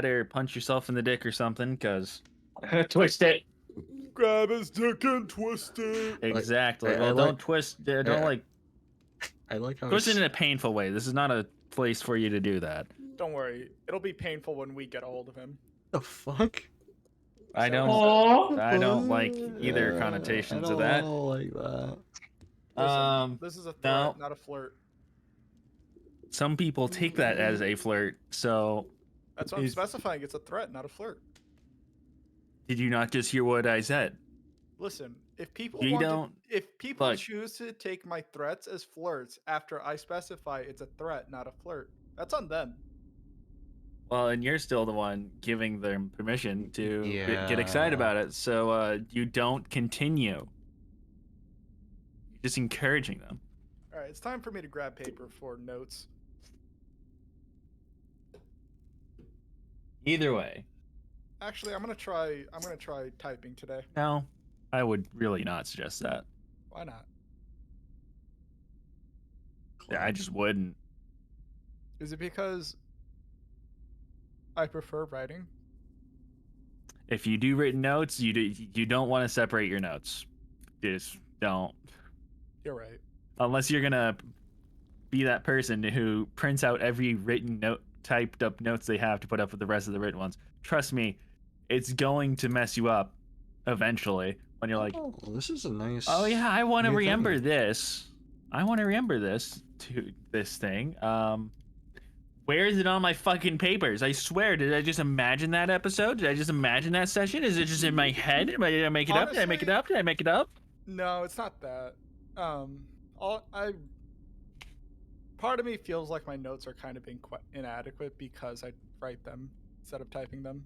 better punch yourself in the dick or something, because twist it. Grab his dick and twist it. Exactly. I Well, like- don't twist. Don't I- like I like how twist it in a painful way. This is not a place for you to do that. Don't worry, it'll be painful when we get a hold of him. the fuck. I don't. Aw. I don't like either I connotations don't of that. like that. Listen, this is a threat, no. not a flirt. Some people take that as a flirt. So, That's what I'm specifying. It's a threat, not a flirt. did you not just hear what I said? Listen, if people if people look. choose to take my threats as flirts after I specify it's a threat, not a flirt, that's on them. Well, and you're still the one giving them permission to get excited Yeah. about it. So you don't continue. You're just encouraging them. All right, it's time for me to grab paper for notes. Either way, Actually, I'm gonna try typing today. no, I would really not suggest that. Why not? Yeah, I just wouldn't. Is it because I prefer writing? If you do written notes, you don't want to separate your notes. Just don't. You're right. Unless you're gonna be that person who prints out every written note, typed up notes they have to put up with the rest of the written ones. Trust me, it's going to mess you up eventually when you're like, Oh, this is a nice. oh yeah, I want to new remember thing. this. I want to remember this thing. Where is it on my fucking papers? I swear, did I just imagine that episode? Did I just imagine that session? Is it just in my head? Did I make it up? Did I make it up? Did I make it up? No, it's not that. Part of me feels like my notes are kind of being quite inadequate because I write them instead of typing them.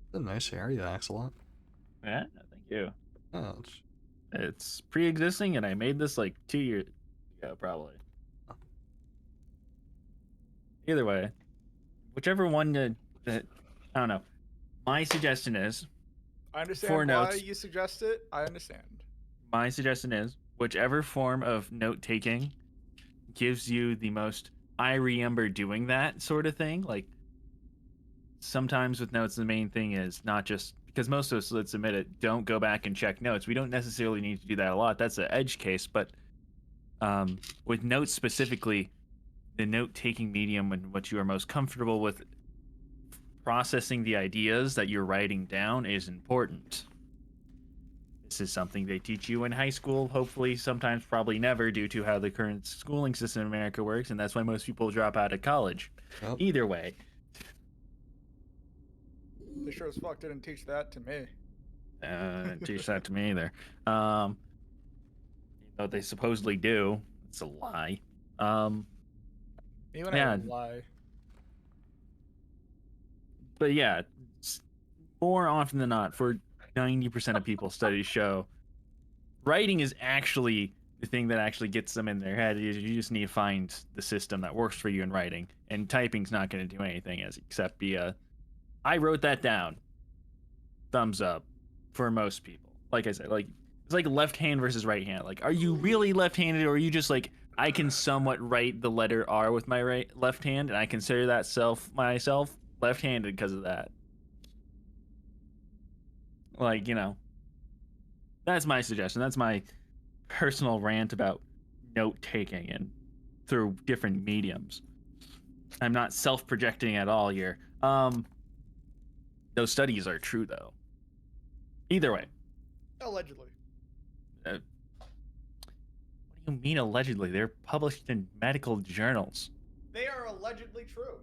It's a nice area, Axelot. Yeah, no, thank you. Oh, It's pre-existing, and I made this like 2 years ago, probably. Either way, whichever one that I don't know. My suggestion is, I understand For why notes. you suggest it. I understand. my suggestion is, whichever form of note taking gives you the most I remember doing that sort of thing. Like sometimes with notes, the main thing is not just because most of us, let's admit it, don't go back and check notes. We don't necessarily need to do that a lot. That's an edge case, but with notes specifically, the note-taking medium and what you are most comfortable with processing the ideas that you're writing down is important. This is something they teach you in high school, hopefully, sometimes, probably never, due to how the current schooling system in America works, and that's why most people drop out of college. Yep. Either way, They sure as fuck didn't teach that to me. didn't teach that to me either. What they supposedly do, it's a lie. Me when Yeah. I lie. But yeah, more often than not, for 90% of people, studies show writing is actually the thing that actually gets them in their head. You just need to find the system that works for you in writing, and typing's not going to do anything except be a I wrote that down, thumbs up for most people. Like I said, like it's like left hand versus right hand. Like, are you really left-handed, or are you just like, I can somewhat write the letter R with my left hand, and I consider that myself left-handed because of that. Like, that's my suggestion. That's my personal rant about note-taking and through different mediums. I'm not self-projecting at all here. Those studies are true, though. Either way. Allegedly. What do you mean allegedly? They're published in medical journals. They are allegedly true.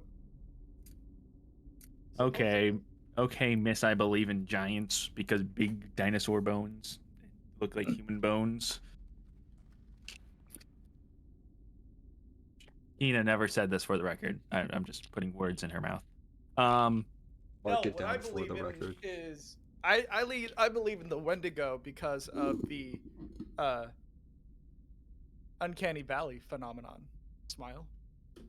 Okay, miss, I believe in giants because big dinosaur bones look like human bones. Tina never said this, for the record. I'm just putting words in her mouth. Mark it what I down for believe the in record. is I believe in the Wendigo because of the uncanny valley phenomenon. Smile.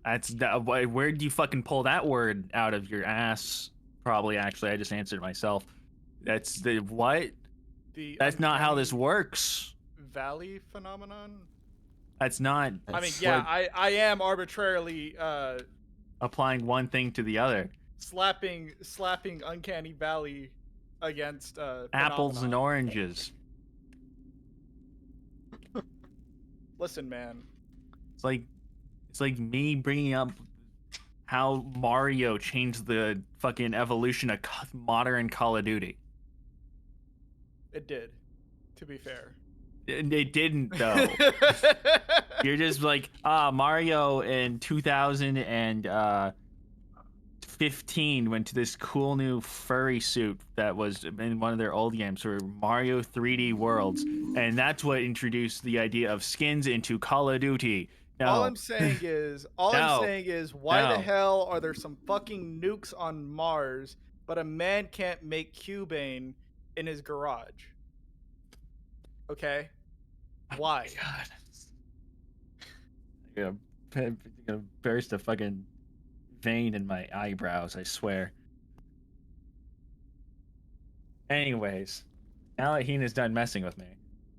Where'd you fucking pull that word out of your ass? Probably, actually, I just answered it myself. That's the what? That's not how this works. Valley phenomenon. That's not. I mean, yeah, I am arbitrarily applying one thing to the other. Slapping Uncanny Valley against Apples and Phenomenon. oranges. Listen, man. It's like me bringing up how Mario changed the fucking evolution of modern Call of Duty. It did, to be fair. It didn't though. You're just like, Mario in 2015 went to this cool new furry suit that was in one of their old games, or Mario 3D Worlds, and that's what introduced the idea of skins into Call of Duty. No. All I'm saying is, why the No. hell are there some fucking nukes on Mars, but a man can't make Cubane in his garage? Okay, why? Oh God. I'm gonna burst a fucking vein in my eyebrows, I swear. Anyways, now that Heena's done messing with me,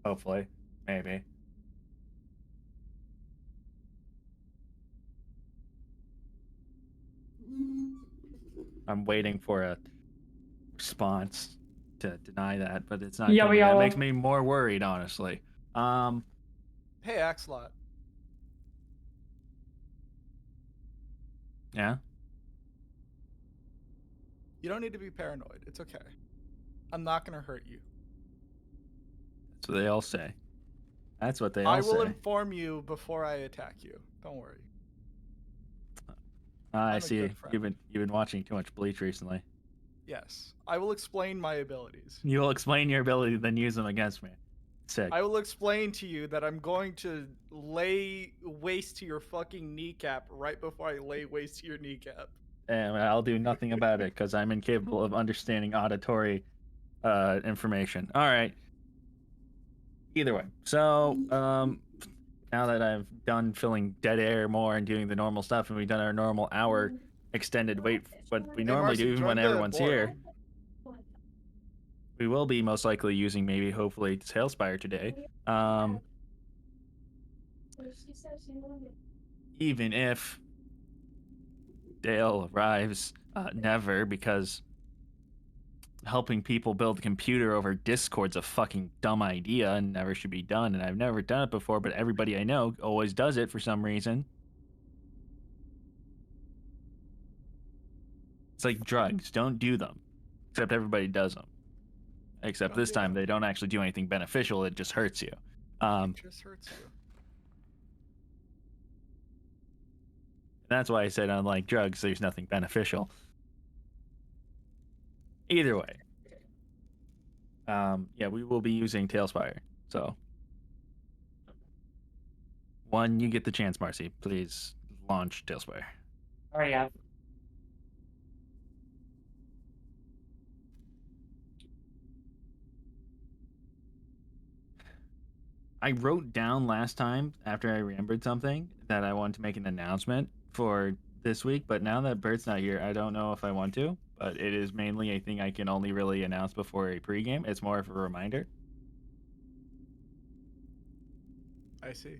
hopefully, maybe. I'm waiting for a response to deny that, but it's not coming. That makes me more worried, honestly. Hey, Axelot. Yeah. You don't need to be paranoid. It's okay. I'm not gonna hurt you. That's what they all say. That's what they all say. I will inform you before I attack you. Don't worry. I see. You've been watching too much Bleach recently. Yes. I will explain my abilities. You will explain your ability, then use them against me. Sick. I will explain to you that I'm going to lay waste to your fucking kneecap right before I lay waste to your kneecap. And I'll do nothing about it because I'm incapable of understanding auditory information. All right. Either way. So, now that I've done filling dead air more and doing the normal stuff, and we've done our normal hour extended wait, what we normally do even when everyone's here, we will be most likely using maybe, hopefully, Tailspire today. Even if Dale arrives, never, because helping people build a computer over Discord's a fucking dumb idea and never should be done. And I've never done it before, but everybody I know always does it for some reason. It's like drugs. Don't do them. Except everybody does them. Except this time they don't actually do anything beneficial. It just hurts you. It just hurts you. That's why I said, unlike drugs, there's nothing beneficial. Either way. Yeah, we will be using Tailspire. So, when you get the chance, Marcy, please launch Tailspire. Oh, yeah. I wrote down last time, after I remembered something, that I wanted to make an announcement for this week, but now that Bert's not here, I don't know if I want to, but it is mainly a thing I can only really announce before a pregame. It's more of a reminder. I see.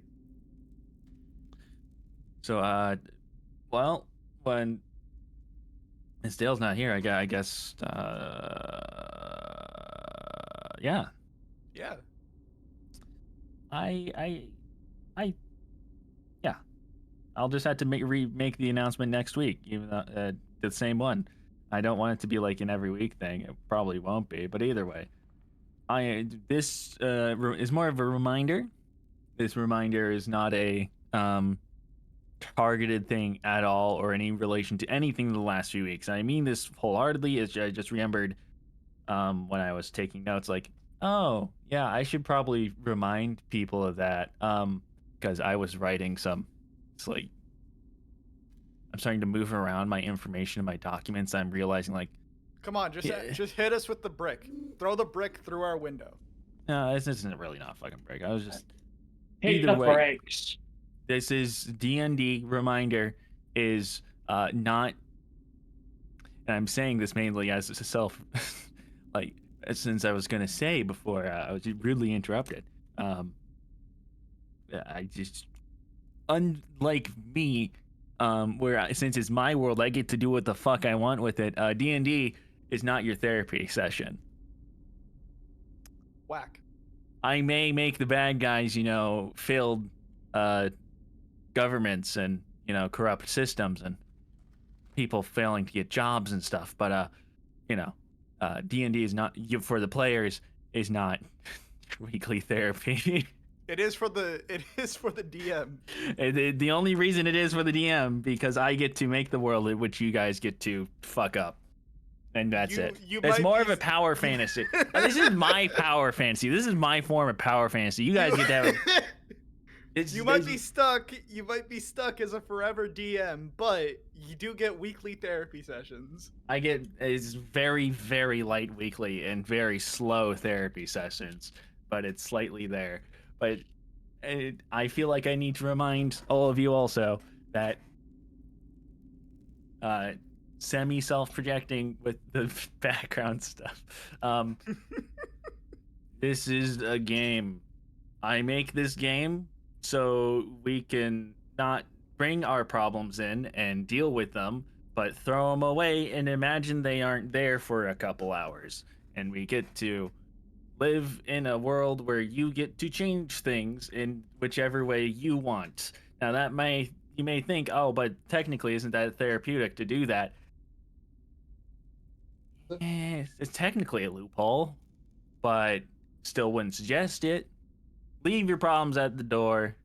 So, well, when Miss Dale's not here, I guess, yeah. Yeah. Yeah. I'll just have to remake the announcement next week, even though, the same one. I don't want it to be like an every week thing. It probably won't be, but either way, this is more of a reminder. This reminder is not a targeted thing at all, or any relation to anything in the last few weeks. I mean this wholeheartedly. I just remembered when I was taking notes, like, oh yeah, I should probably remind people of that, because I was writing some. It's like I'm starting to move around my information in my documents. I'm realizing, like, come on, just hit us with the brick. Throw the brick through our window. No, this isn't really not a fucking brick. I was just hit the brakes. This is DnD reminder is not, and I'm saying this mainly as a self, like, since I was gonna say before I was rudely interrupted. I just, unlike me, since it's my world, I get to do what the fuck I want with it. D&D is not your therapy session. Whack. I may make the bad guys, failed governments and corrupt systems and people failing to get jobs and stuff, but D&D is not for the players is not weekly therapy. It is for the DM. The only reason it is for the DM because I get to make the world in which you guys get to fuck up. And that's it. It's more of a power fantasy. This is my power fantasy. This is my form of power fantasy. You guys get to have You might be stuck as a forever DM, but you do get weekly therapy sessions. It's very, very light weekly and very slow therapy sessions, but it's slightly there. But I feel like I need to remind all of you also that semi-self-projecting with the background stuff. This is a game. I make this game so we can not bring our problems in and deal with them, but throw them away and imagine they aren't there for a couple hours. And we get to live in a world where you get to change things in whichever way you want. Now you may think, oh, but technically isn't that therapeutic to do that? It's technically a loophole, but still wouldn't suggest it. Leave your problems at the door.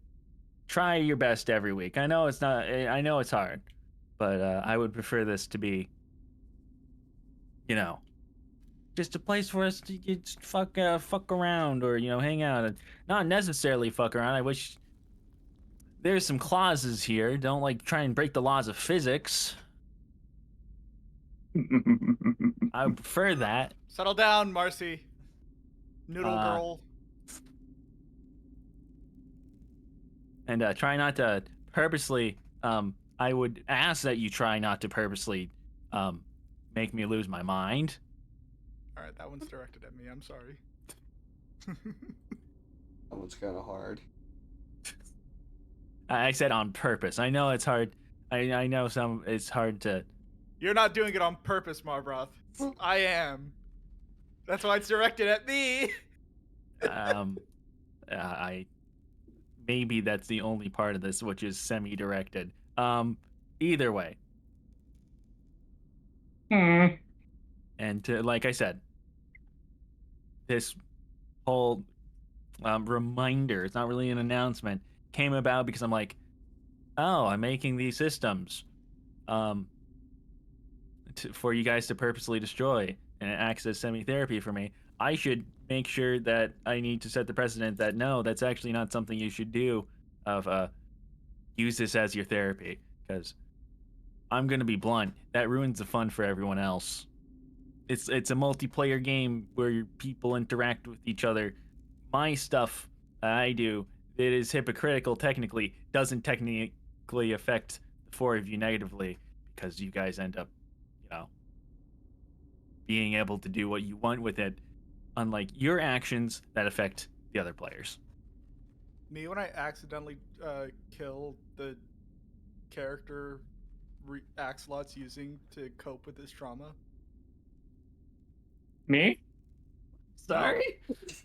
Try your best every week. I know it's hard, but I would prefer this to be, just a place for us to just fuck around or hang out and not necessarily fuck around. I wish there's some clauses here. Don't try and break the laws of physics. I would prefer that. Settle down, Marcy. Noodle girl. And try not to purposely. I would ask that you try not to purposely make me lose my mind. All right, that one's directed at me. I'm sorry. That one's kind of hard. I said on purpose. I know it's hard. I know it's hard to. You're not doing it on purpose, Marbroth. I am. That's why it's directed at me. Maybe that's the only part of this which is semi-directed. Either way. And like I said, this whole reminder, it's not really an announcement, came about because I'm like, oh, I'm making these systems for you guys to purposely destroy, and it acts as semi-therapy for me. I should make sure that I need to set the precedent that no, that's actually not something you should do of use this as your therapy, because I'm going to be blunt, that ruins the fun for everyone else. It's a multiplayer game where people interact with each other. My stuff I do that is hypocritical technically doesn't technically affect the four of you negatively because you guys end up, being able to do what you want with it, unlike your actions that affect the other players. Me, when I accidentally kill the character Axelot's using to cope with his trauma. Me? Sorry?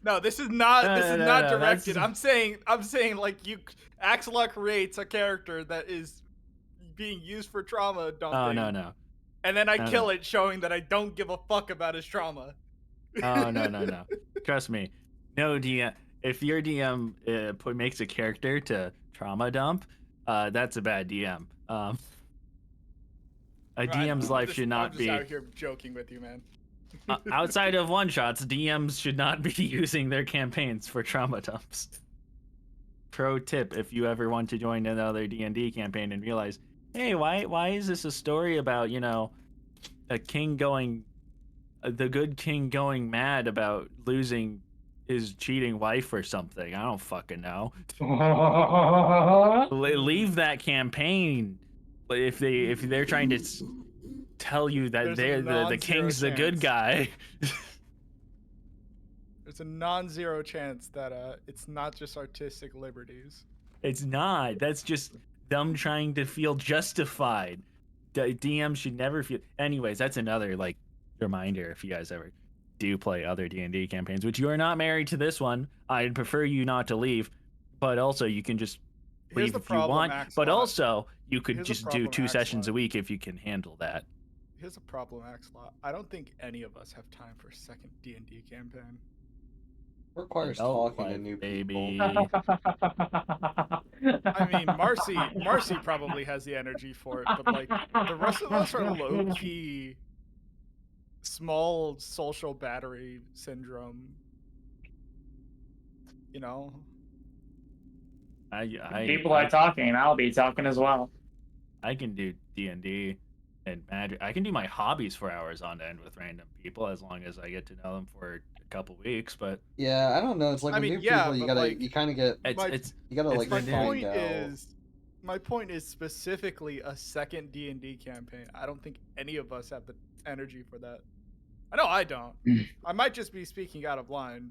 No, this is not not directed. That's... I'm saying like Axelot creates a character that is being used for trauma dumping. Oh no. And then I kill it, showing that I don't give a fuck about his trauma. Oh no. Trust me. No DM. If your DM makes a character to trauma dump, that's a bad DM. A DM's life should not be. I'm just out here joking with you, man. Outside of one shots, DMs should not be using their campaigns for trauma dumps. Pro tip: if you ever want to join another D&D campaign and realize, hey, why is this a story about a king going, the good king going mad about losing his cheating wife or something? I don't fucking know. Leave that campaign if they're trying to tell you that the king's the good guy. There's a non-zero chance that it's not just artistic liberties. It's not. That's just them trying to feel justified. DM should never feel. Anyways, that's another like reminder if you guys ever do play other D&D campaigns, which you are not married to this one. I'd prefer you not to leave, but also you can just Here's leave the if you problem, want. But Axelot. also you could Here's the just do problem, 2 sessions a Axelot. week if you can handle that. Here's a problem, Axelot. I don't think any of us have time for a second D&D campaign. Requires Adult talking to life, new baby. people. I mean, Marcy probably has the energy for it, but like the rest of us are low key small social battery syndrome. You know? People are talking. I'll be talking as well. I can do D&D and magic. I can do my hobbies for hours on end with random people as long as I get to know them for a couple weeks. But Yeah, I don't know. It's like I with mean, new yeah, people, you but, gotta, like, you kind of get, you gotta like my find out. My point is specifically a second D&D campaign. I don't think any of us have the energy for that. I know I don't. I might just be speaking out of line,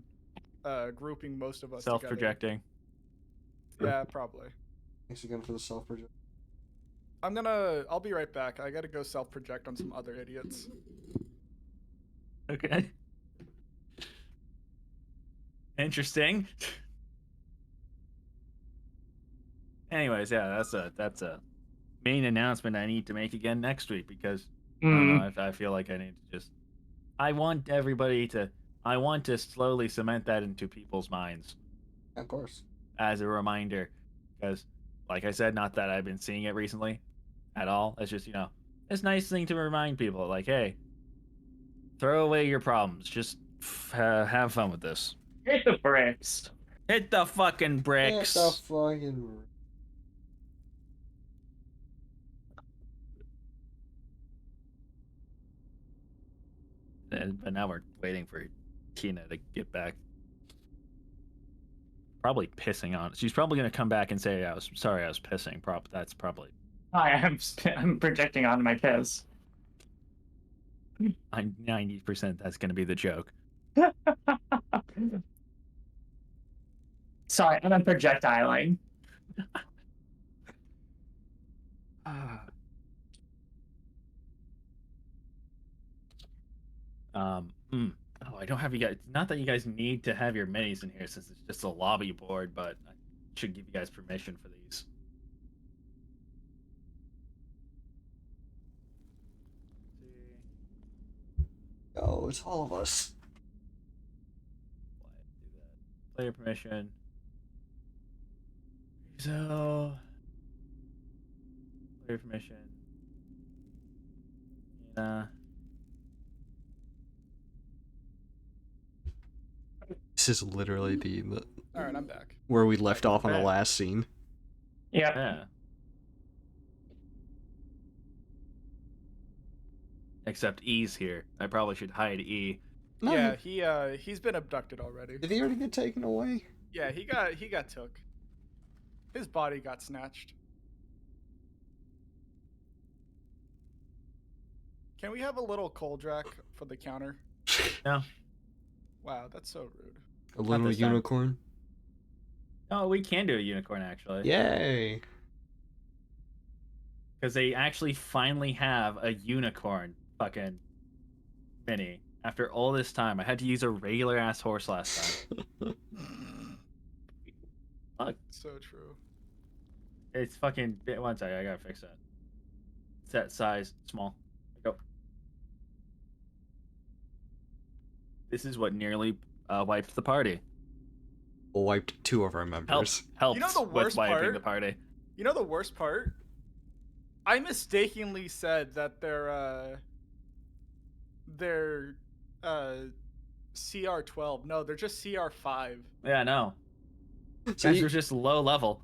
grouping most of us self-projecting. Together. Yeah, probably. Thanks again for the self-project. I'll be right back. I gotta go self-project on some other idiots. Okay. Interesting. Anyways, yeah, that's a main announcement I need to make again next week because I don't know, I feel like I need to just I want to slowly cement that into people's minds. Of course. As a reminder, because like I said, not that I've been seeing it recently at all. It's just, it's a nice thing to remind people like, hey, throw away your problems. Just have fun with this. Hit the bricks. Hit the fucking bricks. Hit the fucking. But now we're waiting for Tina to get back. Probably pissing on. She's probably gonna come back and say, "I was sorry, I was pissing." That's probably. I'm projecting onto my piss. I'm 90% that's gonna be the joke. Sorry, I'm projectiling. Oh, I don't have you guys. Not that you guys need to have your minis in here since it's just a lobby board, but I should give you guys permission for these. Oh, it's all of us. Player permission. So, player permission. Yeah. This is literally the all right, I'm back. Where we left off on the last scene. Yeah. Except E's here. I probably should hide E. No, yeah, he's been abducted already. Did he already get taken away? Yeah, he got took. His body got snatched. Can we have a little Koldrak for the counter? No. Wow, that's so rude. A little unicorn? Oh, we can do a unicorn, actually. Yay! Because they actually finally have a unicorn fucking mini. After all this time, I had to use a regular-ass horse last time. Fuck. So true. It's fucking... One second, I gotta fix that. Set size, small. Go. This is what nearly wiped the party. Wiped 2 of our members. Helped you know the worst with wiping part? the party. You know the worst part? I mistakenly said that they're CR12. No, they're just CR5. Yeah, no. So Guys, we're just low level.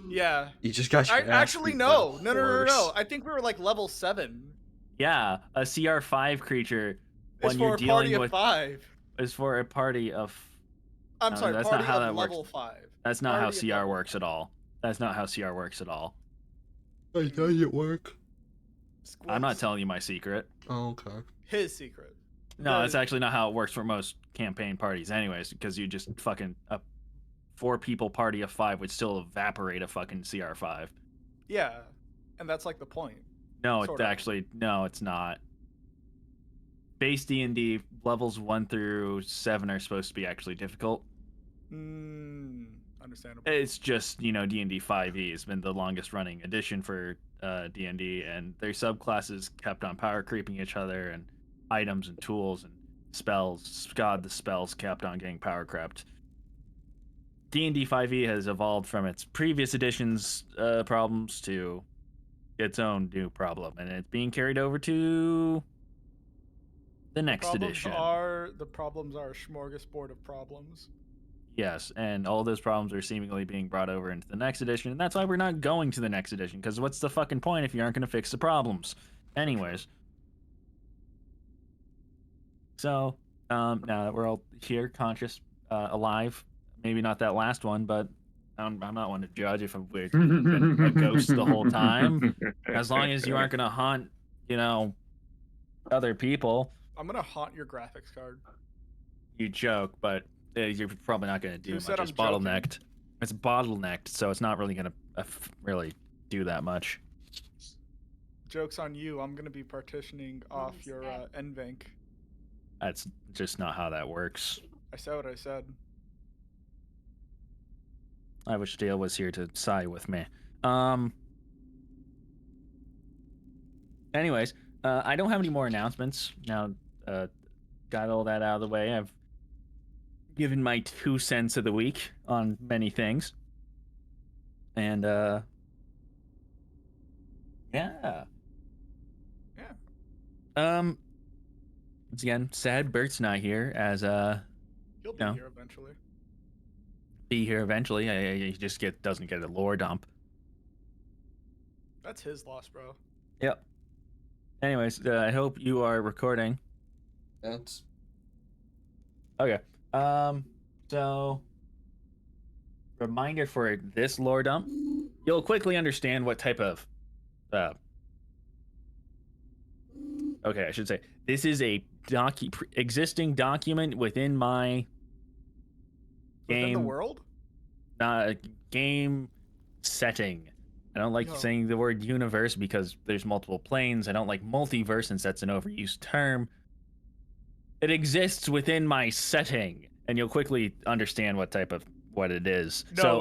Yeah. You just got your actually no. I think we were like level 7. Yeah, a CR5 creature when you're dealing with 5. Is for a party of. I'm sorry, that's party not how of that level works. 5. That's not Party how CR works at all. That's not how CR works at all. How does it work? I'm not telling you my secret. Oh, okay. His secret. No, that's actually not how it works for most campaign parties anyways, because you just fucking... A 4-people party of 5 would still evaporate a fucking CR5. Yeah, and that's like the point. No, it's Sort of. actually no, it's not. Base D&D levels 1 through 7 are supposed to be actually difficult. Understandable. It's just, D&D 5e has been the longest running edition for D&D, and their subclasses kept on power creeping each other, and items and tools and spells. God, the spells kept on getting power crept. D&D 5e has evolved from its previous edition's problems to its own new problem, and it's being carried over to the next edition. The problems are a smorgasbord of problems. Yes, and all those problems are seemingly being brought over into the next edition, and that's why we're not going to the next edition, because what's the fucking point if you aren't going to fix the problems? Anyways. So, now that we're all here, conscious, alive, maybe not that last one, but I'm not one to judge if we've been a ghost the whole time. As long as you aren't going to haunt, other people. I'm going to haunt your graphics card. You joke, but you're probably not going to do Who much. said It's I'm bottlenecked. joking? It's bottlenecked, so it's not really going to really do that much. Joke's on you. I'm going to be partitioning off your NVENC. That's just not how that works. I said what I said. I wish Dale was here to sigh with me. Anyways, I don't have any more announcements. Now, got all that out of the way. I've given my 2 cents of the week on many things. And, yeah. Once again, sad Bert's not here, as, he'll be here eventually. Be here eventually. He just doesn't get a lore dump. That's his loss, bro. Yep. Anyways, I hope you are recording. That's okay. So reminder for this lore dump, you'll quickly understand what type of okay, I should say this is a existing document within my within the world? Game setting. I don't like saying the word universe because there's multiple planes. I don't like multiverse since that's an overused term. It exists within my setting, and you'll quickly understand what it is. No, so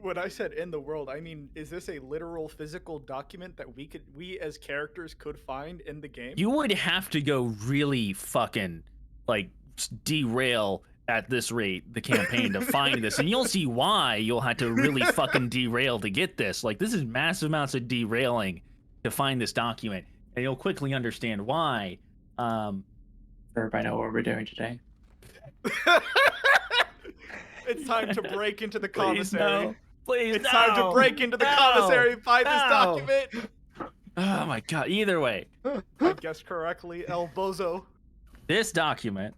when I said in the world, I mean, is this a literal physical document that we as characters could find in the game? You would have to go really fucking derail at this rate the campaign to find this, and you'll see why you'll have to really fucking derail to get this. This is massive amounts of derailing to find this document, and you'll quickly understand why. Everybody know what we're doing today. It's time to break into the commissary. Please, it's time to break into the commissary, find this document. Oh my god, either way. I guessed correctly, El Bozo. This document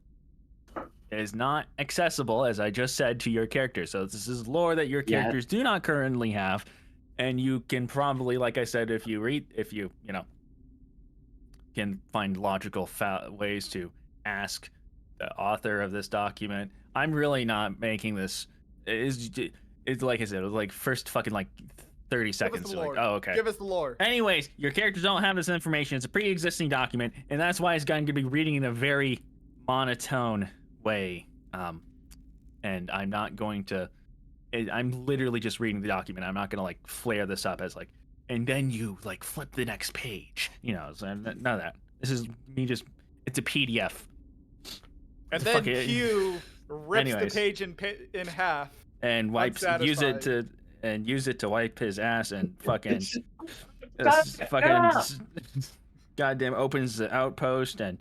is not accessible, as I just said, to your character. So this is lore that your characters do not currently have, and you can probably, like I said, if you can find logical ways to ask the author of this document. I'm really not making this. It's like I said, it was first fucking 30 seconds. Oh, okay. Give us the lore. Anyways, your characters don't have this information. It's a pre-existing document, and that's why it's going to be reading in a very monotone way. And I'm not going to. I'm literally just reading the document. I'm not going to flare this up as and then you flip the next page. So none of that. This is me just. It's a PDF. And then Q rips the page in half and use it to wipe his ass and fucking goddamn opens the outpost and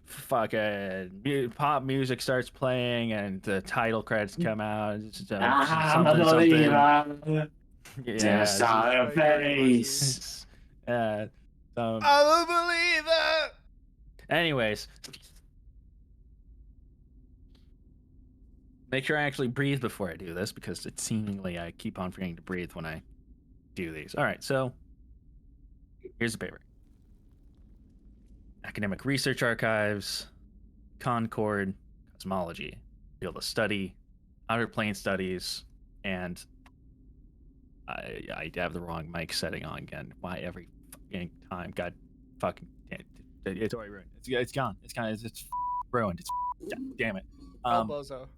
fucking pop music starts playing and the title credits come out. Face. I'm a believer. Anyways, make sure I actually breathe before I do this, because it seemingly I keep on forgetting to breathe when I do these. All right, so here's the paper. Academic Research Archives, Concord, Cosmology, Field of Study, Outer Plane Studies, and I have the wrong mic setting on again. Why every fucking time? God fucking it's already ruined. It's gone. It's ruined. It's damn it. El Bozo.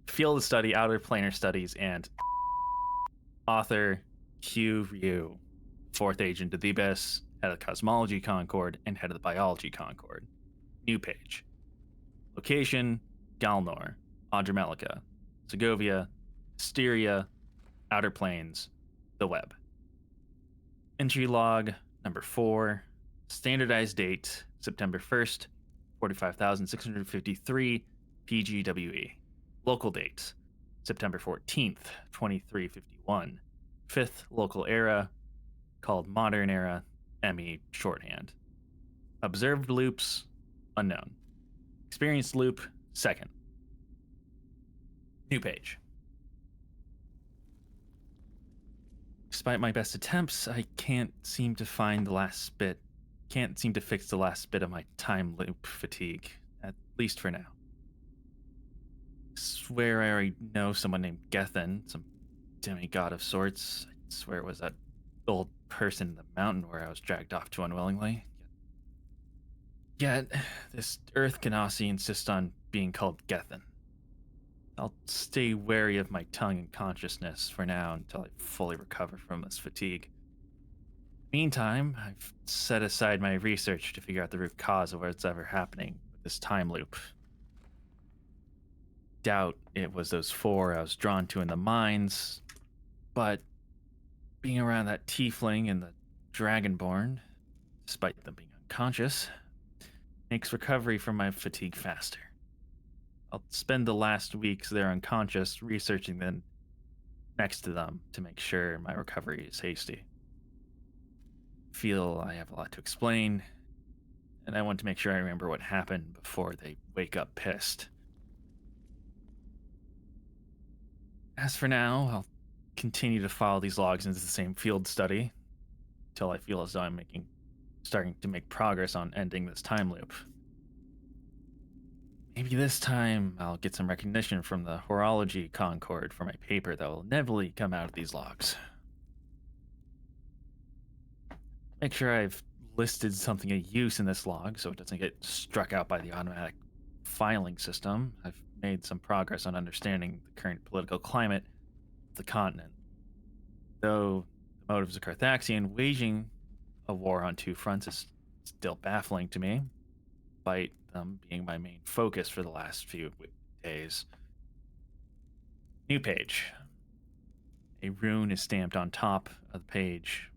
Field study, outer planar studies, and author Q Ryu, fourth agent of the Abyss, head of the Cosmology Concord, and head of the Biology Concord. New page. Location: Galnor, Adramelica, Segovia, Styria, Outer Planes, the Web. Entry log number 4. Standardized date: September 1st, 45,653 PGWE. Local date: September 14th, 2351. Fifth local era, called Modern Era, ME shorthand. Observed loops: unknown. Experienced loop: second. New page. Despite my best attempts, I can't seem to find the last bit. Can't seem to fix the last bit of my time loop fatigue, at least for now. Swear I already know someone named Gethin, some demigod of sorts. I swear it was that old person in the mountain where I was dragged off to unwillingly. Yet, this Earth Ganassi insists on being called Gethin. I'll stay wary of my tongue and consciousness for now until I fully recover from this fatigue. Meantime, I've set aside my research to figure out the root cause of what's ever happening with this time loop. Doubt it was those 4 I was drawn to in the mines, but being around that tiefling and the dragonborn, despite them being unconscious, makes recovery from my fatigue faster. I'll spend the last weeks they're unconscious researching them next to them to make sure my recovery is hasty. Feel I have a lot to explain, and I want to make sure I remember what happened before they wake up pissed. As for now, I'll continue to follow these logs into the same field study until I feel as though I'm starting to make progress on ending this time loop. Maybe this time I'll get some recognition from the Horology Concord for my paper that will inevitably come out of these logs. Make sure I've listed something of use in this log so it doesn't get struck out by the automatic filing system. I've made some progress on understanding the current political climate of the continent. Though the motives of Carthaxian waging a war on 2 fronts is still baffling to me, despite them being my main focus for the last few days. New page. A rune is stamped on top of the page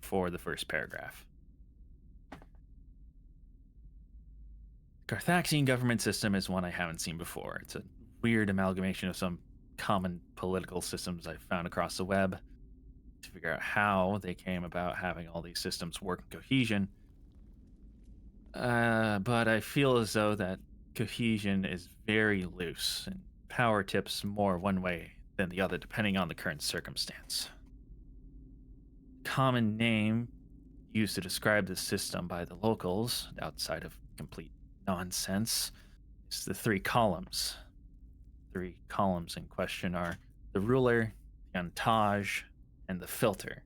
for the first paragraph. The Carthaxian government system is one I haven't seen before. It's a weird amalgamation of some common political systems I've found across the web. To figure out how they came about having all these systems work in cohesion. But I feel as though that cohesion is very loose, and power tips more one way than the other depending on the current circumstance. Common name used to describe the system by the locals, outside of complete nonsense, is the 3 columns. 3 columns in question are the ruler, the entourage, and the filter.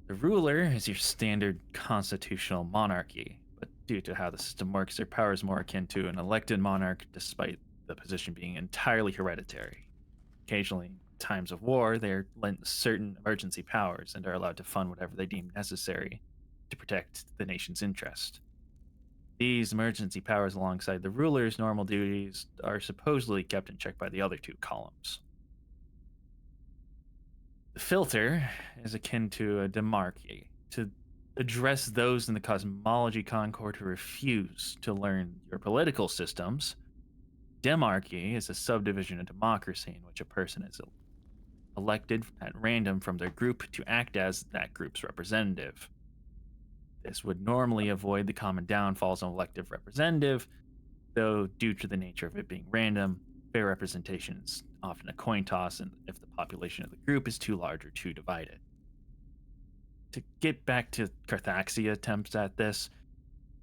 The ruler is your standard constitutional monarchy, but due to how the system works, their power is more akin to an elected monarch, despite the position being entirely hereditary. Occasionally, in times of war, they are lent certain emergency powers and are allowed to fund whatever they deem necessary to protect the nation's interest. These emergency powers, alongside the ruler's normal duties, are supposedly kept in check by the other 2 columns. The filter is akin to a demarchy, to address those in the Cosmology Concord who refuse to learn your political systems. Demarchy is a subdivision of democracy in which a person is elected at random from their group to act as that group's representative. This would normally avoid the common downfalls of elective representative, though due to the nature of it being random, fair representation is often a coin toss, and if the population of the group is too large or too divided. To get back to Carthaxia attempts at this,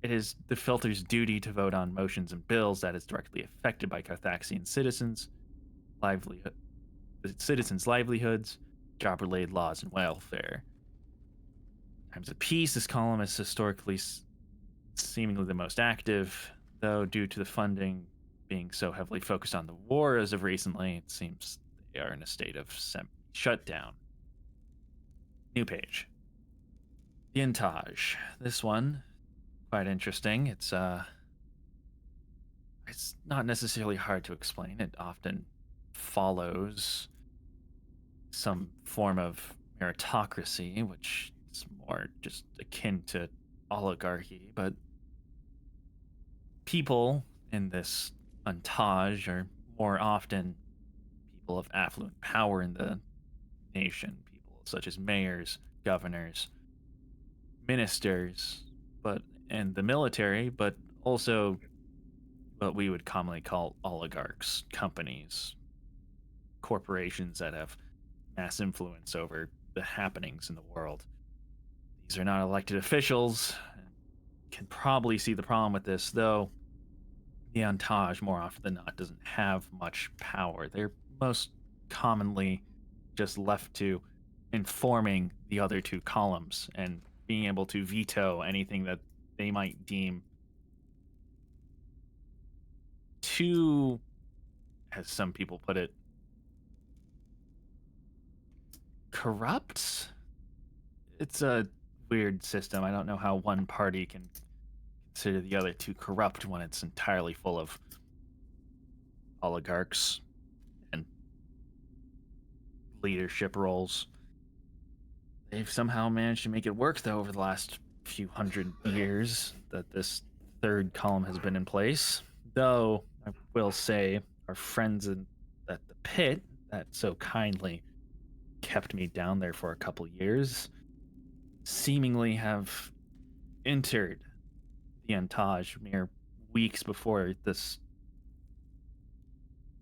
it is the filter's duty to vote on motions and bills that is directly affected by Carthaxian citizens' livelihood. the citizens' livelihoods, job-related laws, and welfare. In times of peace, this column is historically seemingly the most active, though due to the funding being so heavily focused on the war as of recently, it seems they are in a state of shutdown. New page. The Intage. This one, quite interesting. It's not necessarily hard to explain. It often follows some form of meritocracy, which is more just akin to oligarchy, but people in this entourage are more often people of affluent power in the nation, people such as mayors, governors, ministers, and the military, but also what we would commonly call oligarchs, companies, corporations that have mass influence over the happenings in the world. These are not elected officials. Can probably see the problem with this, though the entourage, more often than not, doesn't have much power. They're most commonly just left to informing the other two columns and being able to veto anything that they might deem too, as some people put it, corrupt. It's a weird system. I don't know how one party can consider the other too corrupt when it's entirely full of oligarchs and leadership roles. They've somehow managed to make it work, though, over the last few hundred years that this third column has been in place. Though, I will say, our friends at the pit that so kindly kept me down there for a couple years seemingly have entered the entourage mere weeks before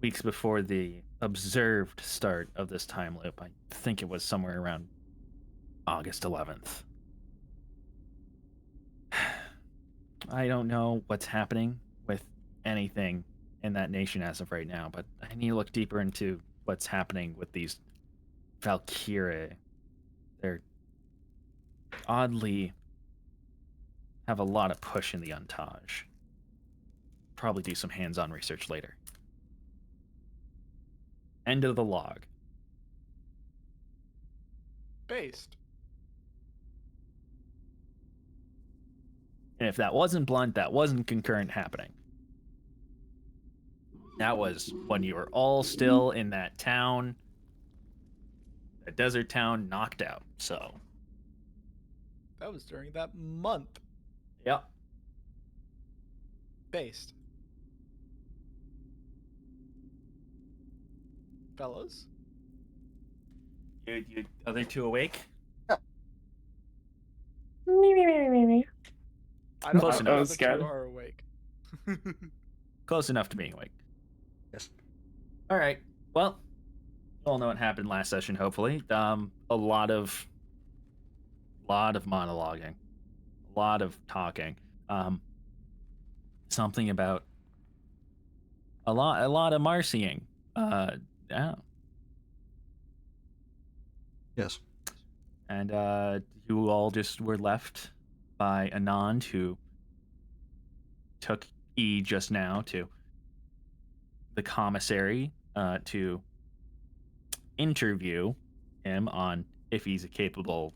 the observed start of this time loop. I think it was somewhere around August 11th. I don't know what's happening with anything in that nation as of right now, but I need to look deeper into what's happening with these Valkyrie. They're oddly have a lot of push in the entourage. Probably do some hands-on research later. End of the log. Based. And if that wasn't blunt, that wasn't concurrent happening. That was when you were all still in that town, that desert town, knocked out. So, That was during that month. yep. Based. Fellas? You other two awake? I don't Close know enough. if the two are awake. Close enough to being awake. Yes. All right. Well, you all know what happened last session. Hopefully, a lot of monologuing, a lot of talking. Something about a lot of Marcying. Yeah. Yes. And you all just were left by Anand, who took E just now to the commissary to interview him on if he's a capable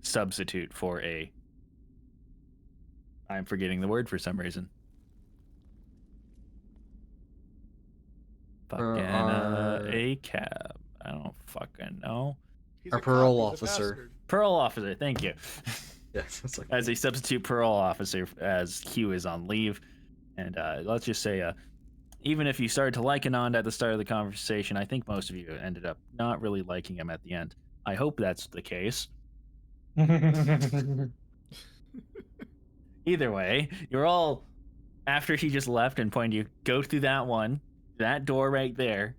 substitute for a. I'm forgetting the word for some reason. Fucking a cab. I don't fucking know. He's Our a parole cop, he's a officer. bastard. Parole officer. Thank you. Yes. It's like As a substitute parole officer, as Q is on leave, and let's just say, even if you started to like Anand at the start of the conversation, I think most of you ended up not really liking him at the end. I hope that's the case. Either way, you're all, after he just left and pointed you, go through that door right there.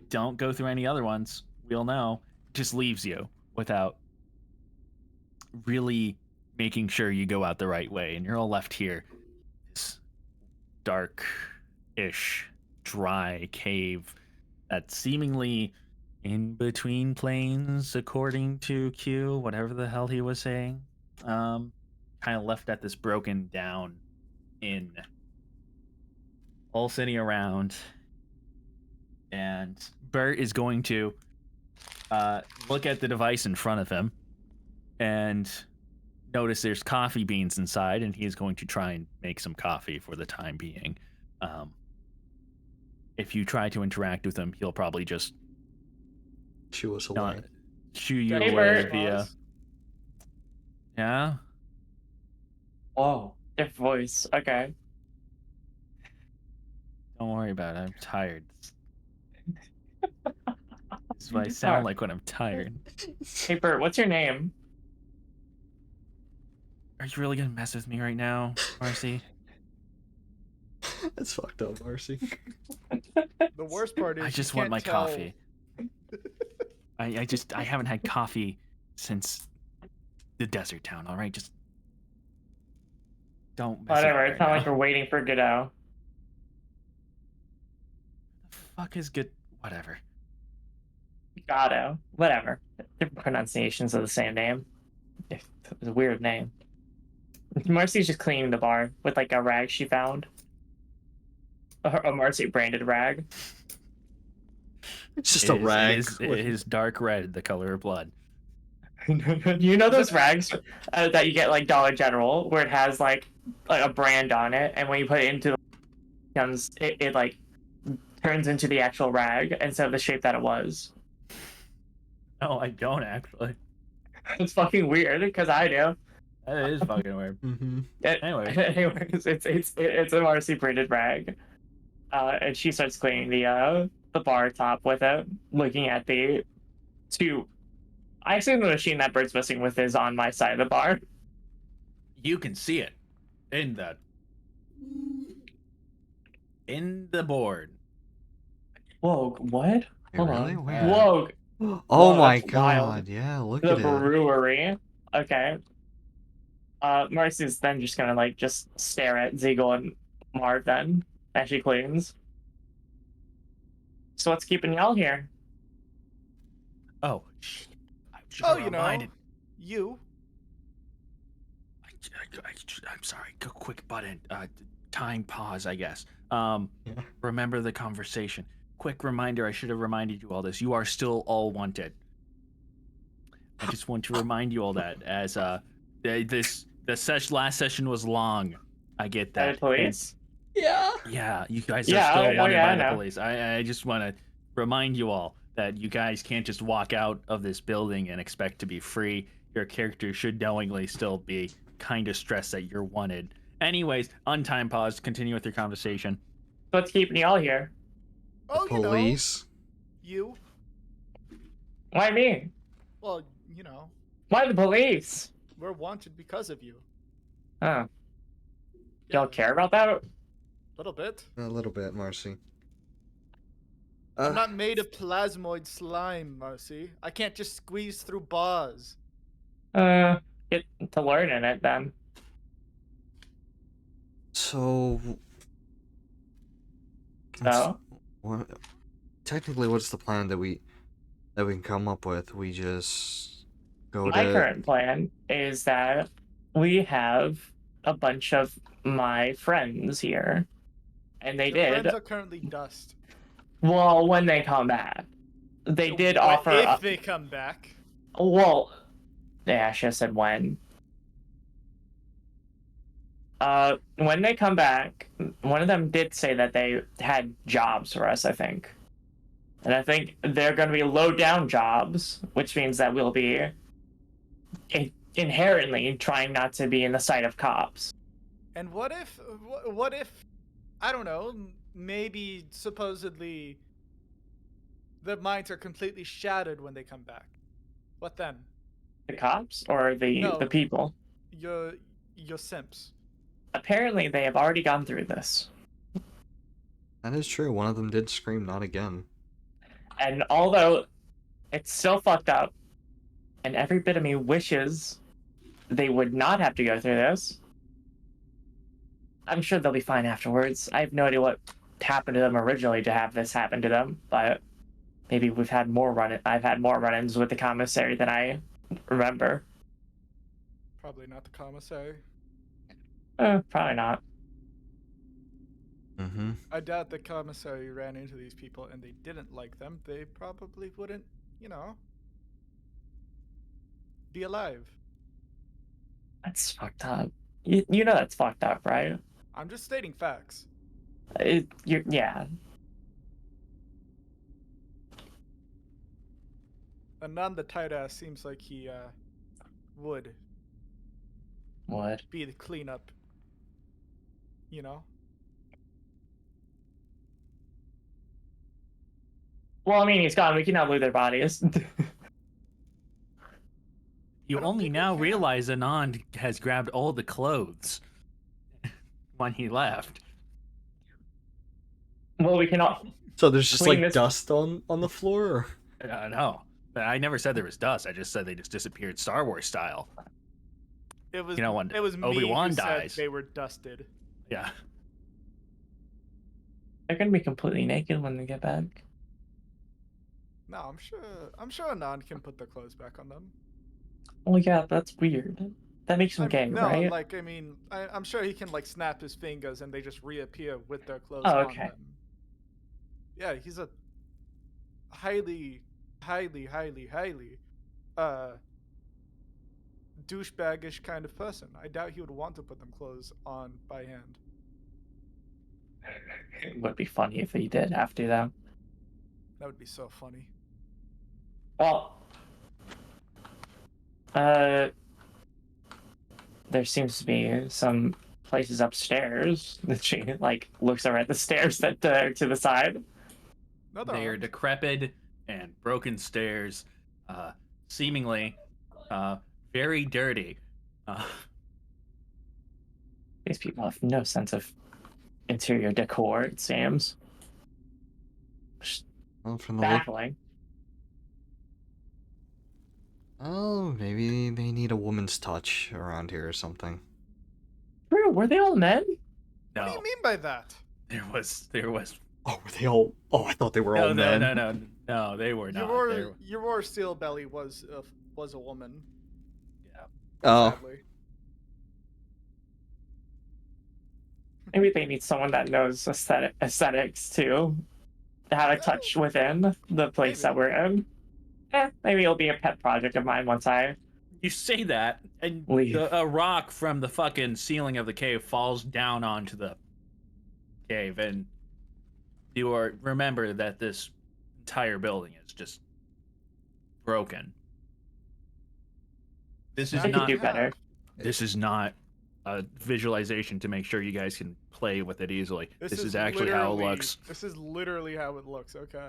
Don't go through any other ones. We'll know. Just leaves you without really making sure you go out the right way, and you're all left here. This dark-ish dry cave that's seemingly in between planes, according to Q, whatever the hell he was saying. Kind of left at this broken down inn, all sitting around. And Bert is going to look at the device in front of him and notice there's coffee beans inside, and he's going to try and make some coffee for the time being. If you try to interact with him, he'll probably just Shoo us away. shoo you Hey, away Bert. via. Yeah? Whoa, different voice. Okay. Don't worry about it. I'm tired. This is what I sound Alright. like when I'm tired. Hey Bert, what's your name? Are you really gonna mess with me right now, Marcy? That's fucked up, Marcy. The worst part is I just you want my can't tell- coffee. I haven't had coffee since the desert town, alright? Just don't mess Whatever, with me it's not right like now. we're waiting for Godot. The fuck is good? Whatever. Godot. Whatever. Different pronunciations of the same name. It's a weird name. Marcy's just cleaning the bar with like a rag she found. A Marcy branded rag. It's just a rag. It is dark red, the color of blood. You know those rags that you get like Dollar General where it has like a brand on it, and when you put it into it like turns into the actual rag instead of the shape that it was. No, I don't actually. It's fucking weird because I do. That is fucking weird. Mm-hmm. Anyways, it's a Marcy printed rag, and she starts cleaning the bar top with it, looking at the two. I assume the machine that Bert's messing with is on my side of the bar. you can see it in the board. Whoa, what? Hold Really? on. Where? Whoa, Oh Whoa, my that's god, wild. yeah, look the at it. brewery. Okay. Marcy's then just gonna like just stare at Ziegel and Marv then as she cleans. So what's keeping y'all here? Oh, shit. I should Oh, have you know, reminded. you. I'm sorry. Go quick button. Time pause, I guess. Yeah. Remember the conversation. Quick reminder. I should have reminded you all this. You are still all wanted. I just want to remind you all that as last session was long. I get By that. the police? Yeah. Yeah, you guys are Yeah, still oh, wanted yeah, by I the know. police. I just want to remind you all that you guys can't just walk out of this building and expect to be free. Your character should knowingly still be kind of stressed that you're wanted. Anyways, untime pause. Continue with your conversation. So what's keeping y'all here? Oh, you know, Police. you. Why me? Well, you know, Why the police? we're wanted because of you. Oh, y'all care about that? A little bit. A little bit, Marcy. I'm not made of plasmoid slime, Marcy. I can't just squeeze through bars. Get to learn in it then. So. So? What, technically, what's the plan that we can come up with? We just go My to. current plan is that we have a bunch of my friends here, and they Your did. friends are currently dust. Well, when they come back, they did But offer. if they come back. Well, yeah, I should have said when. When they come back, one of them did say that they had jobs for us, I think. And I think they're going to be low down jobs, which means that we'll be inherently trying not to be in the sight of cops. And what if, I don't know, maybe supposedly the minds are completely shattered when they come back? What then? The cops or No. the people? Your simps. Apparently, they have already gone through this. That is true. One of them did scream, "Not again." And although it's still fucked up, and every bit of me wishes they would not have to go through this, I'm sure they'll be fine afterwards. I have no idea what happen to them originally to have this happen to them, but maybe I've had more run-ins with the commissary than I remember. Probably not the commissary. Probably not. Mm-hmm. I doubt the commissary ran into these people and they didn't like them. They probably wouldn't, be alive. That's fucked up. You know that's fucked up, right? I'm just stating facts. Yeah. Anand the tight ass seems like he would What? be the cleanup. Well, I mean, he's gone. We cannot move their bodies. You I don't only think we now can. realize Anand has grabbed all the clothes when he left. Well, we cannot. So there's just Clean like this- dust on the floor. Or... No, but I never said there was dust. I just said they just disappeared Star Wars style. It was When it was me Obi-Wan who dies. said they were dusted. Yeah. They're gonna be completely naked when they get back. No, I'm sure Anand can put their clothes back on them. Oh yeah, that's weird. That makes him gay, no, right? I'm sure he can snap his fingers and they just reappear with their clothes Oh, on okay. them. Yeah, he's a highly douchebaggish kind of person. I doubt he would want to put them clothes on by hand. It would be funny if he did have to, though. That would be so funny. Well, there seems to be some places upstairs that she looks over at the stairs that to the side. No, They are decrepit and broken stairs, seemingly very dirty. These people have no sense of interior decor, it seems. Well, from the look... Baffling. Oh, maybe they need a woman's touch around here or something. True, were they all men? What do No, you mean by that? there was. Oh, were they all? Oh, I thought they were all men. No, they were not. Your Steel Belly was a woman. Yeah. Oh, Sadly. Maybe they need someone that knows aesthetics too. How to touch within the place that we're in. Maybe it'll be a pet project of mine once I You say that, and leave. a rock from the fucking ceiling of the cave falls down onto the cave, and you remember that this entire building is just broken. This is I could not. do better. This is not a visualization to make sure you guys can play with it easily. This is actually how it looks. This is literally how it looks. Okay.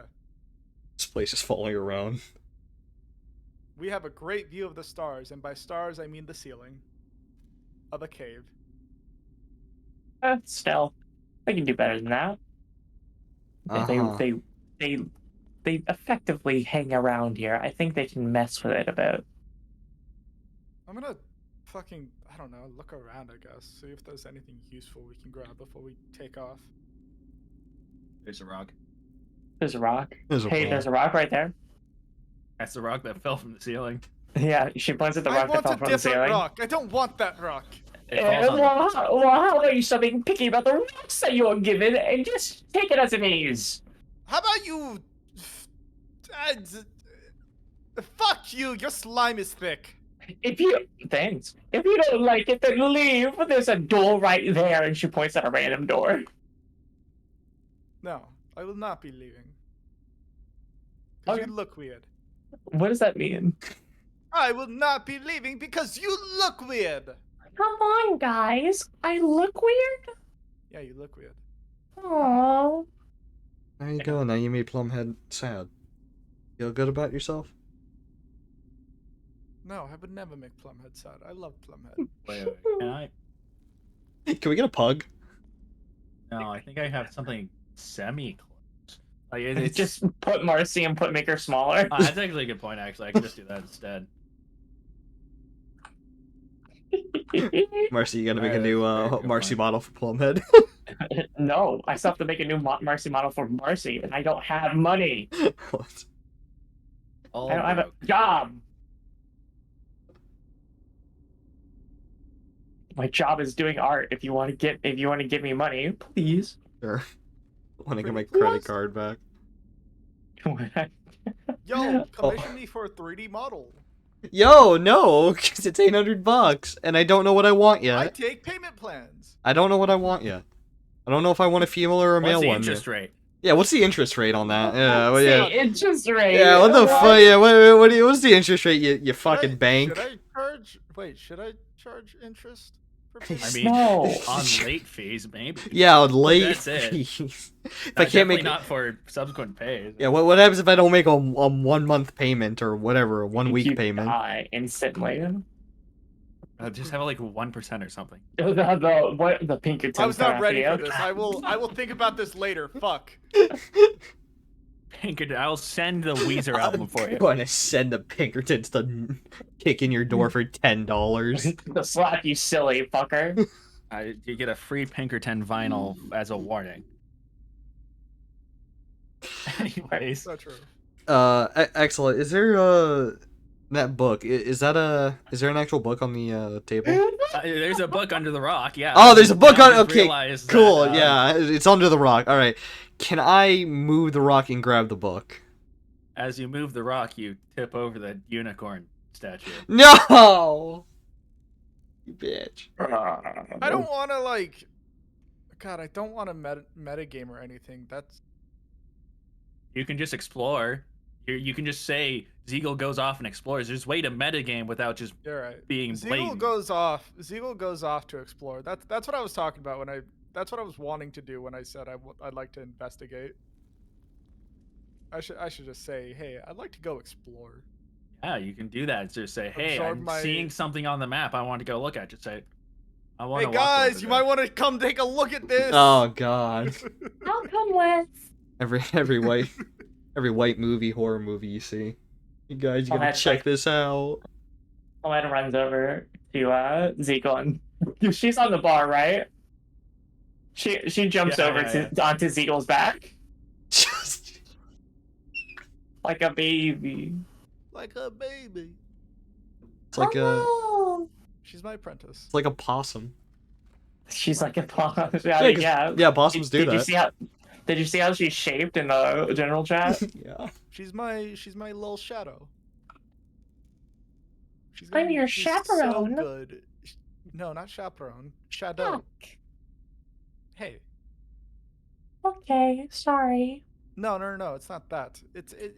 this place is falling around. We have a great view of the stars, and by stars I mean the ceiling of a cave. Still, they can do better than that. Uh-huh. They effectively hang around here. I think they can mess with it a bit. I'm gonna fucking, I don't know, look around, I guess. See if there's anything useful we can grab before we take off. There's a rock. There's a rock. There's a Hey, ball. there's a rock right there. That's the rock that fell from the ceiling. Yeah, she points at the I rock that want fell a from the different ceiling. rock. I don't want that rock. It falls on the- Well, how about you stop being picky about the rocks that you are given and just take it as it is? How about you... fuck you, your slime is thick. Thanks. If you don't like it, then leave. There's a door right there, and she points at a random door. No, I will not be leaving. Because Okay. you look weird. What does that mean? I will not be leaving because you look weird. Come on, guys. I look weird? Yeah, you look weird. Aww. There you go. Now you made Plumhead sad. Feel good about yourself? No, I would never make Plumhead sad. I love Plumhead. Wait, can I? Can we get a pug? No, I think I have something semi-close. Like It's just put Marcy and make her smaller. that's actually a good point. Actually, I could just do that instead. Marcy, you gotta make a Alright, new that's a very good Marcy point. model for Plumhead. No, I still have to make a new Marcy model for Marcy, and I don't have money. What? All I don't have broke. a job. My job is doing art. If you want to give me money, please. Sure. I want to get my Pretty credit please. card back. Yo, commission me for a 3D model. Yo, no, because it's $800, and I don't know what I want I yet. take payment plans. I don't know what I want yet. I don't know if I want a female or a What's male the one. interest rate? Yeah, what's the interest rate on that? Yeah, well, Say yeah. interest rate. Yeah, what the fuck? Yeah, what's the interest rate? You fucking bank. Should I charge? Wait, should I charge interest? For I payment? mean, No. on late fees, maybe. Yeah, on late That's it. fees. If I can't Definitely make not for subsequent pays. yeah, what happens if I don't make a 1 month payment or whatever, a 1 week You payment? die instantly. Just have like 1% or something. The Pinkerton. I was not ready for therapy. this. I will think about this later. Fuck. Pinkerton, I'll send the Weezer album for you. I'm going to send the Pinkertons to kick in your door for $10. The slap, you silly fucker. You get a free Pinkerton vinyl as a warning. Anyways, So true. Excellent. Is there that book? Is there an actual book on the table? there's a book under the rock. Yeah. Oh, there's a book Now I on. just Okay, realized cool. that, Yeah, it's under the rock. All right. Can I move the rock and grab the book? As you move the rock, you tip over the unicorn statue. No. You bitch. I don't want to like. God, I don't want to metagame or anything. That's. You can just explore. You can just say Zeagle goes off and explores. There's a way to metagame without just You're right. being Zeagle blatant. goes off. Zeagle goes off to explore. That's what I was talking about when I. That's what I was wanting to do when I said I'd like to investigate. I should just say, hey, I'd like to go explore. Yeah, you can do that. Just say, hey, Absorb I'm my- seeing something on the map. I want to go look at. Just say, I want Hey to walk over guys, you there. might want to come take a look at this. Oh God. I'll come with. Every white movie, horror movie you see. You guys Oh, gotta that's check like- this out. Ellen runs over to Zeagle and she's on the bar, right? She jumps Yeah, over onto Zeagle's back Just like a baby. Like a baby. it's like a Oh, She's my apprentice. it's like a possum. She's like a boss. Yeah, 'cause- Yeah. yeah, possums do Did that. you see how? Did you see how she's shaped in the general chat? Yeah. She's my little shadow. She's I'm your she's chaperone. So good. No, not chaperone. Shadow. fuck. Hey. Okay, sorry. No. It's not that.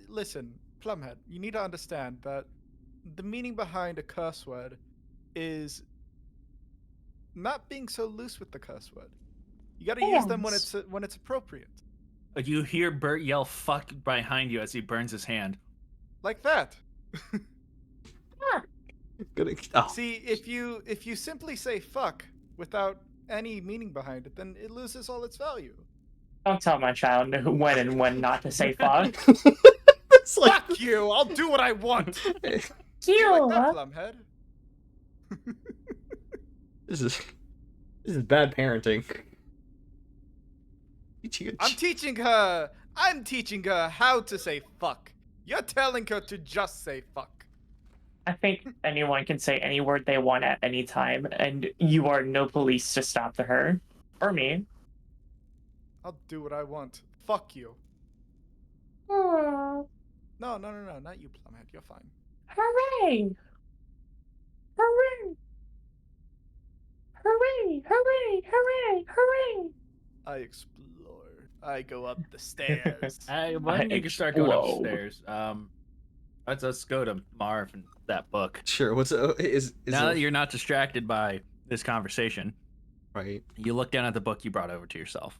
Listen, Plumhead. You need to understand that the meaning behind a curse word is not being so loose with the curse word. You got to use them when it's appropriate. Like you hear Bert yell "fuck" behind you as he burns his hand. Like that. Good. Oh. See, if you simply say fuck without any meaning behind it, then it loses all its value. Don't tell my child when and when not to say fuck. It's like Fuck you! I'll do what I want. Be You. like that, Plumhead. this is bad parenting. I'm teaching her how to say fuck. You're telling her to just say fuck. I think anyone can say any word they want at any time, and you are no police to stop her or me. I'll do what I want. Fuck you. Oh, No, not you, Plumhead. You're fine. hooray! Hooray! Hooray! Hooray! Hooray! Hooray! I explore. I go up the stairs. Why don't you can start going Whoa. upstairs? Let's go to Marv and that book. Sure. What's is Now it, that you're not distracted by this conversation, right? you look down at the book you brought over to yourself.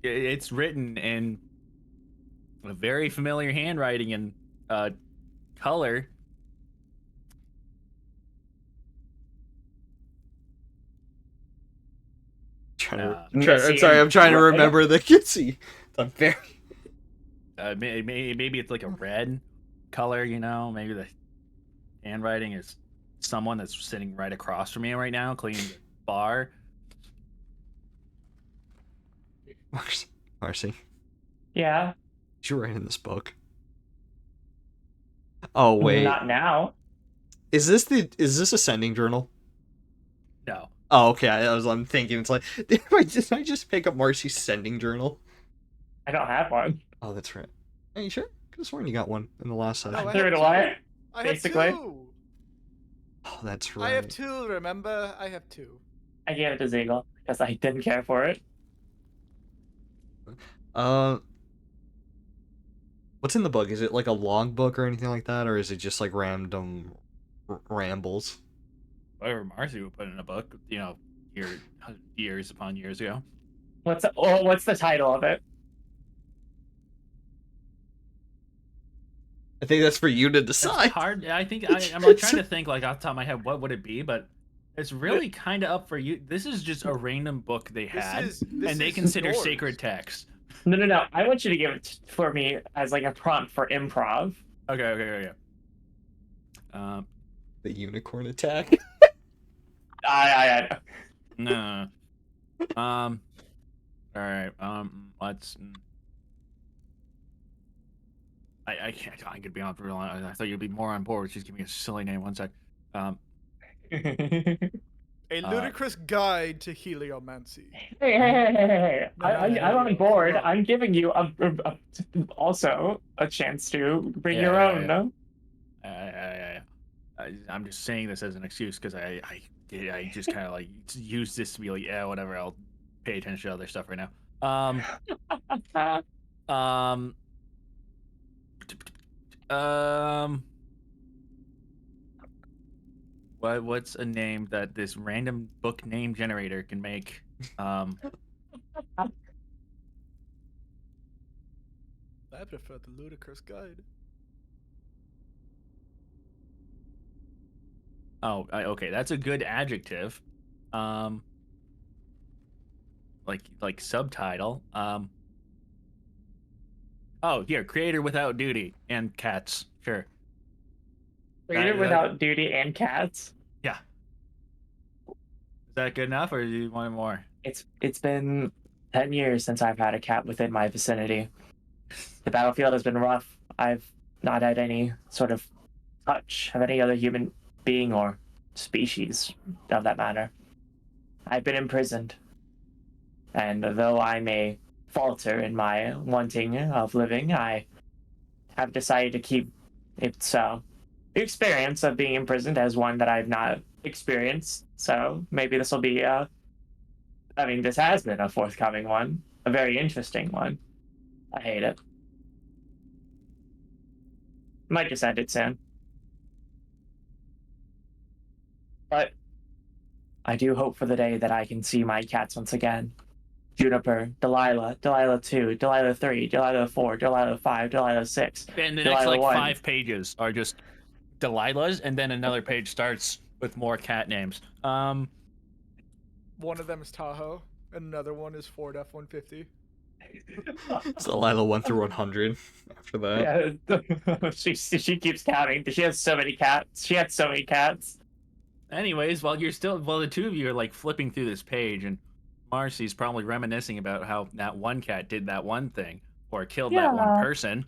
It's written in a very familiar handwriting and color. I'm sorry. I'm trying to remember the kitsy. I'm very. Maybe it's like a red color, you know. Maybe the handwriting is someone that's sitting right across from me right now, cleaning the bar. Marcy, Yeah, did you write in this book? Oh wait, not now. is this a sending journal? No. Oh, okay. I'm thinking it's like, did I just pick up Marcy's sending journal? I don't have one. Oh, that's right. Are you sure? Could have sworn you got one in the last No, session. I Threw have it two. away. I have Basically. two. Oh, that's I have right. two. Remember, I have two. I gave it to Ziegel because I didn't care for it. What's in the book? Is it like a long book or anything like that, or is it just like random rambles? Whatever Marcy would put in a book, years upon years ago. What's the title of it? I think that's for you to It's decide. hard. I think I'm like trying to think like off the top of my head what would it be, but it's really kind of up for you. This is just a random book they had, This and they is consider yours. sacred text. No. I want you to give it for me as like a prompt for improv. Okay. The unicorn attack. I No. All right. Let's. I can't. I could be on for real. I thought you'd be more on board. She's giving me a silly name. One sec. A ludicrous guide to heliomancy. Hey. No, I'm on board. wrong. I'm giving you also a chance to bring your Yeah, own. No? I'm just saying this as an excuse because I just kind of like use this to be like, yeah, whatever. I'll pay attention to other stuff right now. What's a name that this random book name generator can make? I prefer the ludicrous guide. Oh, okay, that's a good adjective. Like subtitle. Oh, here, creator without duty and cats. Sure. Creator without duty and cats. Yeah. Is that good enough, or do you want more? It's been 10 years since I've had a cat within my vicinity. The battlefield has been rough. I've not had any sort of touch of any other human being or species, of that matter. I've been imprisoned, and though I may falter in my wanting of living, I have decided to keep it so. The experience of being imprisoned as one that I've not experienced, so maybe this will be this has been a forthcoming one, a very interesting one. I hate it. Might just end it soon. But I do hope for the day that I can see my cats once again. Juniper, Delilah, Delilah 2, Delilah 3, Delilah 4, Delilah 5, Delilah 6. And the Delilah next like 1. 5 pages are just Delilah's, and then another page starts with more cat names. One of them is Tahoe, and another one is Ford F-150. It's Delilah 1 through 100 after that. Yeah, she keeps counting. She has so many cats. She had so many cats. Anyways, while the two of you are like flipping through this page, and Marcy's probably reminiscing about how that one cat did that one thing or killed that one person.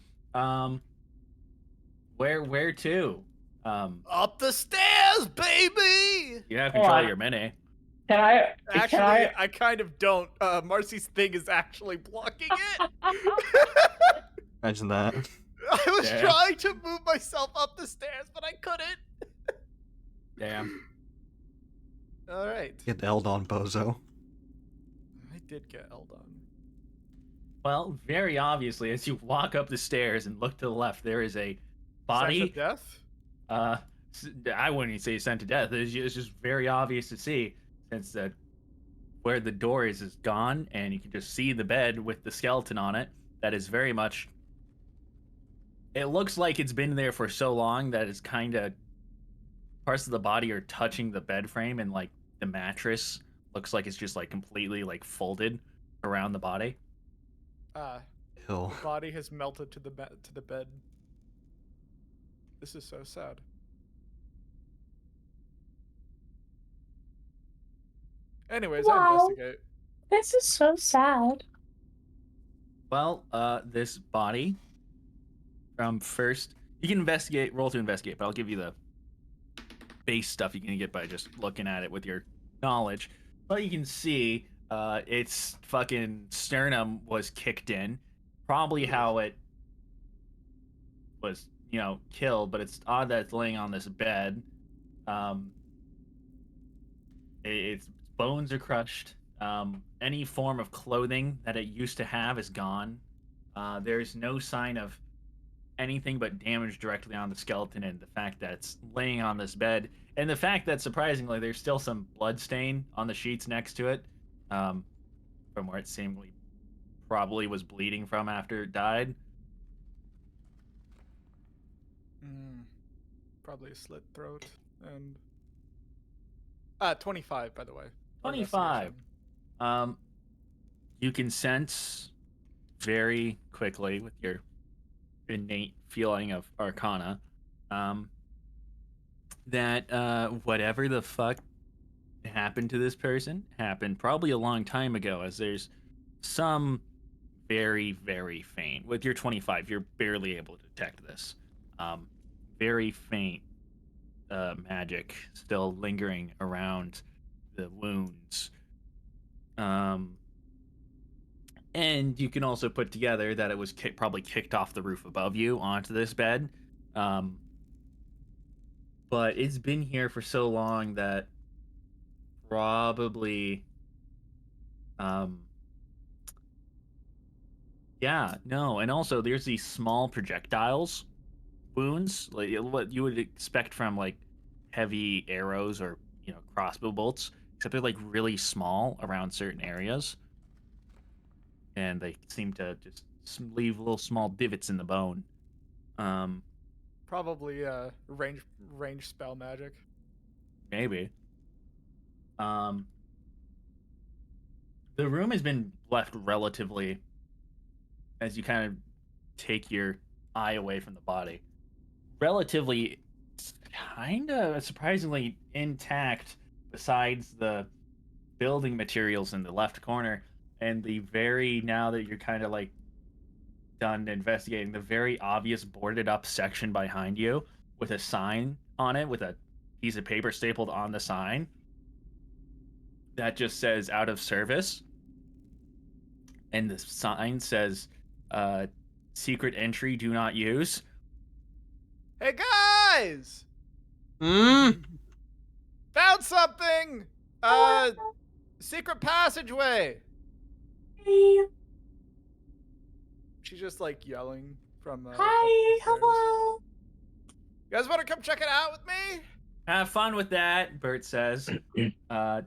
Where to? Up the stairs, baby! You have control of your mini. Can I? Actually, I kind of don't. Marcy's thing is actually blocking it. Imagine that. I was trying to move myself up the stairs, but I couldn't. Damn. All right. Get Eldon, bozo. I did get Eldon. Well, very obviously, as you walk up the stairs and look to the left, there is a body. Sent to death? I wouldn't say sent to death. It's just very obvious to see, since where the door is gone, and you can just see the bed with the skeleton on it. That is very much. It looks like it's been there for so long that it's kind of parts of the body are touching the bed frame, and like the mattress looks like it's just like completely like folded around the body. Ew. The body has melted to the bed. This is so sad. Anyways, I Wow. investigate. This is so sad. Well, this body from first, you can roll to investigate, but I'll give you the base stuff you can get by just looking at it with your knowledge. But you can see its fucking sternum was kicked in, probably how it was, killed. But it's odd that it's laying on this bed. Um, its bones are crushed. Any form of clothing that it used to have is gone. There's no sign of anything but damage directly on the skeleton, and the fact that it's laying on this bed, and the fact that surprisingly there's still some blood stain on the sheets next to it, from where it seemingly probably was bleeding from after it died. Probably a slit throat. And 25, by the way. 25. You can sense very quickly with your innate feeling of arcana, that whatever the fuck happened to this person happened probably a long time ago, as there's some very, very faint. With your 25, you're barely able to detect this. Very faint magic still lingering around the wounds. And you can also put together that it was probably kicked off the roof above you onto this bed. But it's been here for so long that probably, yeah, no. And also there's these small projectiles wounds, like what you would expect from like heavy arrows or crossbow bolts, except they're like really small around certain areas, and they seem to just leave little small divots in the bone. Probably range spell magic. Maybe. The room has been left relatively, as you kind of take your eye away from the body, relatively kind of surprisingly intact, besides the building materials in the left corner, and the very, now that you're kind of like done investigating, the very obvious boarded up section behind you with a sign on it, with a piece of paper stapled on the sign that just says out of service. And the sign says secret entry, do not use. Hey guys! Hmm? Found something! Secret passageway! Hey. She's just like yelling from Hi. up the stairs. Hello. You guys want to come check it out with me? Have fun with that, Bert says. Not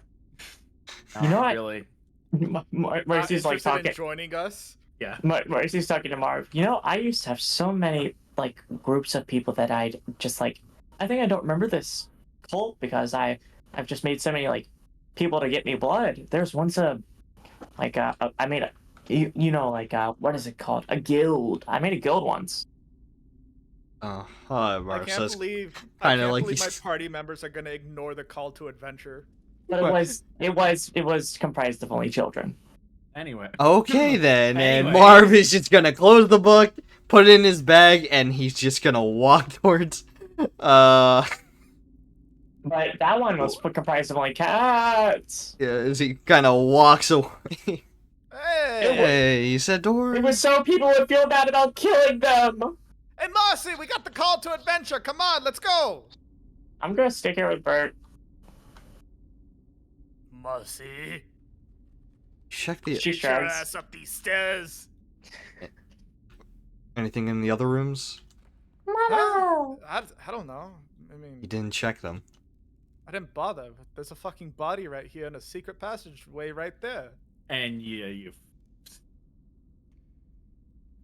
You know what? really. Not Marcy's like interested in talking. joining us? Yeah. Marcy's talking to Marv. You know, I used to have so many like groups of people that I'd just like. I think I don't remember this cult because I've just made so many like people to get me blood. There's once I made a what is it called? A guild. I made a guild once. I Marv can't says, believe kinda like my these- party members are gonna ignore the call to adventure. But What? it was comprised of only children. Anyway. okay then, and Anyway. Marv is just gonna close the book, put it in his bag, and he's just gonna walk towards, But that one was comprised of only cats. yeah, as he kind of walks away. Hey! Hey, you said door? It was so people would feel bad about killing them. Hey, Marcy, we got the call to adventure. Come on, let's go. I'm gonna stick here with Bert. Marcy, Check the... She get your shrugs. ass up these stairs. Anything in the other rooms? Mama. I don't know. I You mean, didn't check them. I didn't bother. There's a fucking body right here and a secret passageway right there. And you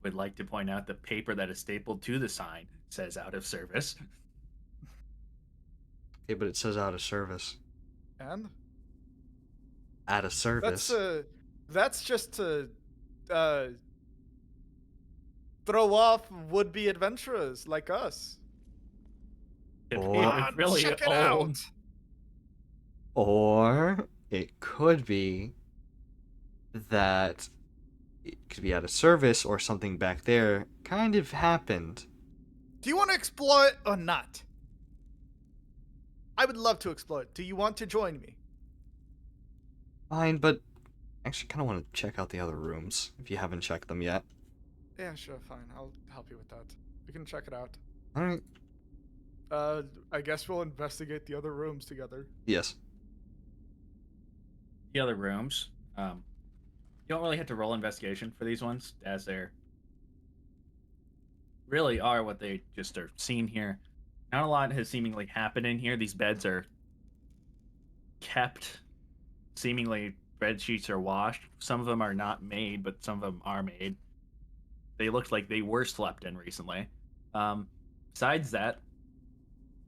would like to point out the paper that is stapled to the sign says out of service. Okay, but it says out of service. And Out of service. that's just to throw off would-be adventurers like us. Oh. It really Check it old. out. Or it could be that it could be out of service or something back there kind of happened. Do you want to explore it or not? I would love to explore it. Do you want to join me? Fine, but actually kind of want to check out the other rooms if you haven't checked them yet. Yeah, sure, fine. I'll help you with that. We can check it out. All right. I guess we'll investigate the other rooms together. Yes. The other rooms. You don't really have to roll investigation for these ones, as they're really are what they just are seen here. Not a lot has seemingly happened in here. These beds are kept. Seemingly, bed sheets are washed. Some of them are not made, but some of them are made. They looked like they were slept in recently. Besides that,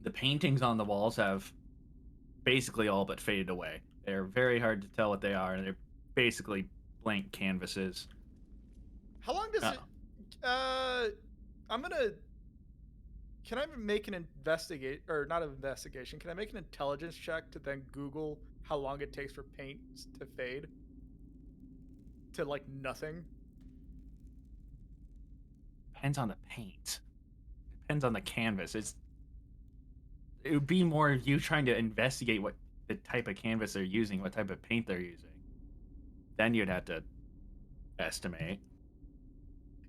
the paintings on the walls have basically all but faded away. They're very hard to tell what they are, and they're basically blank canvases. How long does it? I'm gonna. Can I make an investigate or not an investigation? Can I make an intelligence check to then Google how long it takes for paint to fade to like nothing? Depends on the paint. Depends on the canvas. It would be more you trying to investigate what the type of canvas they're using, what type of paint they're using. Then you'd have to estimate.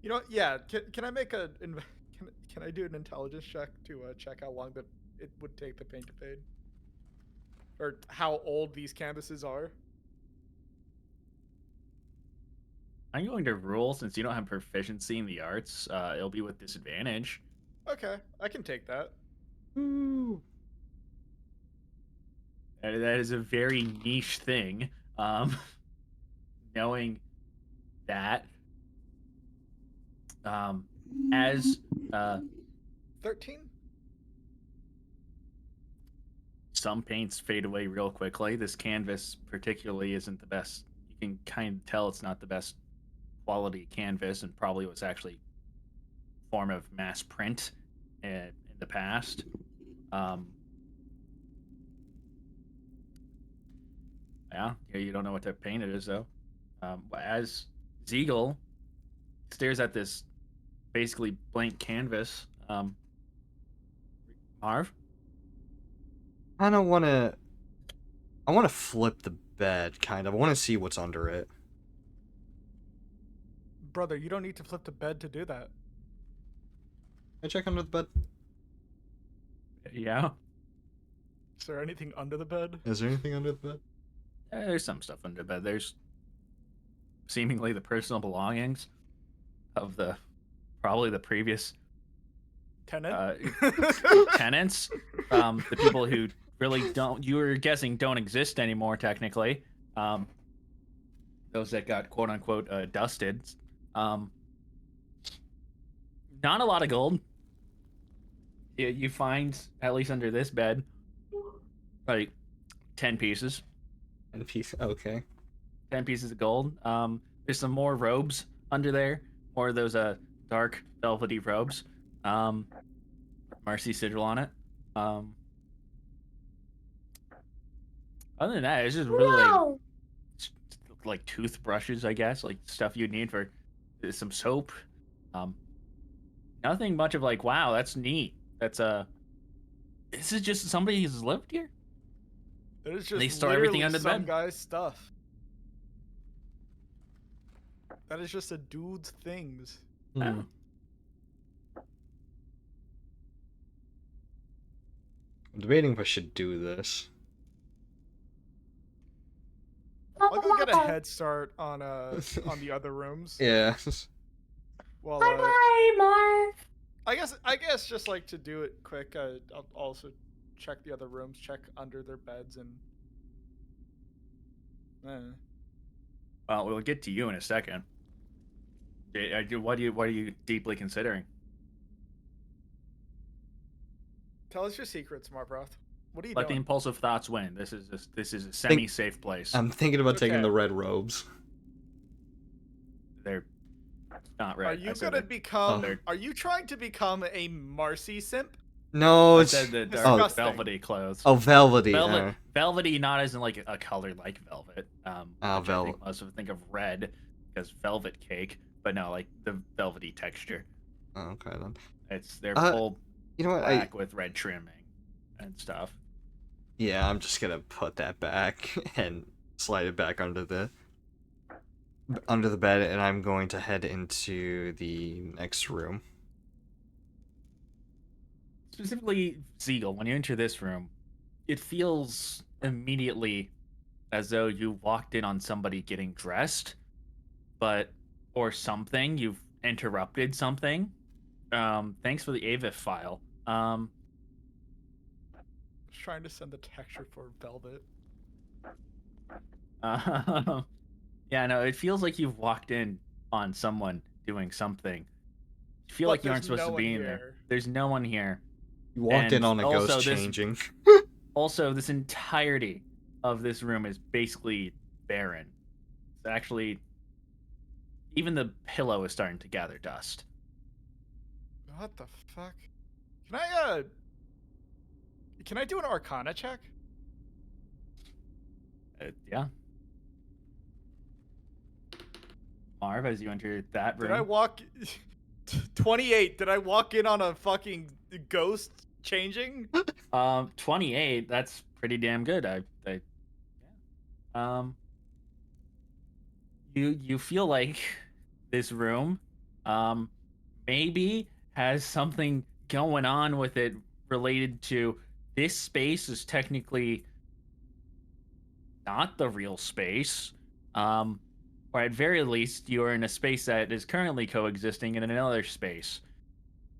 You know, yeah. Can I make a can I do an intelligence check to check how long it would take the paint to fade, or how old these canvases are? I'm going to rule since you don't have proficiency in the arts. It'll be with disadvantage. Okay, I can take that. Ooh. That is a very niche thing. Knowing that, as 13. some paints fade away real quickly, this canvas particularly isn't the best. You can kind of tell it's not the best quality canvas, and probably was actually form of mass print in the past. Yeah, you don't know what type of paint it is though. As Ziegel stares at this basically blank canvas, Marv, I don't want to. I want to flip the bed, kind of. I want to see what's under it. Brother, you don't need to flip the bed to do that. Can I check under the bed? yeah, Is there anything under the bed? Is there anything under the bed? there's some stuff under the bed. There's seemingly the personal belongings of probably the previous Tenant? tenants, the people who really you were guessing don't exist anymore technically, those that got quote unquote dusted. Not a lot of gold. You find, at least under this bed, like 10 pieces. And a piece. Okay. 10 pieces of gold. There's some more robes under there, more of those dark velvety robes. Marcy sigil on it. Other than that, it's just really like toothbrushes, I guess, like stuff you'd need for some soap. Nothing much of like, wow, that's neat. That's this is just somebody who's lived here. It is just They store everything under the some bed. guy's stuff. That is just a dude's things. Hmm. I'm debating if I should do this. I'll go get a head start on the other rooms. Yeah. Well, Bye bye, Marv. I guess just like to do it quick. I'll also check the other rooms, check under their beds, and. Well, we'll get to you in a second. What are you deeply considering? Tell us your secrets, Marbroth. What are you Let the doing? impulsive thoughts win. This is a semi-safe place. I'm thinking about taking Okay. the red robes. They're not red. Are you I said gonna they're- become? Oh. Are you trying to become a Marcy simp? No, I it's said the dark Disgusting. velvety clothes. oh velvety. Velvety, not as in like a color like velvet. Oh, Which I think most of think of red because velvet cake, but no, like the velvety texture. Oh, okay then. They're full You know what? black with red trimming and stuff. Yeah, I'm just gonna put that back and slide it back under the bed, and I'm going to head into the next room. Specifically, Siegel, when you enter this room, it feels immediately as though you walked in on somebody getting dressed, or something. You've interrupted something. Thanks for the AVIF file. Just trying to send the texture for velvet. Yeah, no, it feels like you've walked in on someone doing something. You feel like you aren't supposed to be in there. There's no one here. You walked in on a ghost changing. Also, this entirety of this room is basically barren. It's actually, even the pillow is starting to gather dust. What the fuck? Can I do an Arcana check? Yeah. Marv, as you enter that room. Did I walk 28? Did I walk in on a fucking ghost changing? 28. That's pretty damn good. You feel like this room, maybe has something going on with it related to this space is technically not the real space. Or at very least, you are in a space that is currently coexisting in another space.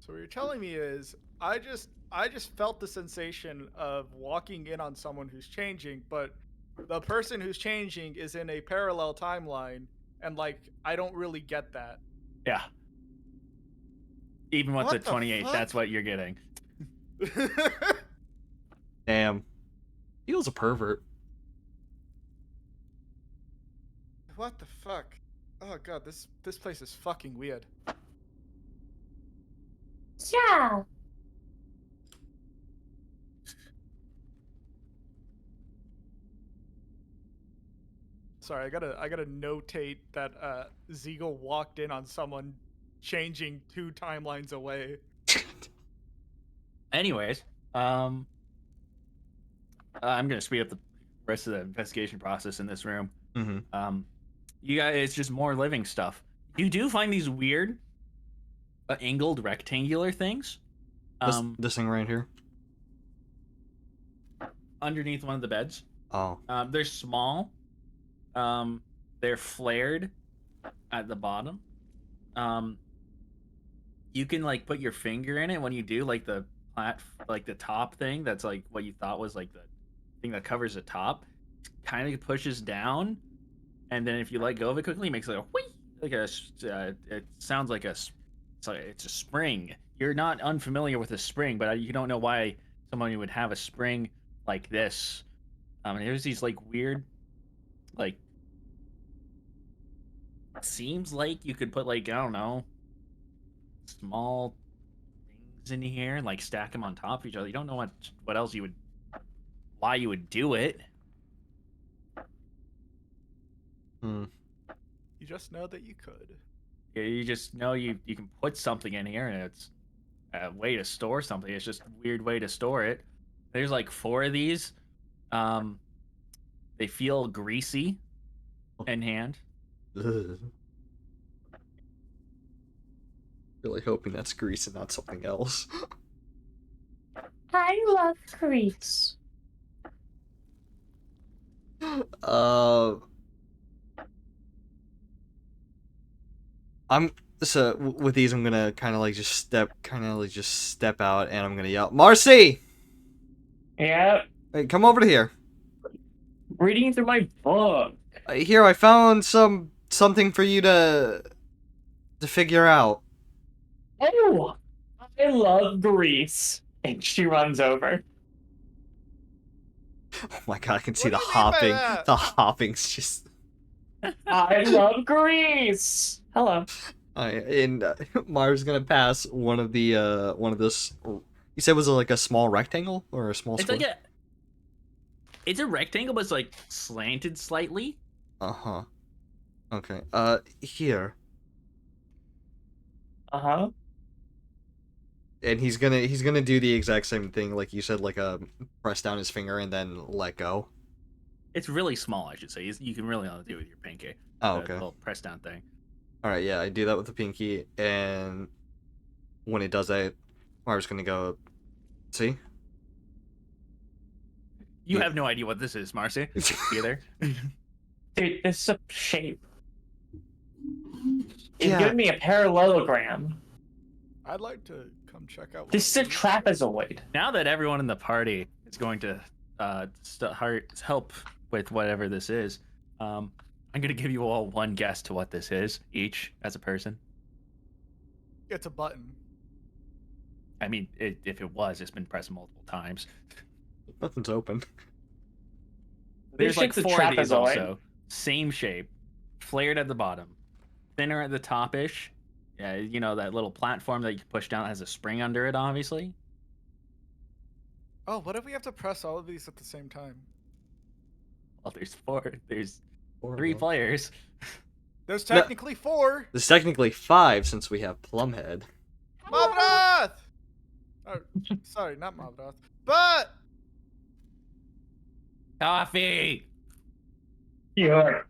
So what you're telling me is, I just felt the sensation of walking in on someone who's changing, but the person who's changing is in a parallel timeline, and like I don't really get that. Yeah. Even with What the 28, fuck? that's what you're getting. Damn. He was a pervert. What the fuck? Oh god, this place is fucking weird. Yeah. Sorry, I gotta notate that Ziegel walked in on someone changing 2 timelines away. Anyways, I'm gonna speed up the rest of the investigation process in this room. Mm-hmm. You guys, it's just more living stuff. You do find these weird, angled rectangular things. This thing right here. Underneath one of the beds. Oh. They're small. They're flared at the bottom. You can like put your finger in it when you do like the top thing. That's like what you thought was like the thing that covers the top. It kind of pushes down, and then if you let go of it quickly, it makes like a whee, like a. It sounds like it's a spring. You're not unfamiliar with a spring, but you don't know why someone would have a spring like this. There's these like weird, like, seems like you could put like, I don't know, small things in here and like stack them on top of each other. You don't know what else why you would do it. You just know that you could. Yeah, you just know you can put something in here and it's a way to store something. It's just a weird way to store it. There's like 4 of these. They feel greasy in hand. Ugh. Really hoping that's grease and not something else. I love grease. With these I'm gonna kind of like just step out, and I'm gonna yell, Marcy! Yeah. Hey, come over to here. Reading through my book. Here, I found something for you to figure out. Oh, I love grease. And she runs over. Oh my god, I can see What the do you mean by hopping. that? The hopping's just. I love grease. Hello. And Mara's gonna pass one of this You said was it like a small rectangle or a small It's square? like it's a rectangle, but it's like slanted slightly. Uh-huh. Okay. Here. Uh-huh. And he's gonna do the exact same thing like you said, like press down his finger and then let go. It's really small, I should say. You can really only do it with your pinky. Oh, The okay. little press down thing. All right, yeah, I do that with the pinky, and when it does that, Marv's gonna go. See? You Yeah. have no idea what this is, Marcy. Either. Dude, this is a shape. It's Yeah. giving me a parallelogram. I'd like to come check out. This is a trapezoid. Now that everyone in the party is going to help with whatever this is, I'm going to give you all one guess to what this is, each as a person. It's a button. I mean, if it was, it's been pressed multiple times. Nothing's open. There's like shap's a 4 of these trapezoid. also. Same shape, flared at the bottom, thinner at the top-ish. Yeah, you know, that little platform that you can push down that has a spring under it, obviously. Oh, what if we have to press all of these at the same time? Well, there's 4. There's 3 Horrible. players. There's technically 4. There's technically 5 since we have Plumhead. Mavrath! Oh, sorry, not Mavrath. But Coffee! Yeah.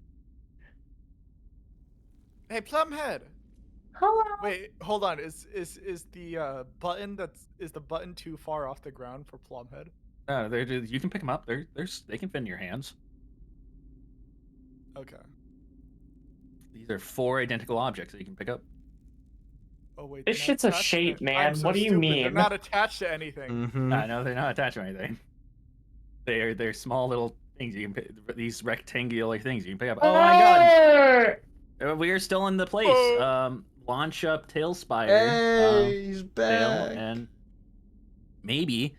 hey, Plumhead. Hello. Wait, hold on. Is the button is the button too far off the ground for Plumhead? No, you can pick them up. They can fit in your hands. Okay. These are 4 identical objects that you can pick up. Oh wait. This they're not shit's a attached to shape, anything. man. I'm so What do you stupid. They're mean? not attached to anything. Mm-hmm. No, they're not attached to anything. They're small little things you can pick. These rectangular things you can pick up. Oh my god! We are still in the place. Launch up Tailspire. Hey, he's Tail, back. and maybe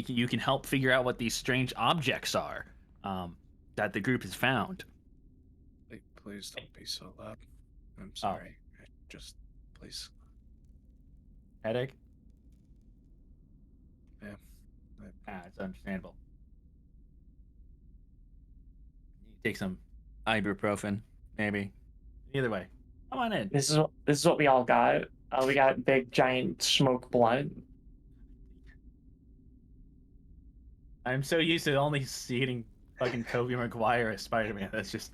you can help figure out what these strange objects are that the group has found. Please don't be so loud. I'm sorry. Just please. Headache? Yeah. It's understandable. Take some ibuprofen, maybe. Either way, come on in. This is what we all got. We got big giant smoke blunt. I'm so used to only seeing fucking Tobey Maguire as Spider-Man. That's just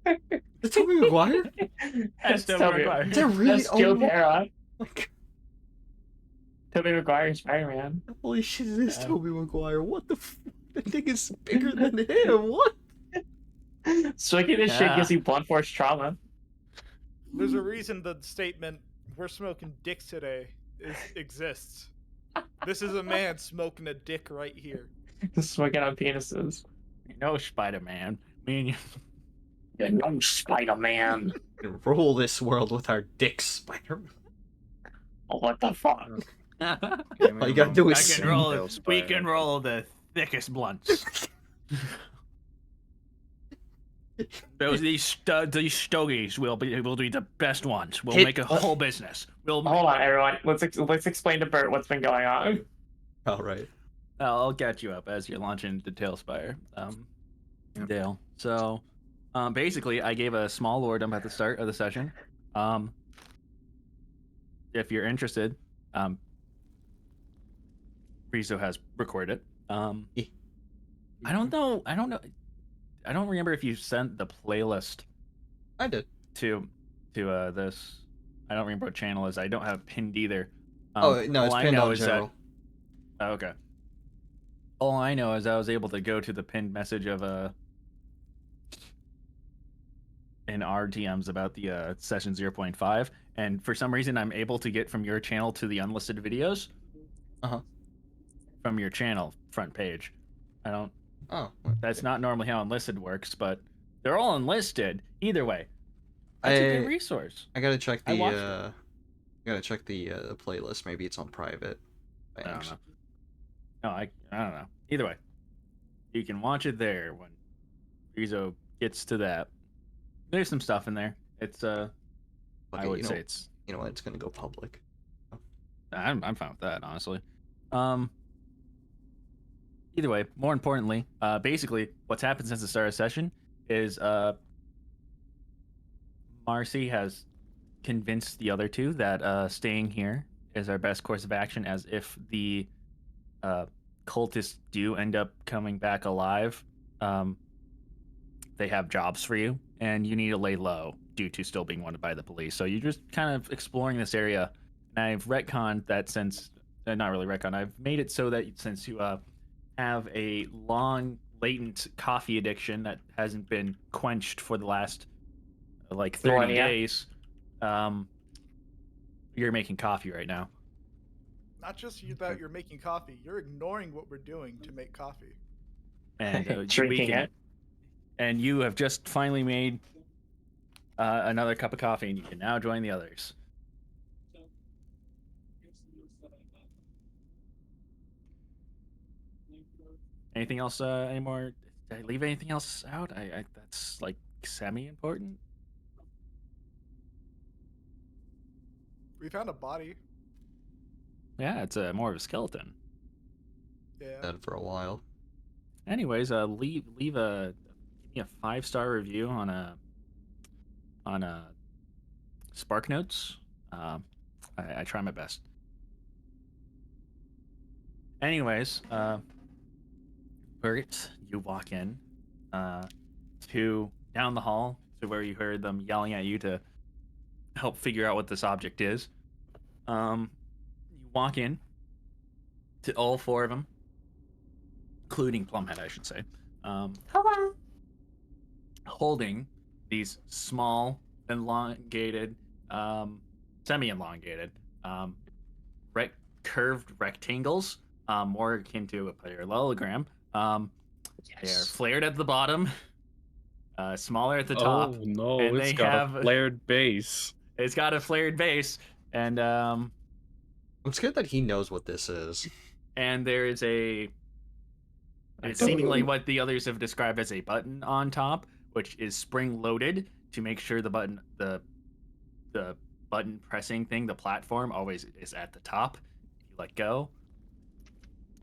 It's Tobey Maguire? that's Tobey Maguire. Is that really? That's Joe Oh my Para. God. Tobey Maguire and Spider-Man. Holy shit, it is Yeah. Tobey Maguire. What the That thing is bigger than him. What? Swinging this shit Yeah. gives you blunt force trauma. There's a reason the statement "we're smoking dicks today" exists. This is a man smoking a dick right here. Swinging on penises. You know, Spider-Man. Me and you. You know, Spider-Man. We can rule this world with our dicks, Spider-Man. Oh, what the fuck? All you gotta do I is can roll. We can roll the thickest blunts. These stogies will be the best ones. We'll Hit- make a whole business. We'll. Hold on, everyone. Let's explain to Bert what's been going on. All right. I'll catch you up as you're launching the Tailspire, Yep. Dale. So, basically, I gave a small lore dump at the start of the session. If you're interested, Rizzo has recorded it. I don't know. I don't remember if you sent the playlist I did. to this. I don't remember what channel it is. I don't have it pinned either. Oh no, it's all I pinned know on is that- general. Oh, okay. All I know is I was able to go to the pinned message of in our DMs about the session 0.5, and for some reason I'm able to get from your channel to the unlisted videos. Uh-huh. From your channel front page. I don't. Oh. That's not normally how unlisted works, but they're all unlisted. Either way, that's a good resource. I gotta check I the watched playlist. Maybe it's on private. I don't Thanks. know. No, I don't know. Either way, you can watch it there when Rizzo gets to that. There's some stuff in there. It's I Okay, would you know, say it's. you know what? It's gonna go public. I'm fine with that, honestly. Um, Either way, more importantly, basically, what's happened since the start of session is Marcy has convinced the other two that staying here is our best course of action, as if the uh, cultists do end up coming back alive, um, they have jobs for you, and you need to lay low due to still being wanted by the police. So you're just kind of exploring this area, and I've retconned that since, not really retconned, I've made it so that since you have a long latent coffee addiction that hasn't been quenched for the last like 30 Millennia. days, you're making coffee right now. Not just that you're making coffee, you're ignoring what we're doing to make coffee. And Drinking it. And you have just finally made another cup of coffee, and you can now join the others. Anything else? Any more? Did I leave anything else out? I that's like semi-important. We found a body. Yeah, it's more of a skeleton. Yeah. Dead for a while. Anyways, leave a give me a 5-star review on a Spark Notes. I try my best. Anyways, Bert, you walk in to down the hall to where you heard them yelling at you to help figure out what this object is. You walk in to all 4 of them, including Plumhead, I should say. Hello. Holding these small, elongated, semi-elongated, curved rectangles, more akin to a parallelogram. They are flared at the bottom, smaller at the top. Oh no, and it's they got have a flared base. It's got a flared base, and I'm scared that he knows what this is. and there is seemingly what the others have described as a button on top, which is spring-loaded to make sure the button pressing thing, the platform, always is at the top. If you let go.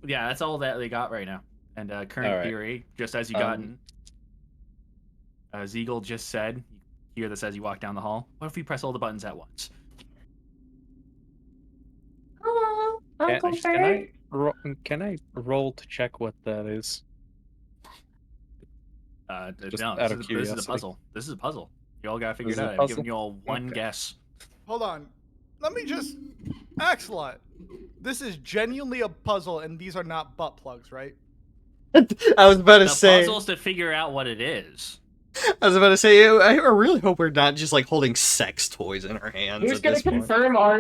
Yeah, that's all that they got right now. And current Alright. theory, just as you gotten, Ziegel just said, you hear this as you walk down the hall, what if we press all the buttons at once? Hello, Uncle Bert. Can I roll to check what that is? Just No, out of this is a curiosity. puzzle. This is a puzzle. You all gotta figure This it is a out. I'm puzzle? giving you all one Okay. guess. Hold on. Let me just. Axelot. This is genuinely a puzzle, and these are not butt plugs, right? I was about to The say. puzzle's to figure out what it is. I was about to say. I really hope we're not just like holding sex toys in our hands. Who's at gonna this point. confirm our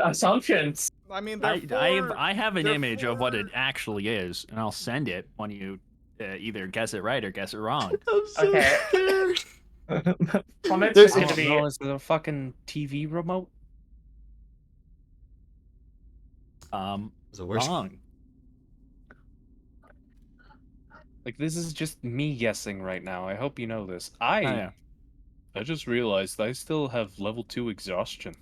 assumptions? I mean, I have an they're image of what it four- actually is, and I'll send it when you either guess it right or guess it wrong. I'm so Okay. scared. Plummet's There's- just I gonna don't be. know, is it a fucking TV remote? Is it worse? Wrong. Like, this is just me guessing right now. I hope you know this. Oh, yeah. I just realized I still have level 2 exhaustion.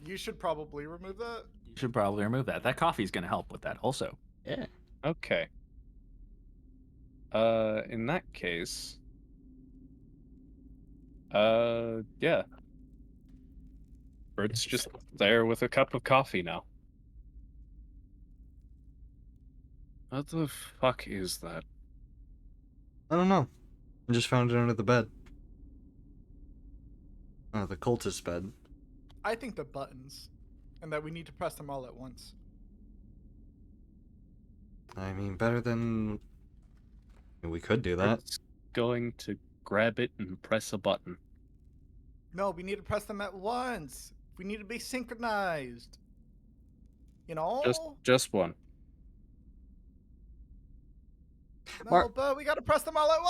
You should probably remove that. You should probably remove that. That coffee's gonna help with that also. Yeah. Okay. In that case... yeah. Bert's just there with a cup of coffee now. What the fuck is that? I don't know. I just found it under the bed. Oh, the cultist bed. I think they're buttons, and that we need to press them all at once. I mean, better than. We could do that. Bert's going to grab it and press a button. No, we need to press them at once. We need to be synchronized. You know? Just one. No, but we gotta press them all at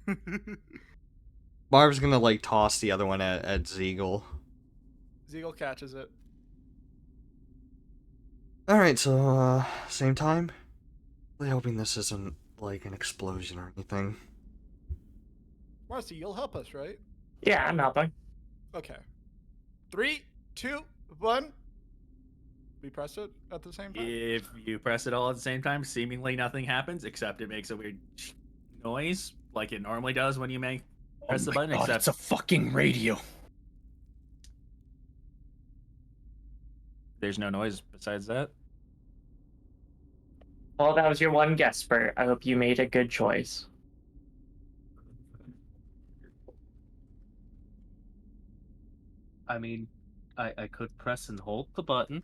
once! Marv's gonna like toss the other one at Ziegel. Ziegel catches it. Alright, so same time? Really hoping this isn't like an explosion or anything. Marcy, you'll help us, right? Yeah, I'm helping. Okay. 3, 2, 1. We press it at the same time? If you press it all at the same time, seemingly nothing happens, except it makes a weird noise, like it normally does when you press the button. God, Except it's a fucking radio. there's no noise besides that. Well, that was your one guess, Bert. I hope you made a good choice. I mean, I could press and hold the button.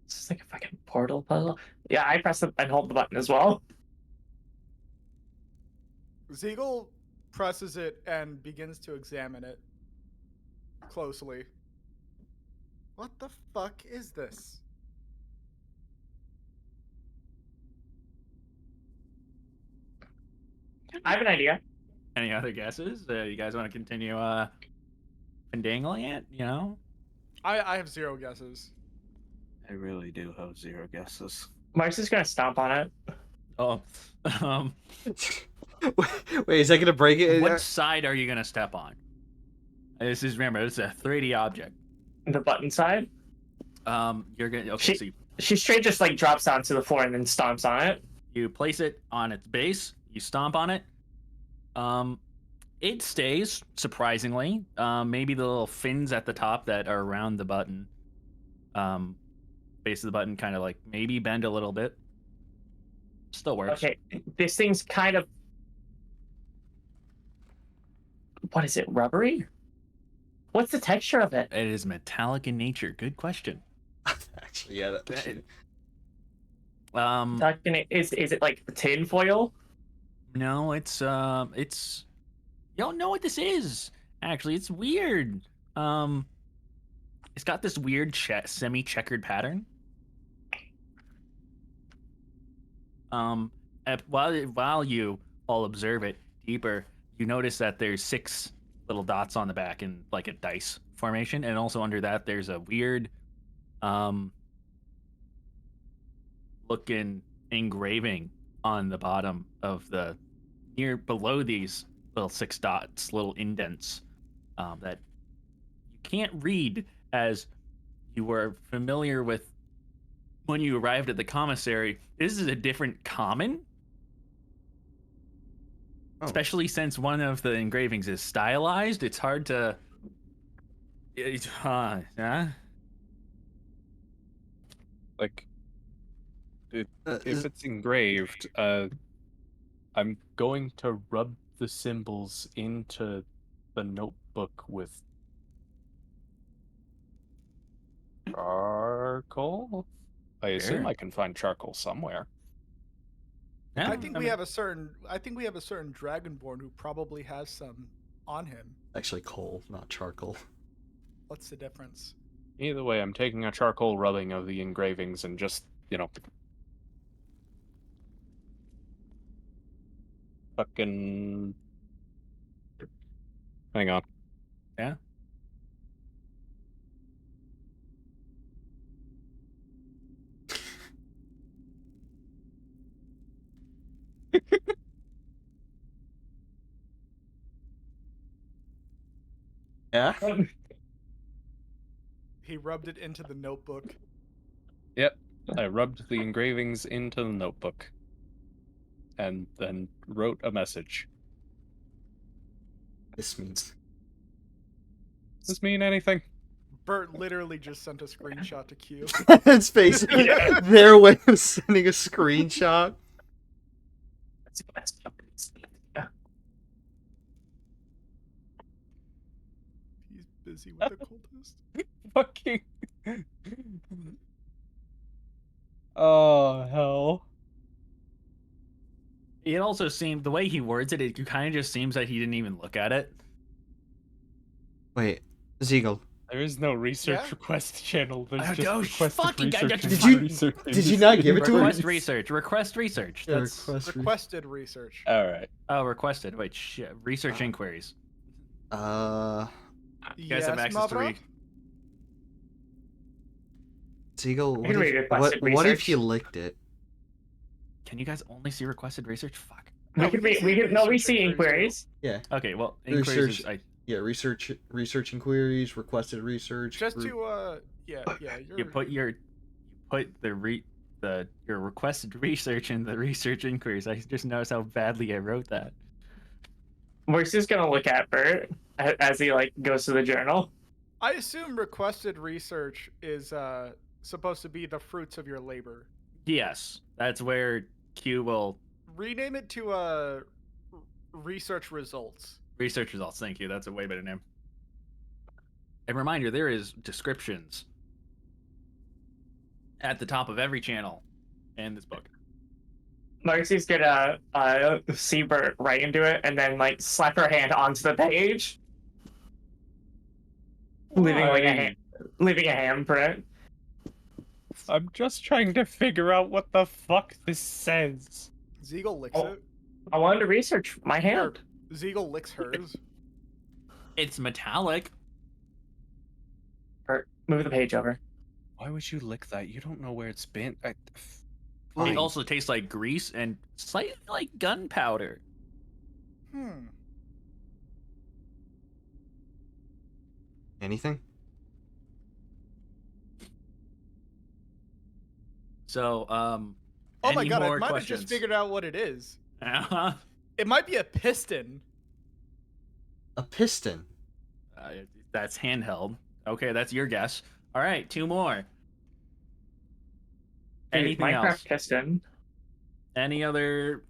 This is like a fucking portal puzzle. Yeah, I press it and hold the button as well. Ziegel presses it and begins to examine it closely. What the fuck is this? I have an idea. Any other guesses? You guys want to continue findangling it? You know? I have 0 guesses. I really do have 0 guesses. Mark's just gonna stomp on it. Oh, Wait, is that gonna break it? what side are you gonna step on? Remember, it's a 3D object. The button side. You're gonna okay. So She straight just like drops down to the floor and then stomps on it. you place it on its base. You stomp on it. It stays surprisingly. Maybe the little fins at the top that are around the button, base of the button, kind of like maybe bend a little bit. Still works. Okay, this thing's kind of, what is it, rubbery? What's the texture of it? It is metallic in nature. Good question. Actually, yeah. Is it like tin foil? No, it's you don't know what this is. Actually, it's weird. It's got this weird semi-checkered pattern. While you all observe it deeper, you notice that there's 6 little dots on the back in like a dice formation, and also under that there's a weird looking engraving on the bottom of the below these little 6 dots, little indents that you can't read as you were familiar with when you arrived at the commissary. This is a different common, especially since one of the engravings is stylized. It's hard to Like, if it's engraved, I'm going to rub the symbols into the notebook with charcoal. I assume Sure. I can find charcoal somewhere. Yeah, I think we have a certain Dragonborn who probably has some on him. Actually, coal, not charcoal. What's the difference? Either way, I'm taking a charcoal rubbing of the engravings and just, fucking... Hang on. Yeah. Yeah. He rubbed it into the notebook. Yep, I rubbed the engravings into the notebook. And then wrote a message. This means. Does this mean anything? Bert literally just sent a screenshot to Q. It's basically their way of sending a screenshot. He's busy with the cultist. Fucking... Oh, hell. It also seemed, the way he words it, it kind of just seems that he didn't even look at it. Wait, Ziegel. There is no research Yeah? request channel. There's Oh, just oh, requested fucking research. God, did you not give it to him? Request research. Request research. Yeah, That's Requested research. All right. oh, requested. Wait, shit. Research inquiries. You guys have access my to bro? read. Ziegel, can read requested what if research. you licked it? Can you guys only see requested research? Fuck. We can see research inquiries. Yeah. Okay, well, Research- inquiries is, Yeah, research inquiries, requested research. Just group- to yeah. You put your your requested research in the research inquiries. I just noticed how badly I wrote that. Mercy's gonna look at Bert as he like goes to the journal. I assume requested research is supposed to be the fruits of your labor. Yes, that's where Q will Rename it to research results. research results. Thank you. That's a way better name. And reminder, there is descriptions at the top of every channel in this book. Mercy's gonna see Bert right into it and then like slap her hand onto the page, leaving a handprint. I'm just trying to figure out what the fuck this says. Zeagle licks Oh. it. I wanted to research my hand. Zeagle licks hers. It's metallic. Bert, move the page over. Why would you lick that? You don't know where it's been. It Fine. also tastes like grease and slightly like gunpowder. Anything? So, Oh my any god, I more might have questions? just figured out what it is. Uh-huh. It might be a piston. A piston. That's handheld. Okay, that's your guess. All right, 2 more. Anything Minecraft else? piston. Any other?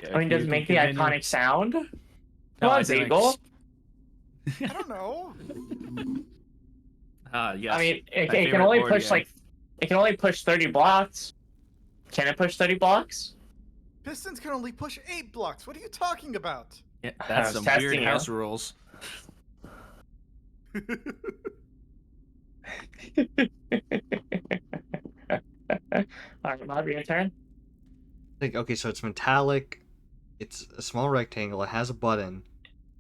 Yeah, I mean, if does you it make can the continue- iconic sound? No, Come on, I think- Zeagle. I don't know. Yes. I mean, it my can favorite only board push game. like it can only push 30 blocks. Can it push 30 blocks? Pistons can only push 8 blocks. What are you talking about? Yeah, I that's was some testing weird you. house rules. Alright, Bob, your turn. Okay, so it's metallic. It's a small rectangle. It has a button.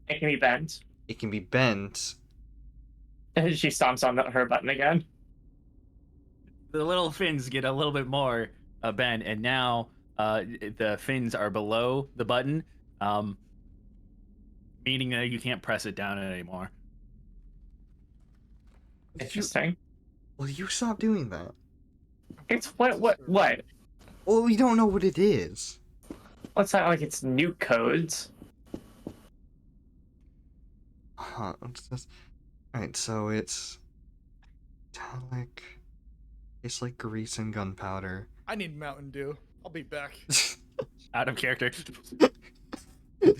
It can be bent. It can be bent. She stomps on her button again. The little fins get a little bit more bent, and now the fins are below the button, meaning that you can't press it down anymore. Interesting. Will you stop doing that? It's what? Well, we don't know what it is. What's that? Like it's new codes. Huh? What's this? Alright, so it's metallic. It's like grease and gunpowder. I need Mountain Dew. I'll be back. Out of character. So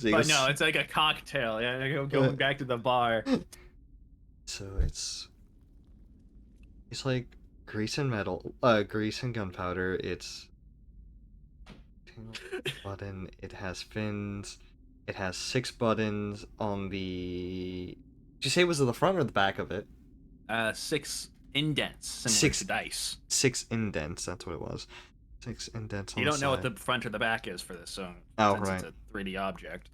you But go- no, it's like a cocktail. Yeah, going back to the bar. So it's like grease and metal, grease and gunpowder. It's button. It has fins. It has 6 buttons on the. Did you say it was at the front or the back of it? 6 indents, similar 6 to dice. 6 indents. That's what it was. 6 indents. On You don't know what side. the front or the back is for this, so Oh, since right. it's a 3D object.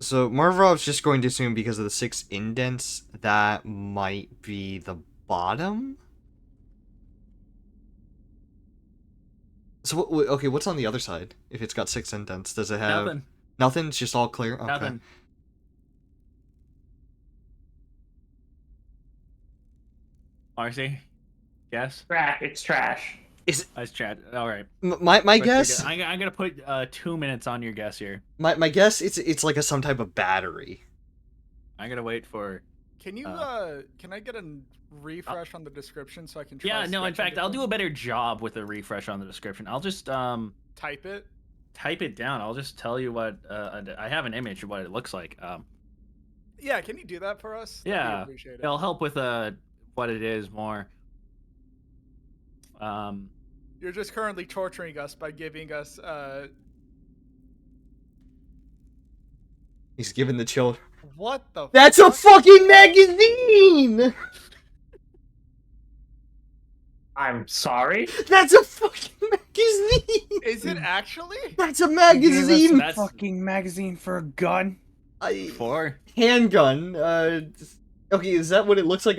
So Marvarov's just going to assume because of the 6 indents that might be the bottom. So okay, what's on the other side? If it's got 6 indents, does it have Nothing. nothing? It's just all clear. Okay. Nothing. Marcy, guess. It's trash. Nice chat. All right. My Let's guess. I'm gonna put 2 minutes on your guess here. My guess. It's like some type of battery. I'm gonna wait for. Can you can I get a refresh on the description so I can try Yeah, no. In sketching fact, I'll do a different? better job with a refresh on the description. I'll just Type it. type it down. I'll just tell you what I have an image of what it looks like. Yeah, can you do that for us? That'd be Yeah, appreciated. it'll help with what it is more. You're just currently torturing us by giving us He's giving the children. what the That's a fuck? fucking magazine. I'm sorry. That's a fucking magazine. Is it actually? That's a magazine. That's- fucking magazine for a gun. For Handgun. Okay, is that what it looks like?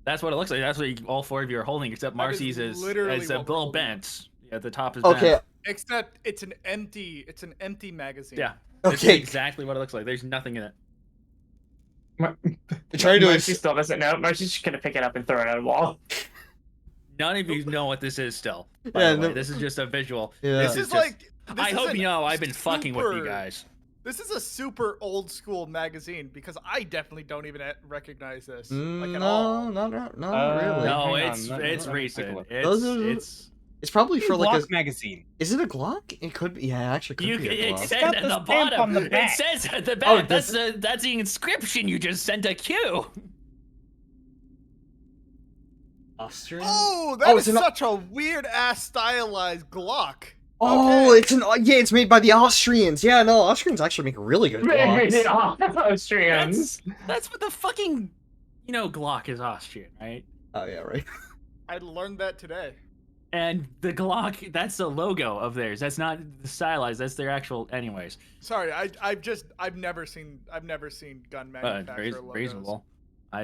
that's what it looks like. That's what all 4 of you are holding, except That is Marcy's is literally a what we're little holding. bent. Yeah, the top is Okay, bent. Except it's an empty magazine. Yeah. This is Okay. exactly what it looks like. There's nothing in it. Try to Marcy still doesn't know. Marcy's just gonna pick it up and throw it at a wall. None of you know what this is still. By Yeah, the way, no- this is just a visual. Yeah. This This is is just. like. This I is hope an you know I've been fucking with you super- guys. This is a super old school magazine because I definitely don't even recognize this like at no, all. not really. No, hang it's on, let me take a recent. look. Those are- It's. It's probably for like a. Glock magazine. Is it a Glock? It could be. Yeah, it actually could be a It Glock. says got at the the stamp bottom. on the It back. says at the back. Oh, that's the inscription you just sent a Q. Austrian? Oh, that Oh, is it's an- such a weird ass stylized Glock. Oh, Okay. it's an. Yeah, it's made by the Austrians. Yeah, no, Austrians actually make really good Glocks. Austrians. That's what the fucking, Glock is Austrian, right? Oh yeah, right. I learned that today. And the Glock, that's the logo of theirs. That's not the stylized. That's their actual. Anyways, Sorry, I've never seen gun manufacturer logos. reasonable. I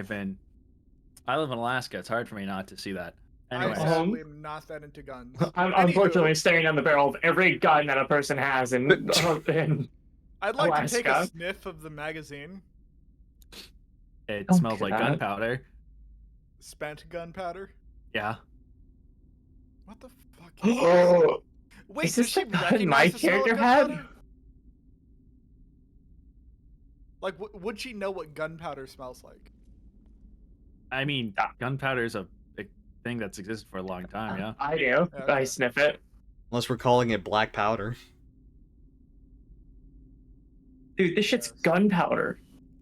live in Alaska. It's hard for me not to see that. I Anyways, sadly am not that into guns. I'm Anywho, unfortunately staring down the barrel of every gun that a person has in I'd like to take a Alaska. sniff of the magazine. it Don't smells do like that. gunpowder. Spent gunpowder. Yeah. What the fuck? Is this? Wait, Is does this she the gun recognize my the smell of character had? gunpowder? Like, would she know what gunpowder smells like? I mean, gunpowder is a thing that's existed for a long time. Yeah. I do. Yeah, I okay. sniff it. Unless we're calling it black powder. Dude, this shit's Yes. gunpowder.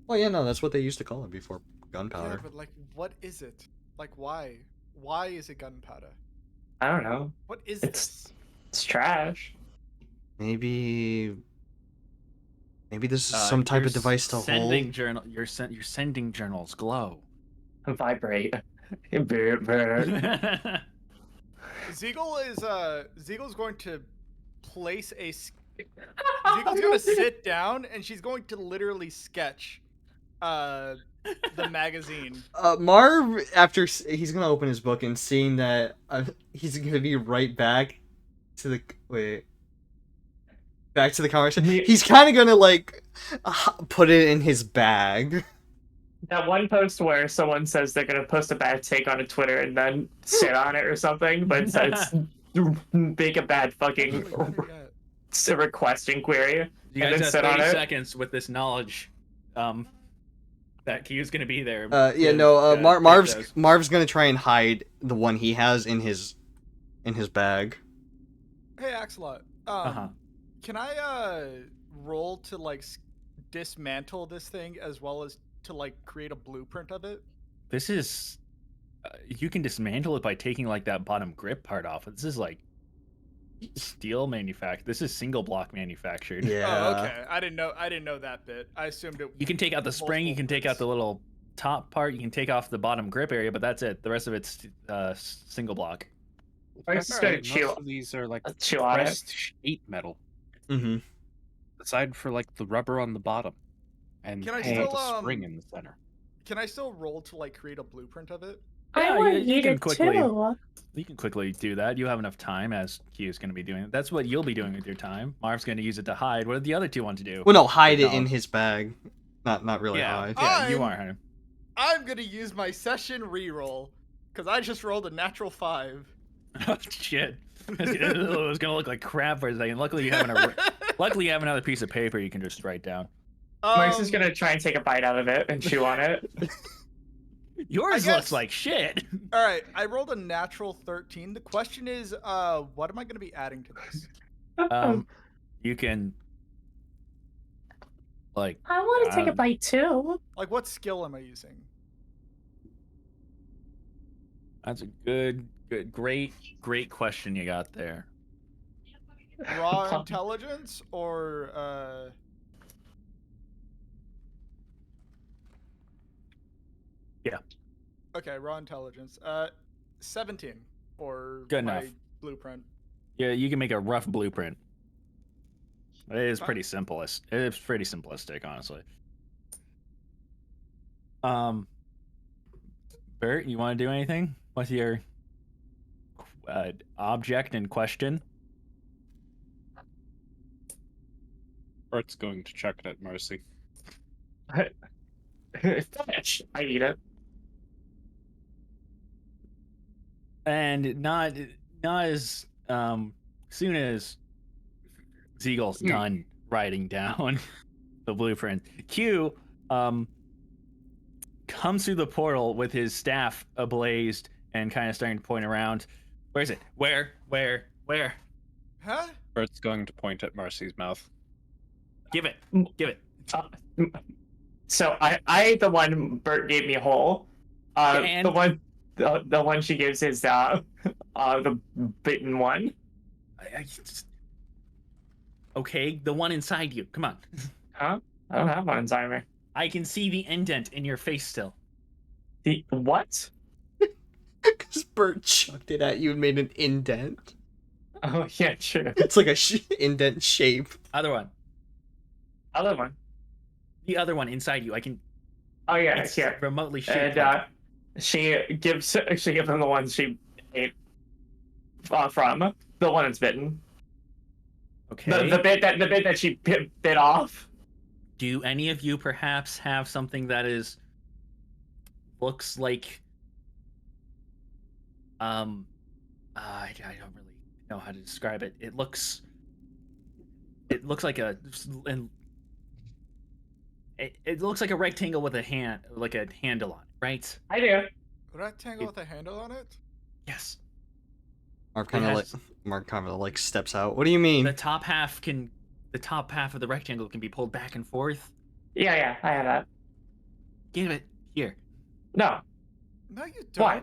Well, yeah, no, that's what they used to call it before Yeah, gunpowder. but like, what is it? Like, why? Why is it gunpowder? I don't know. What is It's- this? It's trash. Maybe this is some type Your of device to sending hold. journal. Your sending journals glow. Vibrate. Brr, brr. Zeagle's going to place a. Zeagle's gonna sit down and she's going to literally sketch, the magazine. Marv, after he's gonna open his book and seeing that he's gonna be right back to the back to the conversation. He's kind of gonna like put it in his bag. That one post where someone says they're gonna post a bad take on a Twitter and then sit on it or something, but it says make a bad fucking request inquiry. You And guys then have sit on 30 it. seconds with this knowledge. That Q's gonna be there. Yeah, to, no. take Marv's those. Marv's gonna try and hide the one he has in his bag. Hey, Axelot. Uh-huh. Can I roll to like dismantle this thing as well as to like create a blueprint of it? This is. You can dismantle it by taking like that bottom grip part off. This is like steel manufactured. This is single block manufactured. Yeah. Oh, okay. I didn't know that bit. I assumed it. You can take out the spring. You can take out the little top part. You can take off the bottom grip area, but that's it. The rest of it's single block. I just Alright, gonna Most chill, of these are like chill on it. pressed sheet metal, Mm-hmm. aside for like the rubber on the bottom, and Can I the still, spring in the center. Can I still roll to like create a blueprint of it? I Yeah, want you to eat can it quickly- too. You can quickly do that. You have enough time, as Q is going to be doing it. That's what you'll be doing with your time. Marv's going to use it to hide. What do the other two want to do? Well, no, hide it No. in his bag. Not really hide. Yeah, you I'm- are hiding. I'm gonna use my session reroll because I just rolled a natural 5. Oh shit! It was gonna look like crap for a second. Luckily, you have another piece of paper you can just write down. Max is gonna try and take a bite out of it and chew on it. Yours guess- looks like shit. All right, I rolled a natural 13. The question is, what am I gonna be adding to this? You can like I want to take a bite too. Like, what skill am I using? that's a great question you got there. Raw intelligence or Yeah. Okay, raw intelligence. 17 for Good my enough. blueprint. Yeah, you can make a rough blueprint. It is pretty simplest. It's pretty simplistic, honestly. Bert, you want to do anything with your object in question? Bert's going to chuck it at Marcy. Finish. I eat it. And not as soon as Zeagle's done writing down the blueprint, Q comes through the portal with his staff ablazed and kind of starting to point around. Where is it? Where? Huh? Bert's going to point at Marcy's mouth. Give it. So I ate the one Bert gave me whole. And? The one she gives is the bitten one. Okay, the one inside you. Come on. Huh? I don't have one inside me. I can see the indent in your face still. The what? Because Bert chucked it at you and made an indent. Oh yeah, true. It's like a indent shape. Other one. Other one. The other one inside you. I can. Oh yeah, It's here. remotely shaped. And she gives him the one she ate from the one that's bitten. Okay. The bit that she bit off. Do any of you perhaps have something that looks like I don't really know how to describe it. It looks like it looks like a rectangle with a handle on it, right? I do. A rectangle with a handle on it? Yes. Mark kind of like steps out. What do you mean? The top half of the rectangle can be pulled back and forth. Yeah, I have that. Give it here. No. No, you don't. Why?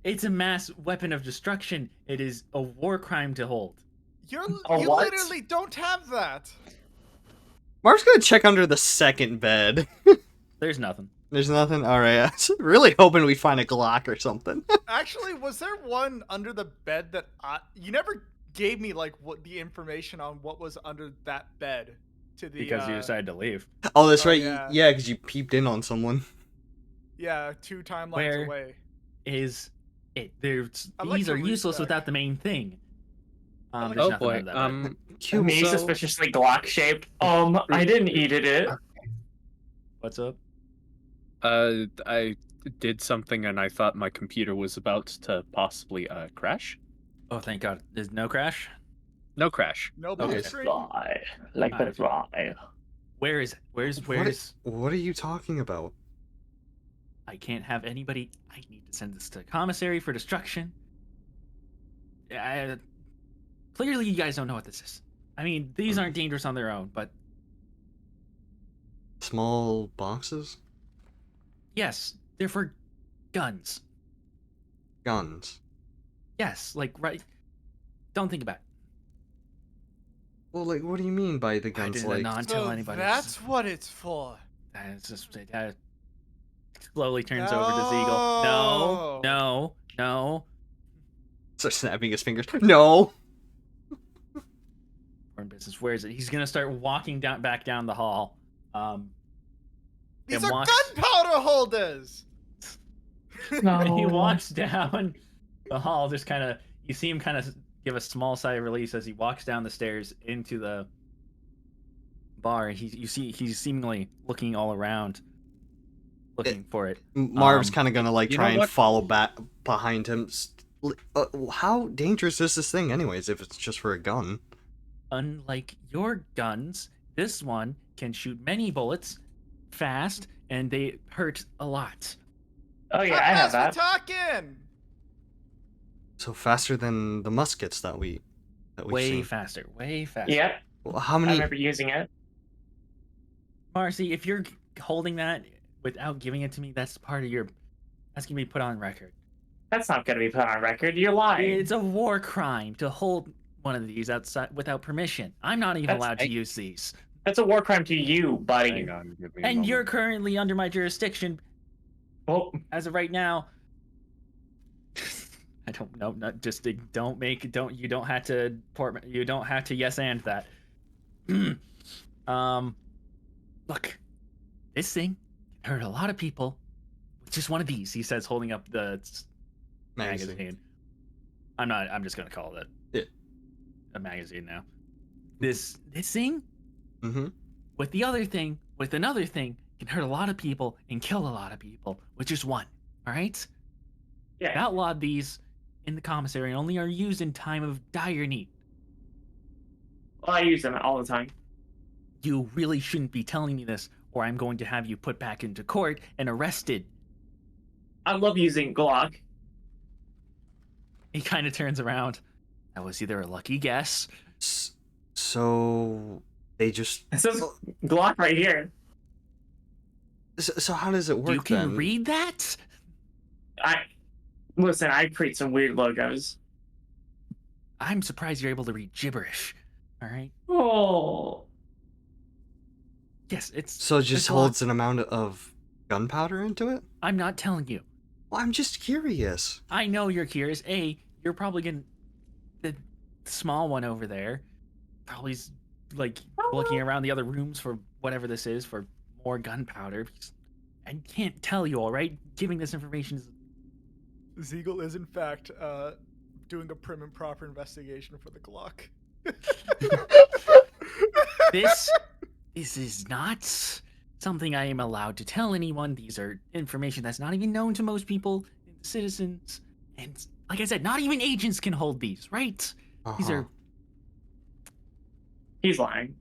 It's a mass weapon of destruction. It is a war crime to hold. You what? literally don't have that. Mark's gonna check under the second bed. There's nothing. There's nothing? Alright, I was really hoping we'd find a Glock or something. Actually, was there one under the bed that you never gave me like what the information on what was under that bed to the Because you decided to leave. Oh, that's Oh, right. yeah. Yeah, because you peeped in on someone. Yeah, 2 timelines Where- away. Is it? I'd like These to are read useless back. without the main thing. like- There's Oh nothing boy. under that bed. Q, Me so- suspiciously Glock shaped. I didn't eat it. What's up? I did something and I thought my computer was about to possibly crash. Oh, thank God. There's no crash? No crash. No blue Okay. screen. Fly. Like butterfly. Where is it? Where's... What are you talking about? I can't have anybody... I need to send this to commissary for destruction. Clearly you guys don't know what this is. I mean, these aren't dangerous on their own, but Small boxes? yes, they're for guns. Guns. Yes, like, right... Don't think about it. Well, like, what do you mean by the I guns? did Like, not tell So anybody. that's what it's for. It's just it slowly turns over to Zeagle. No. start snapping his fingers. No. Important business. Where is it? He's gonna start walking back down the hall. These and are gunpowder holders. When he walks down the hall, just kind of you see him kind of give a small sigh of release as he walks down the stairs into the bar. You see he's seemingly looking all around, looking for it. Marv's kind of gonna like you try know and what? follow back behind him. How dangerous is this thing, anyways? If it's just for a gun. Unlike your guns, this one can shoot many bullets fast, and they hurt a lot. Oh yeah, I have that. We're talking. So faster than the muskets that we've Way seen. faster. Yep, Well, how I many? remember using it. Marcy, if you're holding that without giving it to me, that's part of your. That's gonna be put on record. That's not gonna be put on record. You're lying. It's a war crime to hold one of these outside without permission. I'm not even allowed to use these. That's a war crime to you, buddy. Hang on, give me a And moment. you're currently under my jurisdiction Well, as of right now. I don't know. Not just don't you don't have to yes and that. Look, this thing can hurt a lot of people with just one of these. He says, holding up the magazine. I'm just gonna call it a magazine now. This thing Mm-hmm. with another thing, can hurt a lot of people and kill a lot of people with just one. All right? Yeah. Outlawed these in the commissary and only are used in time of dire need. Well, I use them all the time. You really shouldn't be telling me this, or I'm going to have you put back into court and arrested. I love using Glock. He kind of turns around. That was either a lucky guess. So they just. It says Glock right here. So how does it work? You can then? read that? I create some weird logos. I'm surprised you're able to read gibberish. All right. Oh. Yes, it's. So it just it's a holds lot. an amount of gunpowder into it? I'm not telling you. Well, I'm just curious. I know you're curious. You're probably gonna. The small one over there probably like looking around the other rooms for whatever this is for more gunpowder. I can't tell you, all right? Giving this information is. Ziegel is in fact doing a prim and proper investigation for the Glock. This is not something I am allowed to tell anyone. These are information that's not even known to most people, citizens, and like I said, not even agents can hold these, right? These are, He's lying.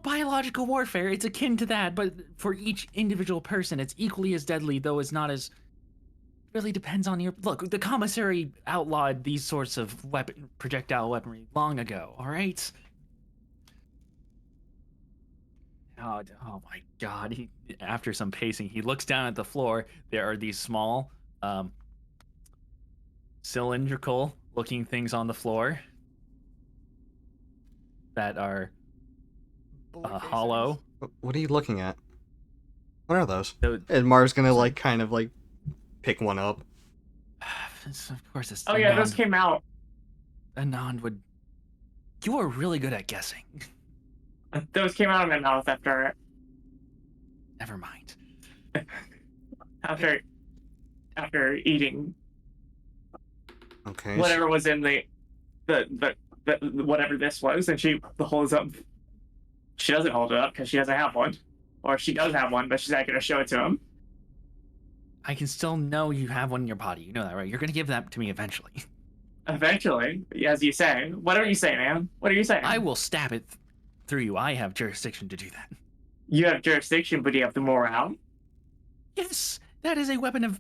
biological warfare. It's akin to that, but for each individual person, it's equally as deadly, though it's not as. Really depends on your look. The commissary outlawed these sorts of projectile weaponry long ago. All right. Oh my God! After some pacing, he looks down at the floor. There are these small, cylindrical-looking things on the floor that are hollow. What are you looking at? What are those? So, And Marv's gonna kind of pick one up. of course, it's. Oh yeah, those came out. Anand would. You are really good at guessing. Those came out of my mouth after Never mind. after eating Okay. whatever was in the whatever this was, and she holds up. She doesn't hold it up because she doesn't have one, or she does have one, but she's not going to show it to him. I can still know you have one in your body. You know that, right? You're gonna give that to me eventually. Eventually, as you say. Whatever you say, man. What are you saying? I will stab it through you. I have jurisdiction to do that. You have jurisdiction, but you have the morale. Yes, that is a weapon of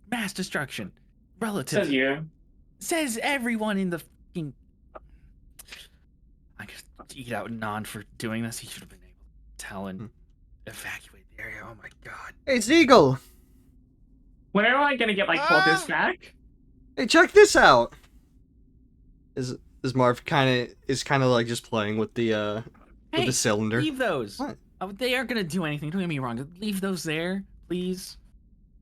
mass destruction. Relative. Says you. Says everyone in the fucking. I could eat out Non for doing this. He should have been able to tell and evacuate the area. Oh my God. Hey, Ziegel! When am I gonna get pulled this back? Hey, check this out! Is Marv kind of just playing with the Hey, cylinder? leave those. What? They aren't gonna do anything. Don't get me wrong. Leave those there, please.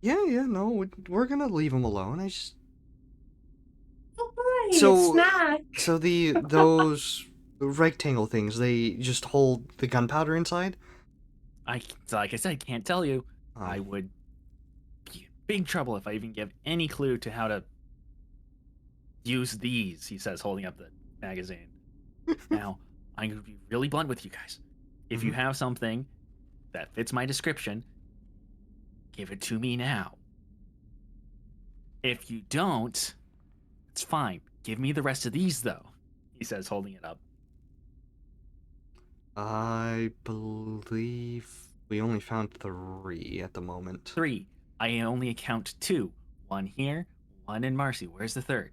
Yeah, no, we're gonna leave them alone. I just. Oh, So- snack. So those rectangle things, they just hold the gunpowder inside? Like I said, I can't tell you. Oh. I would be in big trouble if I even give any clue to how to use these, he says, holding up the magazine. Now, I'm going to be really blunt with you guys. If you have something that fits my description, give it to me now. If you don't, it's fine. Give me the rest of these, though, he says, holding it up. I believe we only found 3 at the moment. 3. I only count 2. 1 here, 1 in Marcy. Where's the third?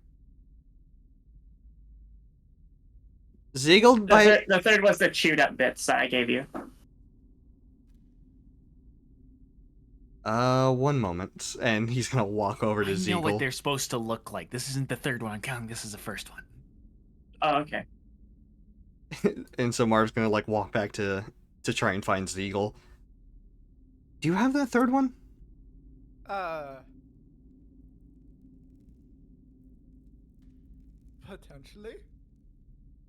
Ziegel, The third was the chewed up bits that I gave you. 1 moment, and he's gonna walk over to I know Ziegel. what they're supposed to look like. This isn't the third one I'm counting. This is the first one. Oh, okay. And so Marv's gonna walk back to try and find Ziegel. Do you have that third one? Potentially.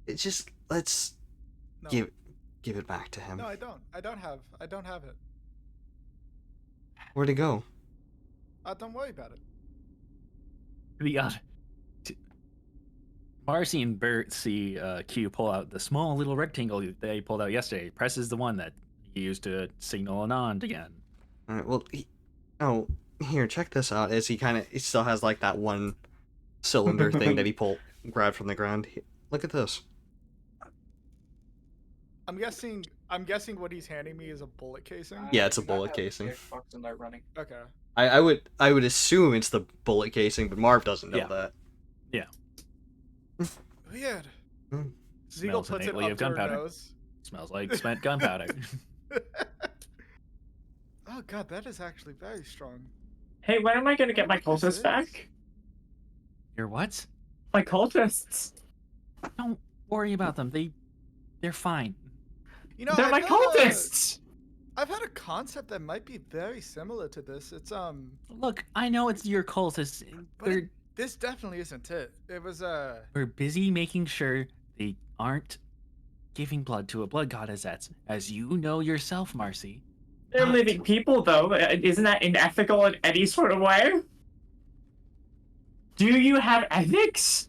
It's just let's No. give it back to him. No, I don't. I don't have it. Where'd it go? Don't worry about it. The Marcy and Bert see Q pull out the small little rectangle they pulled out yesterday. Presses the one that he used to signal Anand again. All right, well, oh, here, check this out. As he still has like that one cylinder thing that he grabbed from the ground. Look at this. I'm guessing what he's handing me is a bullet casing. Yeah, it's a bullet casing. Running. Okay. I would assume it's the bullet casing, but Marv doesn't know Yeah. that. Weird. Hmm. Ziegel Smells puts it innately up of to her gunpowder. nose. Smells like spent gunpowder. Oh god, that is actually very strong. Hey, when am I gonna get my What is cultists this? back? Your what? My cultists. Don't worry about them. They're fine. You know, They're my cultists. I've had a concept that might be very similar to this. It's Look, I know it's your cultists. But this definitely isn't it. It was We're busy making sure they aren't giving blood to a blood goddess. As you know yourself, Marcy. They're living people, though. Isn't that unethical in any sort of way? Do you have ethics?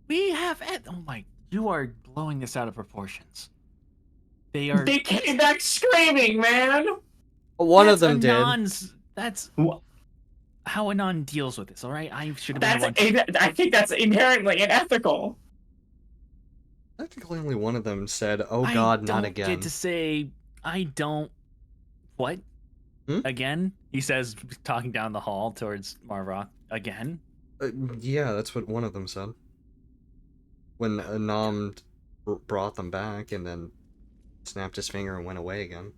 We have oh my! You are blowing this out of proportions. They came back screaming, man. One of them did. That's What? how Anand deals with this. All right, I should have been the one. I think that's inherently unethical. Technically, only one of them said, "Oh God, not again." I don't get to say I don't. What? Hmm? Again? He says, talking down the hall towards Marvrock. Again? Yeah, that's what one of them said. When Anand brought them back and then snapped his finger and went away again.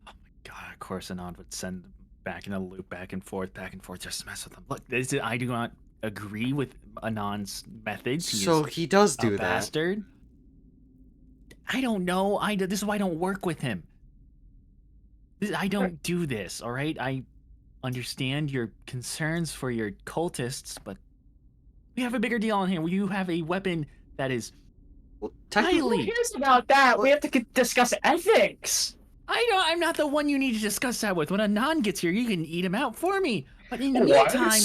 Oh my god, of course Anand would send them back in a loop, back and forth, just to mess with them. Look, I do not agree with Anand's methods. So he does do a that. Bastard. I don't know. This is why I don't work with him. I don't do this, all right? I understand your concerns for your cultists, but we have a bigger deal on hand. You have a weapon that is Well, Who highly... cares about that? We have to discuss ethics. I'm not the one you need to discuss that with. When Anand gets here, you can eat him out for me. But in the What? meantime...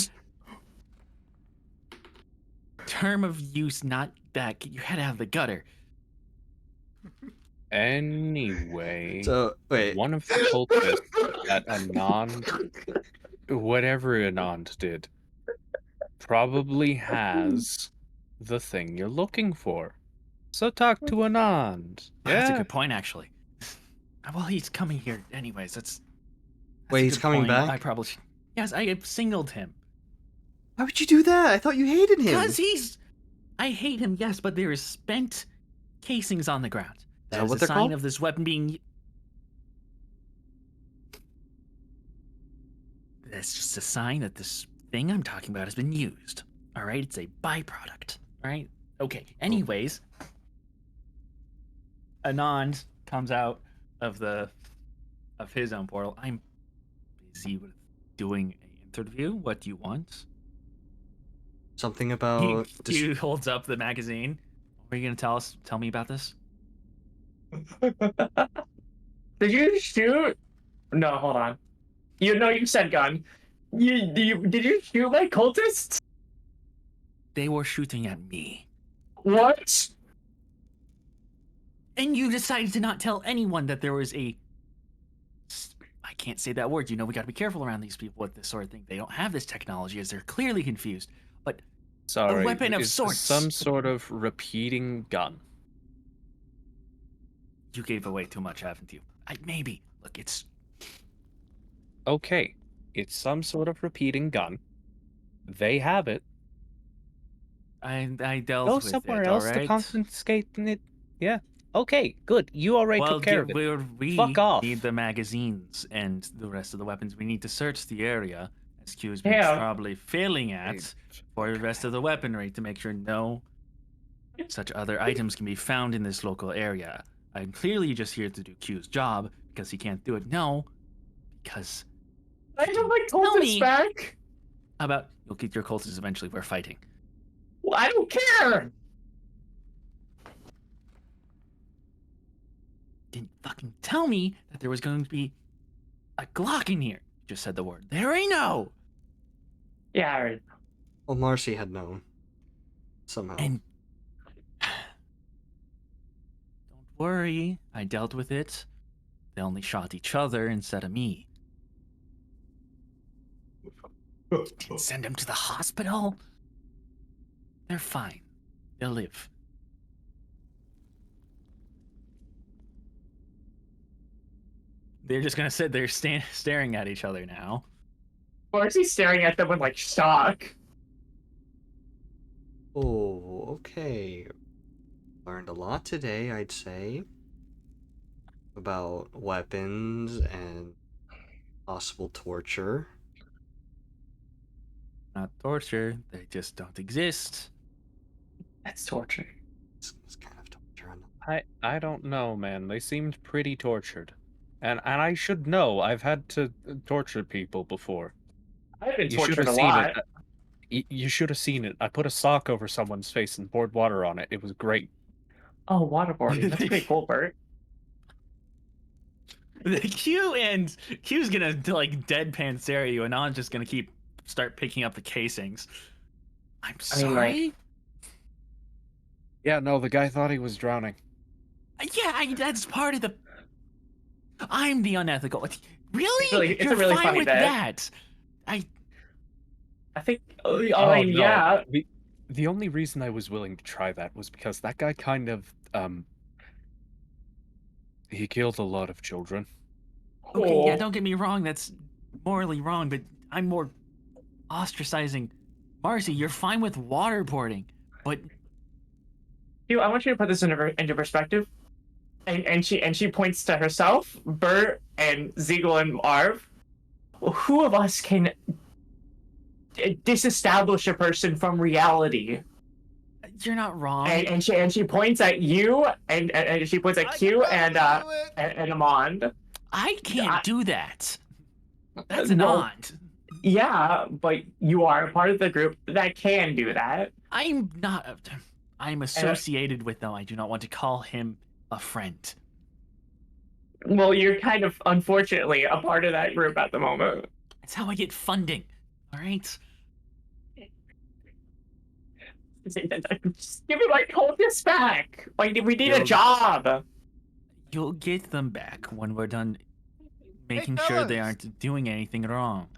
Term of use not back. You had to have the gutter. Anyway, So wait, one of the cultists that Anand, whatever Anand did, probably has the thing you're looking for. So talk to Anand. That's a Yeah? good point, actually. Well, he's coming here anyways. That's Wait, a he's good coming point. back? I probably should... Yes, I singled him. why would you do that? I thought you hated him. Because I hate him, yes, but there is spent casings on the ground. that That is what a they're sign called? of this weapon being... That's just a sign that this thing I'm talking about has been used. All right? It's a byproduct. All right? Okay. Anyways, Anand comes out of his own portal. I'm busy with doing an interview. What do you want? Something about He holds up the magazine. What are you gonna tell me about this? Did you shoot? No, hold on. You said gun. Did you shoot my cultists? They were shooting at me. What? And you decided to not tell anyone that there was I can't say that word. You know, we gotta be careful around these people with this sort of thing. They don't have this technology, as they're clearly confused. But Sorry, weapon of is this sorts. some sort of repeating gun? you gave away too much, haven't you? Maybe. Look, it's... Okay, it's some sort of repeating gun. They have it. I dealt Go with somewhere it, else all to right? confiscate it. Yeah. Okay, good. You already Well, took care of it. we Fuck off. need the magazines and the rest of the weapons. We need to search the area, as Q's been Yeah. probably failing at, for the rest of the weaponry to make sure no such other items can be found in this local area. I'm clearly just here to do Q's job because he can't do it. No, because I have my Tell me. cultists back. how about you'll get your cultists eventually? We're fighting. Well, I don't care. Didn't fucking tell me that there was going to be a Glock in here. Just said the word. There ain't no. Yeah, I heard. Well, Marcy had known. somehow. And don't worry, I dealt with it. They only shot each other instead of me. Didn't send them to the hospital. They're fine. They'll live. They're just gonna sit there staring at each other now. Or is he staring at them with like shock? Oh, okay. Learned a lot today, I'd say. About weapons and possible torture. Not torture. They just don't exist. That's torture. It's kind of torture. I don't know, man. They seemed pretty tortured. And I should know. I've had to torture people before. I've been You should tortured have a seen lot. it. You should have seen it. I put a sock over someone's face and poured water on it. It was great. Oh, waterboarding. That's pretty cool, Bert. The Q's gonna like deadpan stare at you, and An's just gonna start picking up the casings. I'm I mean, sorry. like- Yeah, no, the guy thought he was drowning. Yeah, that's part of the. I'm the unethical. Really? It's You're a really fine funny with bit. that? I think. Oh, I mean, no. yeah. The only reason I was willing to try that was because that guy kind of he killed a lot of children. Okay, yeah. Cool. Don't get me wrong. That's morally wrong, but I'm more ostracizing. Marcy, you're fine with waterboarding, but Hugh, I want you to put this into perspective. And she points to herself, Bert, and Ziegel and Arv. Who of us can disestablish a person from reality? you're not wrong. And she points at you, and she points at Q and Amand. I can't do that. That's No. not. Yeah, but you are a part of the group that can do that. I'm not. I'm associated with them. I do not want to call him a friend. Well, you're kind of, unfortunately, a part of that group at the moment. That's how I get funding. All right. Just give me my cultists back. Like, we need a You'll- job. You'll get them back when we're done making sure they fellas. aren't doing anything wrong.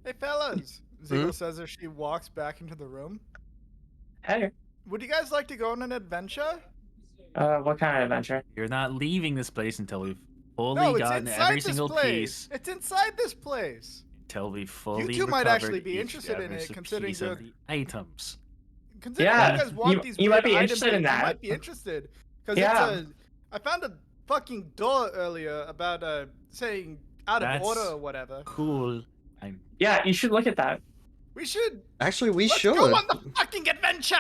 Hey, fellas. Ziegel says as she walks back into the room. Hey, Would you guys like to go on an adventure? what kind of adventure? You're not leaving this place until we've fully No, it's gotten inside every this single place. piece. It's inside this place. Until we've fully You two might recovered actually be each interested in ever it, so considering piece of the- the items. Considering Yeah, you guys want you- these you might weird be items, interested in you that. might be interested. Because Yeah. I found a fucking door earlier about saying out of That's- order or whatever. Cool. Yeah, you should look at that. We should. Actually, we Let's should. go on the fucking adventure.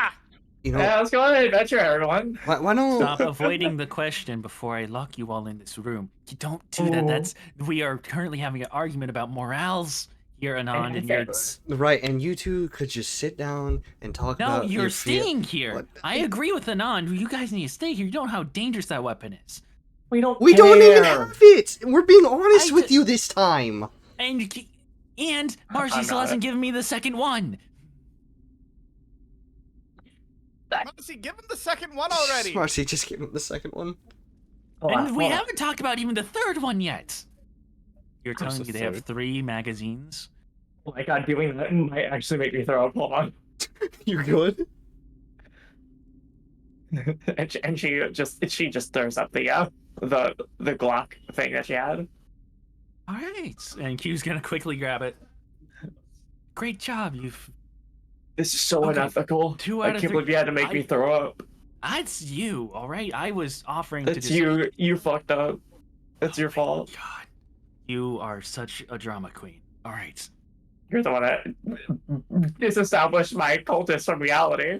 You know, Yeah, let's go on an adventure, everyone. why don't Stop avoiding the question before I lock you all in this room. You don't do that. Ooh. We are currently having an argument about morals here, Anand, and you're. right? And you two could just sit down and talk No, about. you're your staying here. What? I agree with Anand. You guys need to stay here. You don't know how dangerous that weapon is. We don't. We don't even care. have it. We're being honest with d- you this time. And Marcy I'm still not. hasn't given me the second one. Marcy, give him the second one already. Marcy, just give him the second one. And we haven't talked about even the third one yet. You're Where's telling the me they have third? 3 magazines? Oh my god, doing that might actually make me throw up. Hold on. You're good. and she just throws up the Glock thing that she had. All right. And Q's gonna quickly grab it. Great job. This is so Okay, unethical. 2 I out of can't 3. believe you had to make me throw up. That's you. All right. I was offering to That's just. you fucked up. That's your fault. God, you are such a drama queen. All right. You're the one that disestablished my cultist from reality.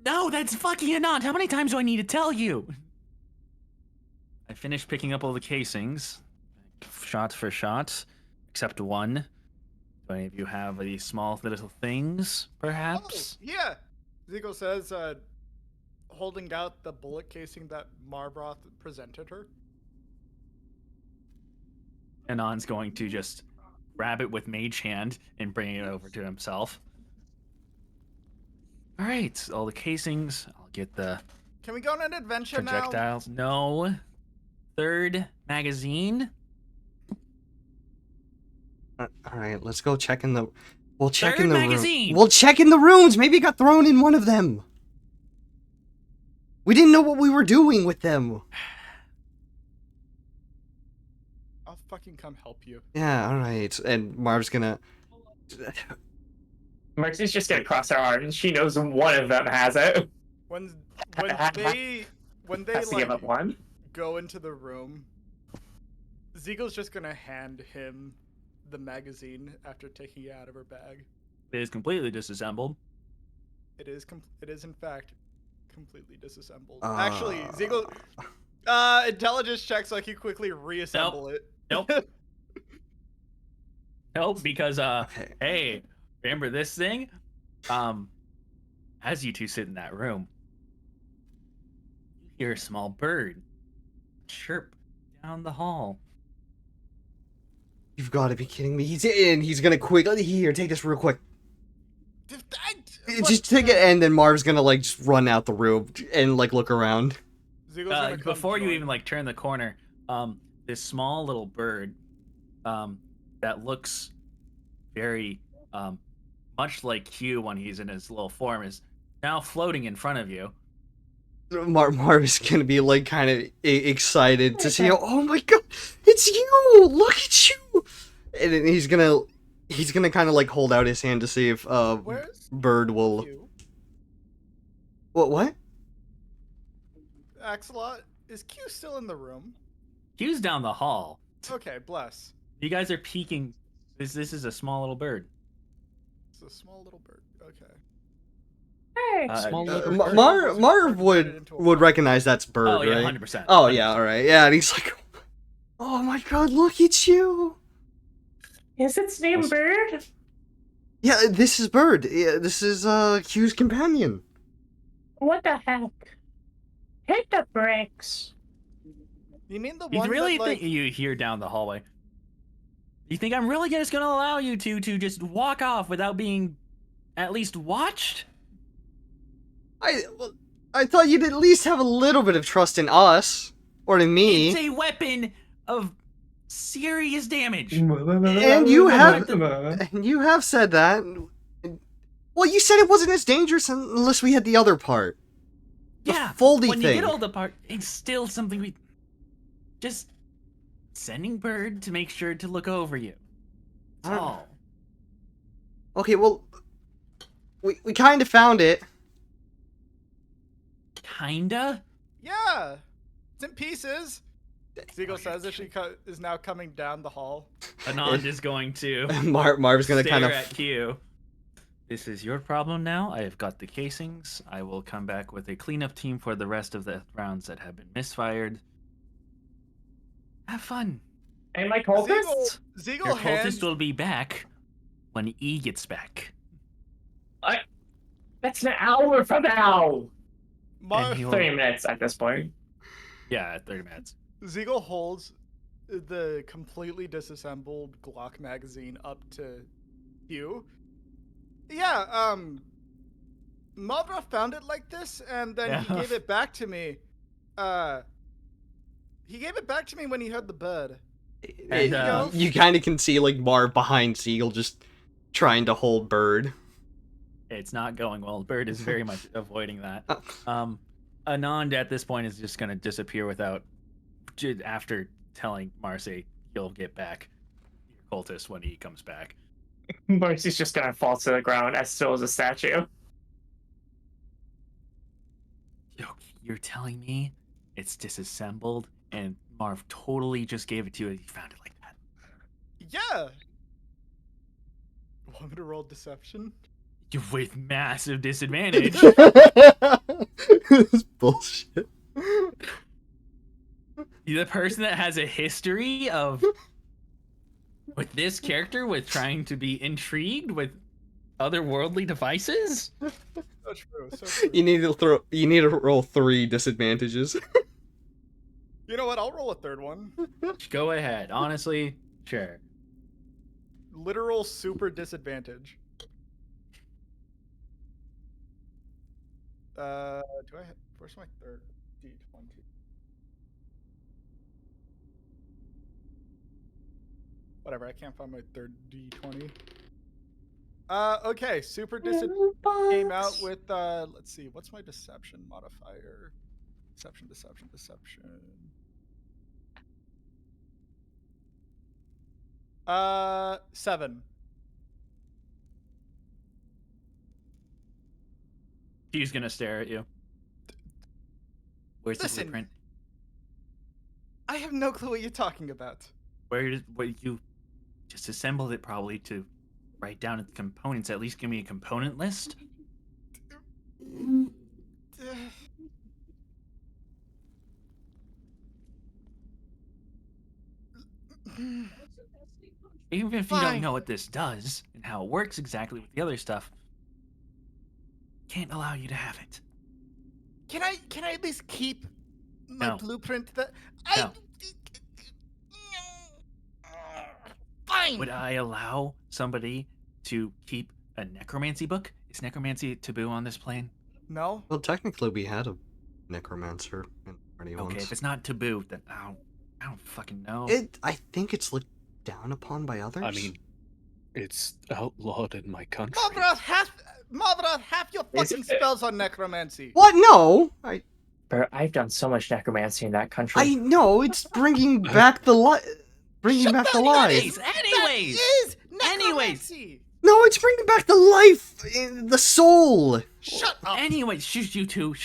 No, that's fucking Anand. How many times do I need to tell you? I finished picking up all the casings, shot for shot, except one. Do any of you have these small little things, perhaps? Oh, yeah. Ziegel says, holding out the bullet casing that Marbroth presented her. Anand's going to just grab it with Mage Hand and bring it over to himself. All right, all the casings. I'll get the Can we go on an adventure now? projectiles. No. Third magazine. All right, let's go check in the. We'll check Third in the magazine. room. We'll check in the rooms. Maybe it got thrown in one of them. We didn't know what we were doing with them. I'll fucking come help you. Yeah, all right. And Marv's gonna. Marcy's just gonna cross her arms. She knows one of them has it. When they Has to give up like one. go into the room, Zeagle's just gonna hand him the magazine after taking it out of her bag. It is completely disassembled. It is in fact completely disassembled. Actually, Zeagle intelligence checks like you quickly reassemble it. Nope. Nope, because Okay. hey, remember this thing? As you two sit in that room, you hear a small bird chirp down the hall. You've got to be kidding me. He's in. He's gonna quickly here. Take this real quick. Just take it, and then Marv's gonna like just run out the room and like look around. Zeagle's gonna come Before you join. even like turn the corner, this small little bird, that looks very much like Q when he's in his little form, is now floating in front of you. Marv is gonna be like kind of excited to see. Oh my god, it's you! Look at you! And then he's gonna kind of like hold out his hand to see if Where's Bird will. Q? What? Axelot, is Q still in the room? Q's down the hall. Okay, bless. You guys are peeking. This is a small little bird. It's a small little bird. Okay. Hey, Small Uh, little Mar- bird. Marv Turned would into a would bird. recognize that's Bird, Oh yeah, right? 100%. Oh yeah, all right, yeah. And he's like, oh my god, look at you! is its name Was- Bird? Yeah, this is Bird. Yeah, this is Q's companion. What the heck? Hit the brakes. You mean the You one really that, like, think you hear down the hallway? You think I'm really just gonna allow you to just walk off without being at least watched? I thought you'd at least have a little bit of trust in us or in me. It's a weapon of serious damage. And you have said that. Well, you said it wasn't as dangerous unless we had the other part. The Yeah, foldy when thing. you get all the part, it's still something we just sending Bird to make sure to look over you. That's Alright. all. Okay, well, we kind of found it. Kinda. yeah, it's in pieces. Zeagle says as she is now coming down the hall. Anand is going to Marv's gonna stare kind of. at Q. This is your problem now. I have got the casings. I will come back with a cleanup team for the rest of the rounds that have been misfired. Have fun. And my cultists? Zeagle Your hands. cultist will be back when E gets back. That's an hour from now. Mar- And he will- 30 minutes at this point. Yeah, 30 minutes. Zeagle holds the completely disassembled Glock magazine up to you. Yeah, Maldra found it like this, and then he Yeah. gave it back to me. He gave it back to me when he heard the bird. And, you kind of can see like Marv behind Seagull just trying to hold Bird. It's not going well. Bird is very much avoiding that. Anand at this point is just going to disappear without, after telling Marcy he'll get back your cultist when he comes back. Marcy's just gonna fall to the ground as still as a statue. You're telling me it's disassembled and Marv totally just gave it to you and you found it like that? Yeah. Want me to roll deception? You're with massive disadvantage. This bullshit. You're the person that has a history of with this character with trying to be intrigued with otherworldly devices? So true. So true. You need to roll 3 disadvantages. You know what? I'll roll a third one. Go ahead. Honestly, sure. Literal super disadvantage. Do I? Where's my third D20? Whatever. I can't find my third D20. Okay. Super disadvantage came out with. Let's see. What's my deception modifier? Deception. 7. He's gonna stare at you. Where's the Listen. blueprint? I have no clue what you're talking about. Where you just assembled it probably to write down the components. At least give me a component list. Even if you don't Fine. know what this does and how it works exactly with the other stuff, can't allow you to have it. Can I at least keep my No. blueprint? No. Fine. Would I allow somebody to keep a necromancy book? Is necromancy taboo on this plane? No. Well, technically, we had a necromancer in the party Okay, once. if it's not taboo, then I don't fucking know. I think it's looked down upon by others. I mean, it's outlawed in my country. Mavra, half your Is fucking it? spells on necromancy. what? No, Bro, I've done so much necromancy in that country. I know it's bringing back the life. Bringing back the life. Anyways. That is necromancy. No, it's bringing back the life, the soul. Shut up. Anyways, shoot you two.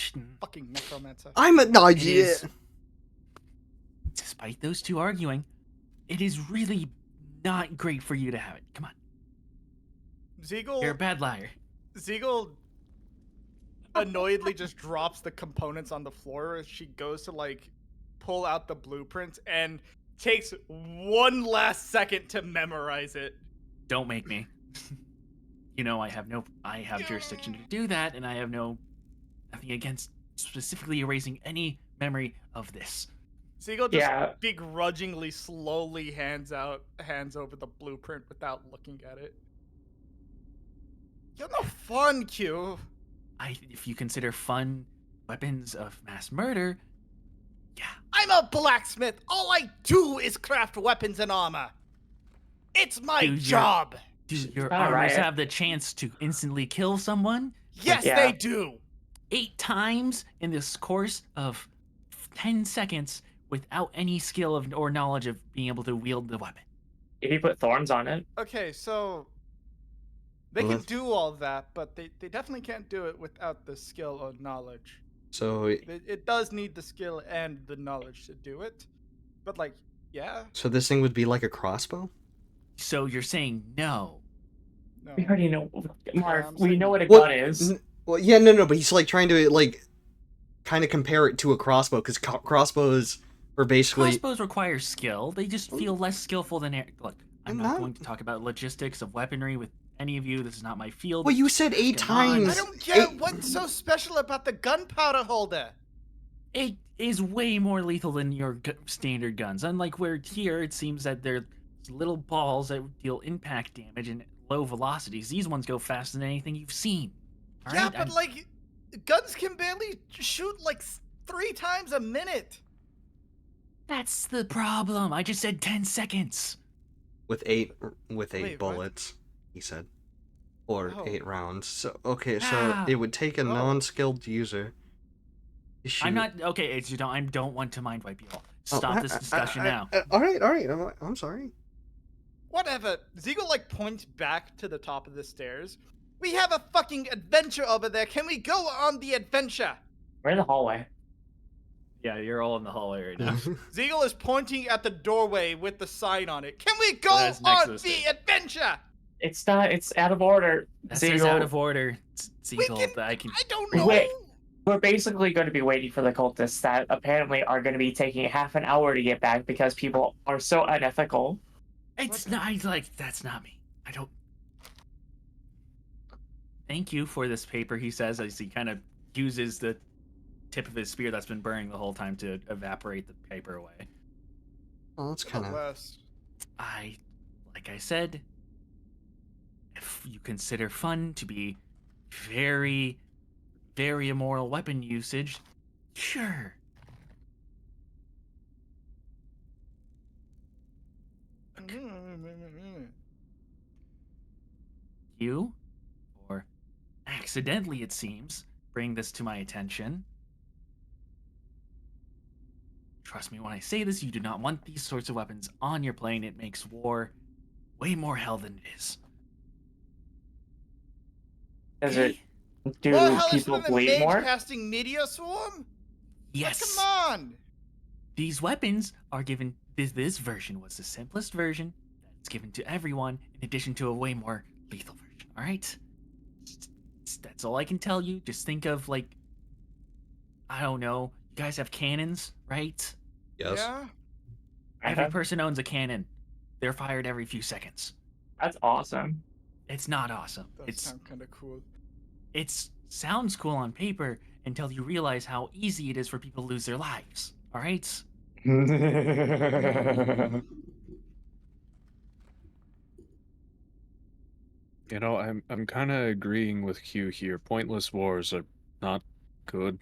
Fucking necromancer. I'm a no. It is- Despite those two arguing, it is really not great for you to have it. Come on, you're a bad liar. Ziegel annoyedly just drops the components on the floor as she goes to like pull out the blueprints and takes one last second to memorize it. Don't make me. You know I have jurisdiction to do that, and I have nothing against specifically erasing any memory of this. Siegel just Yeah. begrudgingly, slowly hands over the blueprint without looking at it. You're no fun, Q. If you consider fun weapons of mass murder, yeah. I'm a blacksmith. All I do is craft weapons and armor. It's my Dude, job. Do your All armors right. have the chance to instantly kill someone? Yes, Yeah. they do. 8 times in this course of 10 seconds without any skill or knowledge of being able to wield the weapon. If you put thorns on it, Okay, so they Well, can that's- do all that, but they definitely can't do it without the skill or knowledge. So, It does need the skill and the knowledge to do it. But like, yeah, so this thing would be like a crossbow. So you're saying no. no. we already know. Marv, I'm we saying- know what a What- gun is. Well, yeah, no, but he's like trying to like kind of compare it to a crossbow because crossbows are basically. Crossbows require skill. They just feel less skillful than look. I'm not Not- going to talk about logistics of weaponry with any of you. This is not my field. Well, you said 8 Come on. times. I don't get Eight- what's so special about the gunpowder holder. It is way more lethal than your standard guns. Unlike where here, it seems that they're little balls that deal impact damage and low velocities. These ones go faster than anything you've seen. All Yeah, right? but I'm- like, guns can barely shoot like 3 times a minute. That's the problem. I just said 10 seconds. with eight Wait, what? bullets, he said, or Oh. 8 rounds. So okay, so Ah. it would take a Oh. non-skilled user. to shoot- I'm not okay. It's you don't. I don't want to mind wipe you all. Oh, Stop this discussion now. All right. I'm sorry. Whatever. Ziegel like points back to the top of the stairs. We have a fucking adventure over there. Can we go on the adventure? We're in the hallway. Yeah, you're all in the hallway right now. Ziegel is pointing at the doorway with the sign on it. Can we go That's next to on the the stairs. adventure? It's not. It's out of order. That says Ziegel, out of order. Siegel, can- I can. I don't know. Wait. We're basically going to be waiting for the cultists that apparently are going to be taking half an hour to get back because people are so unethical. It's not that's not me. I don't. Thank you for this paper, he says as he kind of uses the tip of his spear that's been burning the whole time to evaporate the paper away. Well, that's kind of. West. Like I said, if you consider fun to be very, very immoral weapon usage, sure. You, or accidentally it seems, bring this to my attention. Trust me when I say this, you do not want these sorts of weapons on your plane. It makes war way more hell than it is. Is it? More Do hellish people than a bleed mage more? casting meteor swarm? Yes. Come on. These weapons are given. This version was the simplest version that's given to everyone, in addition to a way more lethal version. All right. That's all I can tell you. Just think of like, I don't know. You guys have cannons, right? Yes. Yeah. Every person owns a cannon. They're fired every few seconds. That's awesome. It's not awesome. Does sound kind of cool. It sounds cool on paper until you realize how easy it is for people to lose their lives. All right? You know, I'm kind of agreeing with Q here. Pointless wars are not good,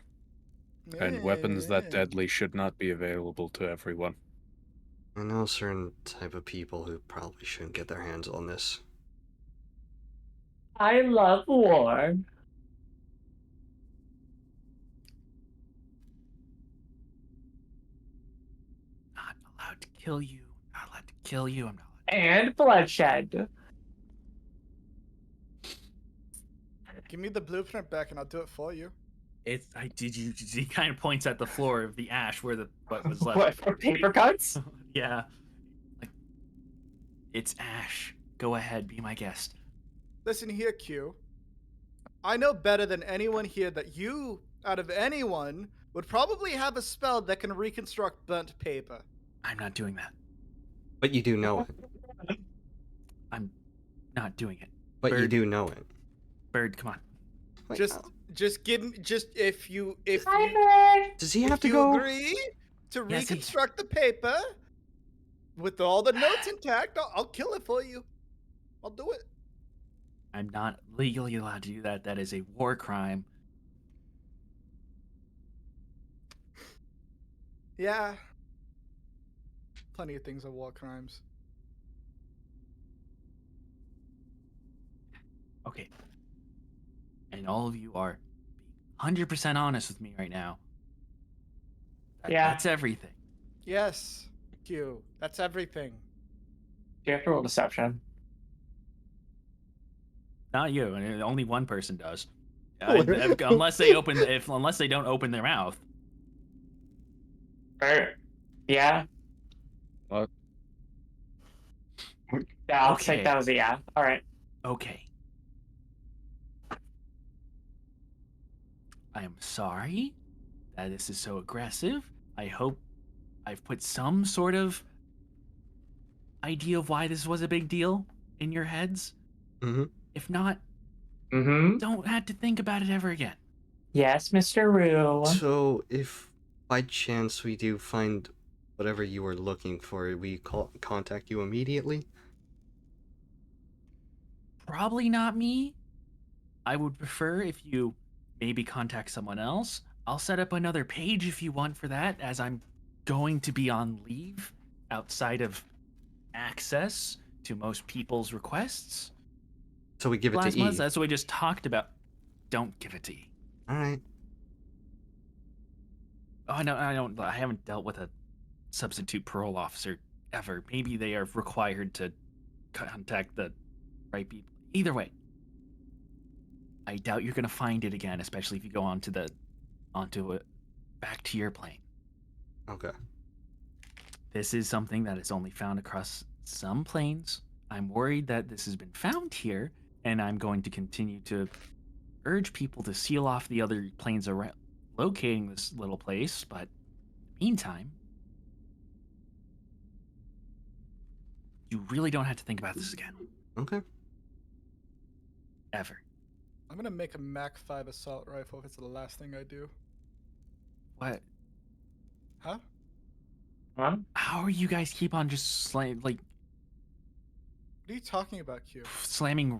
and weapons that deadly should not be available to everyone. I know a certain type of people who probably shouldn't get their hands on this. I love war. Not allowed to kill you. Not allowed to kill you. I'm not allowed to. And bloodshed. Give me the blueprint back and I'll do it for you. He kind of points at the floor of the ash where what was left. What, for paper cuts? Yeah. Like, it's ash. Go ahead, be my guest. Listen here, Q. I know better than anyone here that you, out of anyone, would probably have a spell that can reconstruct burnt paper. I'm not doing that. But you do know it. I'm not doing it. But you Bird. do know it. Bird, come on. Wait, Just give me, if you does he have to you go? agree to Yes, he- reconstruct the paper with all the notes intact, I'll kill it for you. I'll do it. I'm not legally allowed to do that. That is a war crime. Yeah. Plenty of things are war crimes. Okay. And all of you are being 100% honest with me right now. Yeah. That's everything. Yes, Q. That's everything. Do you have to roll deception? Not you. Only one person does. Unless they don't open their mouth. Yeah. What? Yeah, I'll Okay. take that as a yeah. All right. Okay. I am sorry that this is so aggressive. I hope I've put some sort of idea of why this was a big deal in your heads. Mm-hmm. If not, Mm-hmm. don't have to think about it ever again. Yes, Mr. Rue. So, if by chance we do find whatever you were looking for, we contact you immediately? Probably not me. I would prefer if you maybe contact someone else. I'll set up another page if you want for that, as I'm going to be on leave outside of access to most people's requests. So we give it Last to E. month, that's what we just talked about. Don't give it to E. Alright. Oh, no, I haven't dealt with a substitute parole officer ever. Maybe they are required to contact the right people. Either way, I doubt you're gonna find it again, especially if you go onto it back to your plane. Okay. This is something that is only found across some planes. I'm worried that this has been found here, and I'm going to continue to urge people to seal off the other planes around locating this little place, but meantime, you really don't have to think about this again. Okay. Ever. I'm gonna make a Mach 5 assault rifle if it's the last thing I do. What? Huh? Huh? How are you guys keep on just slamming What are you talking about, Q?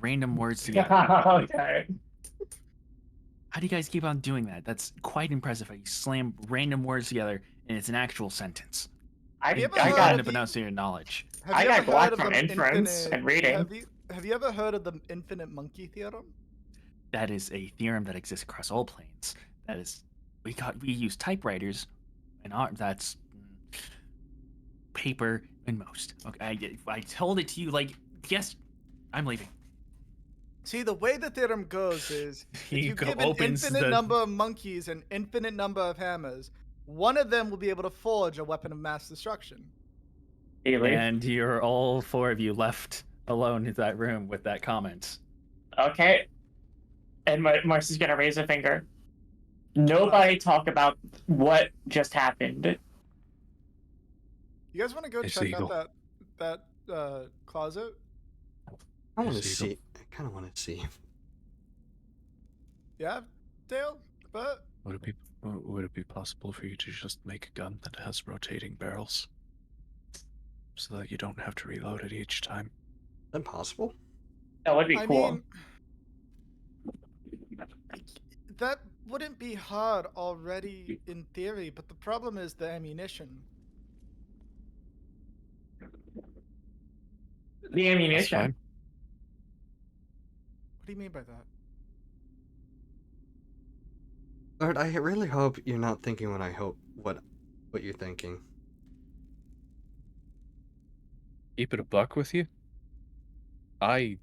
random words together? Okay. How do you guys keep on doing that? That's quite impressive. How you slam random words together and it's an actual sentence. Have you ever I heard got of to the- pronounce your knowledge. Have I you got ever heard blocked of from the inference infinite? and reading. Have you ever heard of the infinite monkey theorem? That is a theorem that exists across all planes. That is, we use typewriters, and that's paper and most. Okay, I told it to you like yes, I'm leaving. See, the way the theorem goes is He if you give an opens infinite the- number of monkeys an infinite number of hammers, one of them will be able to forge a weapon of mass destruction. Haley. And you're all four of you left alone in that room with that comment. Okay. And Marcy's gonna raise a finger. Nobody talk about what just happened. You guys want to go Hey, check Seagull. out that closet? I want to Yes, Eagle. see. I kind of want to see. Yeah, Dale. But Would it be possible for you to just make a gun that has rotating barrels, so that you don't have to reload it each time? Is that possible? That would be I cool. mean, that wouldn't be hard already in theory. But the problem is the ammunition. The That's ammunition. fine. What do you mean by that? Lord, I really hope you're not thinking what you're thinking. Keep it a buck with you. I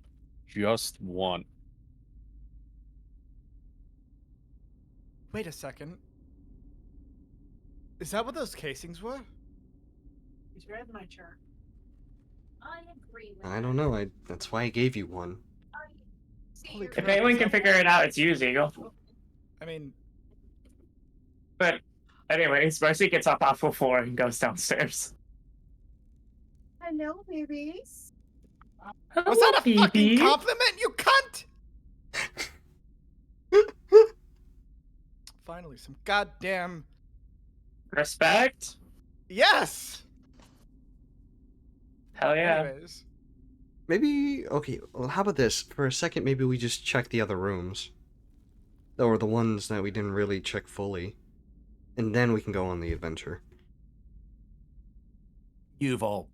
just want. Wait a second. Is that what those casings were? He's read my chart. I agree with I don't know. That's why I gave you one. Holy If crap, anyone is can that- figure it out, it's you, Eagle. I mean, But anyways, Marcy gets up off the floor and goes downstairs. Hello, babies. was that a fucking compliment, you cunt? Finally, some goddamn Respect? yes. Hell yeah. Anyways, Maybe okay. Well, how about this? For a second, maybe we just check the other rooms, or the ones that we didn't really check fully, and then we can go on the adventure. You've all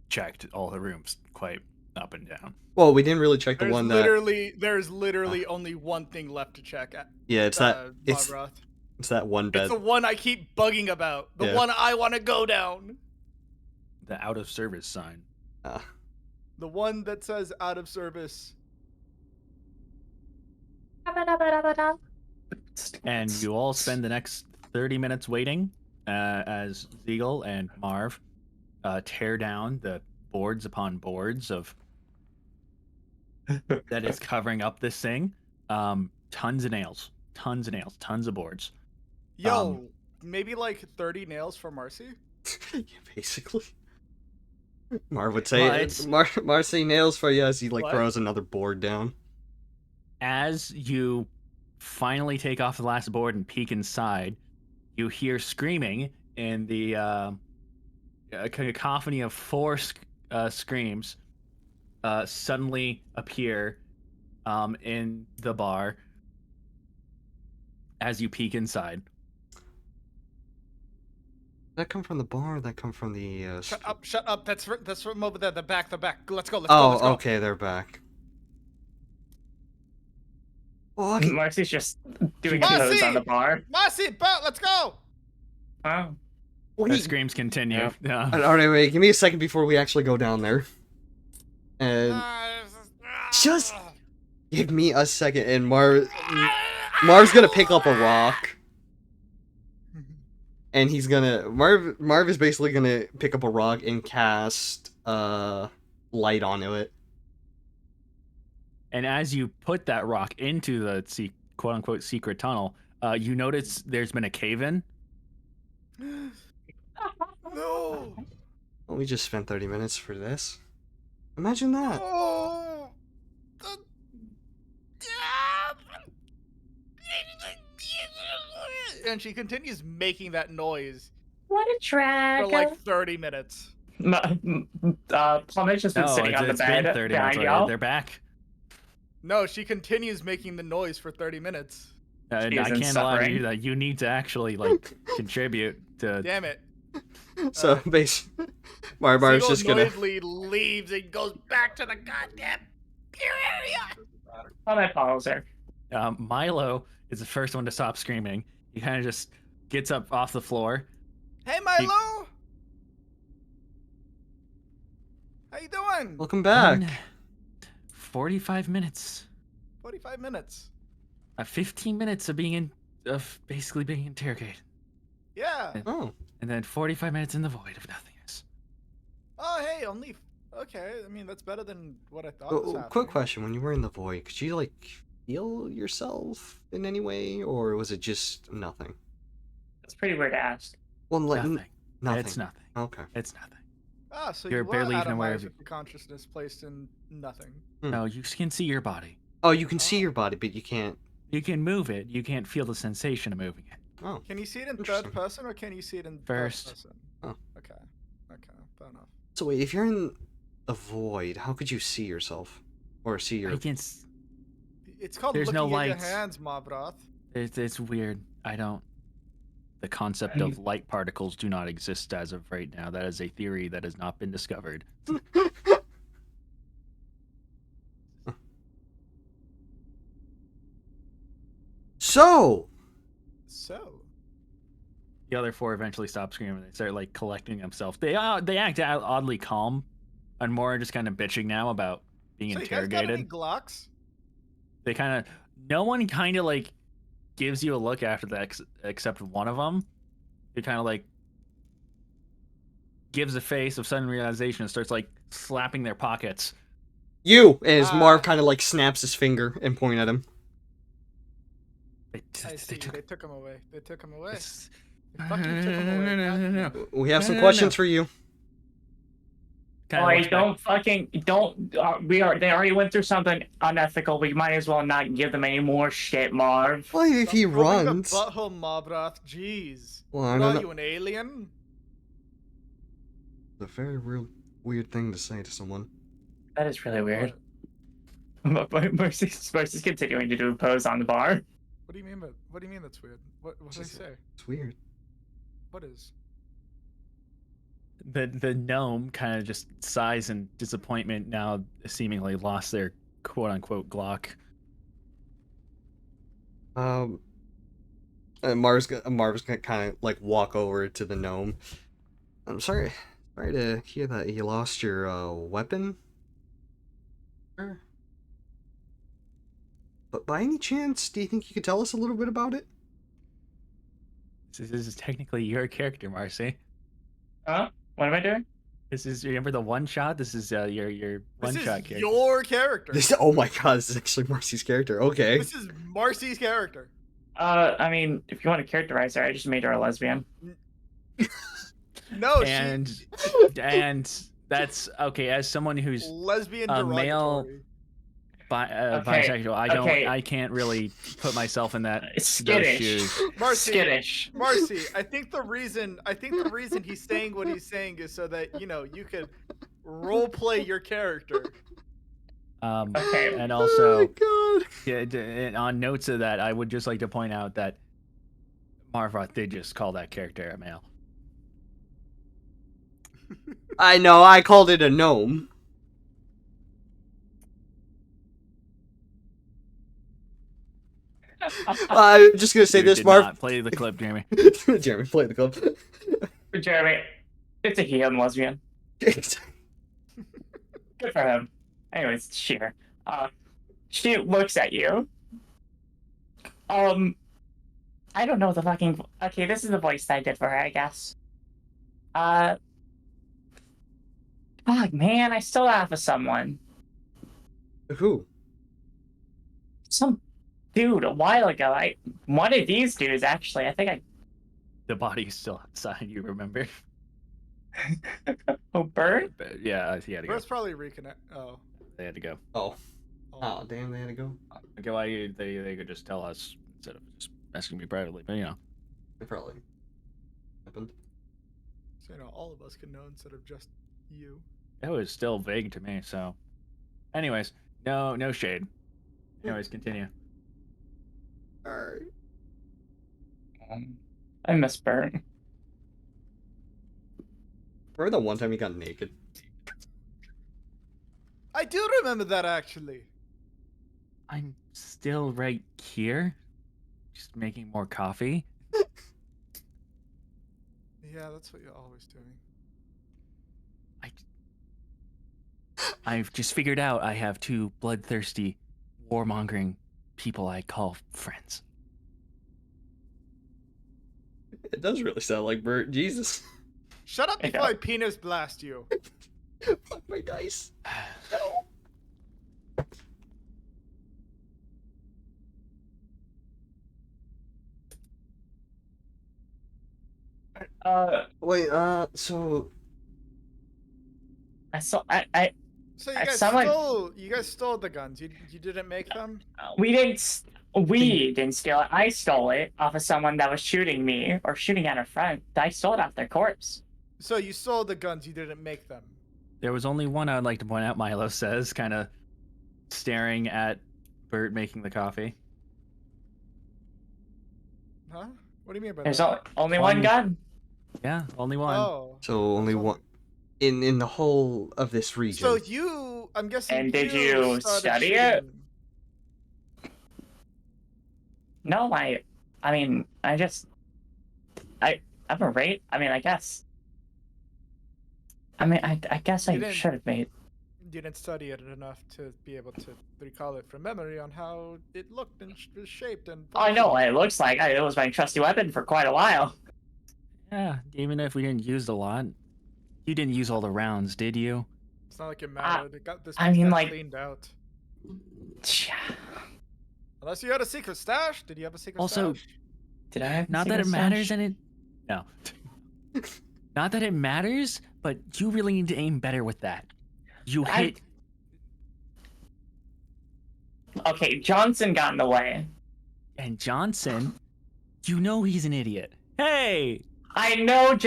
checked all the rooms quite up and down. Well, we didn't really check the there's one literally only one thing left to check. Yeah, it's that. Mavroth. It's that one It's bed. the one I keep bugging about. The Yeah. one I want to go down. The out of service sign. The one that says out of service. And you all spend the next 30 minutes waiting as Ziegel and Marv tear down the boards upon boards of that is covering up this thing. Tons of nails, tons of boards. Yo, maybe like 30 nails for Marcy? Yeah, basically. Marv would say, Well, it's- Marcy nails for you as he like What? throws another board down. As you finally take off the last board and peek inside, you hear screaming in the a cacophony of four screams suddenly appear in the bar as you peek inside. That come from the bar. Or that come from the. Shut up. That's from over there. The back. Let's go. Oh, Let's go. okay, they're back. Oh, okay. Marcy's just doing Marcy! pose on the bar. Marcy, Bert, let's go. Wow. The Wait. screams continue. Yeah. All right, wait. Give me a second before we actually go down there. And Just- give me a second. And Marv's gonna pick up a rock. And he's gonna Marv is basically gonna pick up a rock and cast light onto it. And as you put that rock into the quote unquote secret tunnel, you notice there's been a cave in. No. Well, we just spent 30 minutes for this. Imagine that. Oh. And she continues making that noise What a drag. for like 30 minutes. Plummet's just been sitting on the it's bed been 30 behind minutes. y'all. They're back. No, she continues making the noise for 30 minutes. And She I is in can't allow you to do suffering. that. You need to actually like contribute to. Damn it. So basically, Mar's Seagull just gonna. annoyedly leaves and goes back to the goddamn peer area. Oh, my follows her. Milo is the first one to stop screaming. He kind of just gets up off the floor. Hey, Milo. How you doing? Welcome back. 45 minutes. 45 minutes. 15 minutes of basically being interrogated, Yeah. Oh, and then 45 minutes in the void of nothingness. Oh, hey, only. Okay, I mean that's better than what I thought was happening. quick question: when you were in the void, could you like feel yourself in any way, or was it just nothing? It's pretty weird to ask. Well, like Nothing. nothing. It's nothing. Okay. It's nothing. Ah, so You're you were barely even aware atomized of with your consciousness placed in nothing. No, you can see your body. Oh, you can see your body, but you can't. You can move it. You can't feel the sensation of moving it. Oh, Can you see it in Interesting. third person or can you see it in First. third person? Oh. Okay. Okay, fair enough. so wait, if you're in a void, how could you see yourself, or see your? I can. It's called There's looking no at your lights. hands, Mobroth. It's weird. I don't. The concept of light particles do not exist as of right now. That is a theory that has not been discovered. So, The other four eventually stop screaming. They start like collecting themselves. They act oddly calm, and more just kind of bitching now about being So you guys got any interrogated. Glocks? They kind of. No one kind of like gives you a look after that, except one of them. He kind of like gives a face of sudden realization and starts like slapping their pockets. you as Ah. Marv kind of like snaps his finger and point at him. I see. They took him away. They took him away. It's- They fucking took him away. No. We have some No. questions for you. Kinda Boy, looks back. don't fucking don't. They already went through something unethical. We might as well not give them any more shit, Marv. Well, if he Stop rubbing runs, the butthole, Mobroth. Jeez. well, I What don't are know. you, an alien? It's a very real weird thing to say to someone. That is really weird. What? But Mercy's continuing to do a pose on the bar. What do you mean? What do you mean that's weird? What did I Just- say? It's weird. What is? The gnome kind of just sighs in disappointment now, seemingly lost their quote unquote Glock. Marv's gonna kind of like walk over to the gnome. I'm sorry to hear that you lost your weapon. Sure. But by any chance, do you think you could tell us a little bit about it? This is technically your character, Marcy. Huh? What am I doing? This is, remember the one shot? This is your This one is shot character. your character. Oh my god, this is actually Marcy's character. Okay. This is Marcy's character. I mean, if you want to characterize her, I just made her a lesbian. No, and that's okay. As someone who's lesbian a male derogatory. Okay, bisexual, I can't really put myself in those Skittish. shoes. Marcy, Skittish. Marcy, I think the reason he's saying what he's saying is so that you could role play your character. Okay. And Oh also, my god. and on notes of that, I would just like to point out that Marvoth did just call that character a male. I know, I called it a gnome. I'm just gonna say You this, did Marv. not play the clip, Jeremy. Jeremy, play the clip. Jeremy, it's a he and lesbian. Good for him. Anyways, Sheer. She looks at you. I don't know the fucking. Okay, this is the voice that I did for her, I guess. Fuck, man, I still have someone. Who? Some dude a while ago. One of these dudes actually. I think I. The body's still outside. You remember? Oh, Bird. But yeah, he had to go. First, probably reconnect. Oh. They had to go. Oh. Oh, damn, they had to go. Okay, why they could just tell us instead of just asking me privately. But you know, It probably happened. So all of us can know instead of just you. that was still vague to me. So, anyways, no shade. Anyways, continue. Alright. I miss Bert. Remember the one time he got naked? I do remember that actually. I'm still right here, just making more coffee. Yeah, that's what you're always doing. I've just figured out I have two bloodthirsty, warmongering people I call friends. It does really sound like Bert. Jesus. Shut up I before know. I penis blast you. Fuck my dice. No. Wait, so I saw. I So you I- guys someone- stole the guns. You didn't make them? we didn't steal it. I stole it off of someone that was shooting me or shooting at a friend. I stole it off their corpse. So you sold the guns, you didn't make them. There was only one I would like to point out, Milo says, kind of staring at Bert making the coffee. Huh? What do you mean by There's that? only one gun. Yeah, only one. Oh. so only There's one in the whole of this region. So you, I'm guessing And did you started study it? shooting- No, I mean, I'm a rate. I mean, I guess. I mean, I guess You I didn't- should have made. You didn't study it enough to be able to recall it from memory on how it looked and was shaped and. I know what it looks like. It was my trusty weapon for quite a while. Yeah, even if we didn't use a lot. You didn't use all the rounds, did you? It's not like it mattered. It got this. I mean, got like- cleaned out. Unless you had a secret stash. Did you have a secret Also, stash? Did I have Not that it matters, and it. No. Not that it matters, but you really need to aim better with that. You hit. Okay, Johnson got in the way. And Johnson, you know he's an idiot. Hey! I know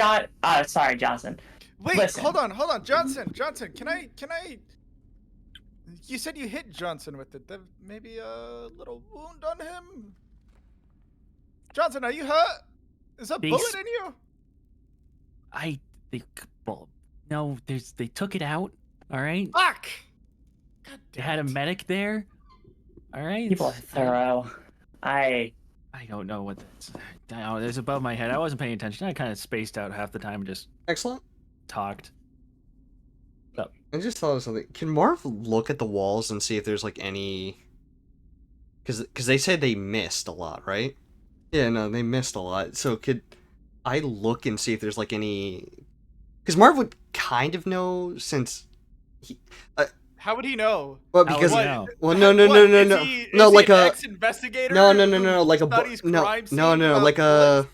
sorry, Johnson. Wait, Listen. hold on, Johnson, can I? You said you hit Johnson with it. There maybe a little wound on him. Johnson, are you hurt? Is a They bullet s- in you? Well, no, they took it out, alright? Fuck! God They damn had a it. medic there, alright? People are thorough. I don't know what that's. It's above my head. I wasn't paying attention. I kind of spaced out half the time and just Excellent. talked. I just thought of something. Can Marv look at the walls and see if there's like any? Because they said they missed a lot, right? Yeah, no, they missed a lot. So could I look and see if there's like any? Because Marv would kind of know since he. How would he know? Well, How would because he What? know? well, no, What, no, is no, he- no, is like he an a ex-investigator no, who like a studies crime no, scenes like bullets?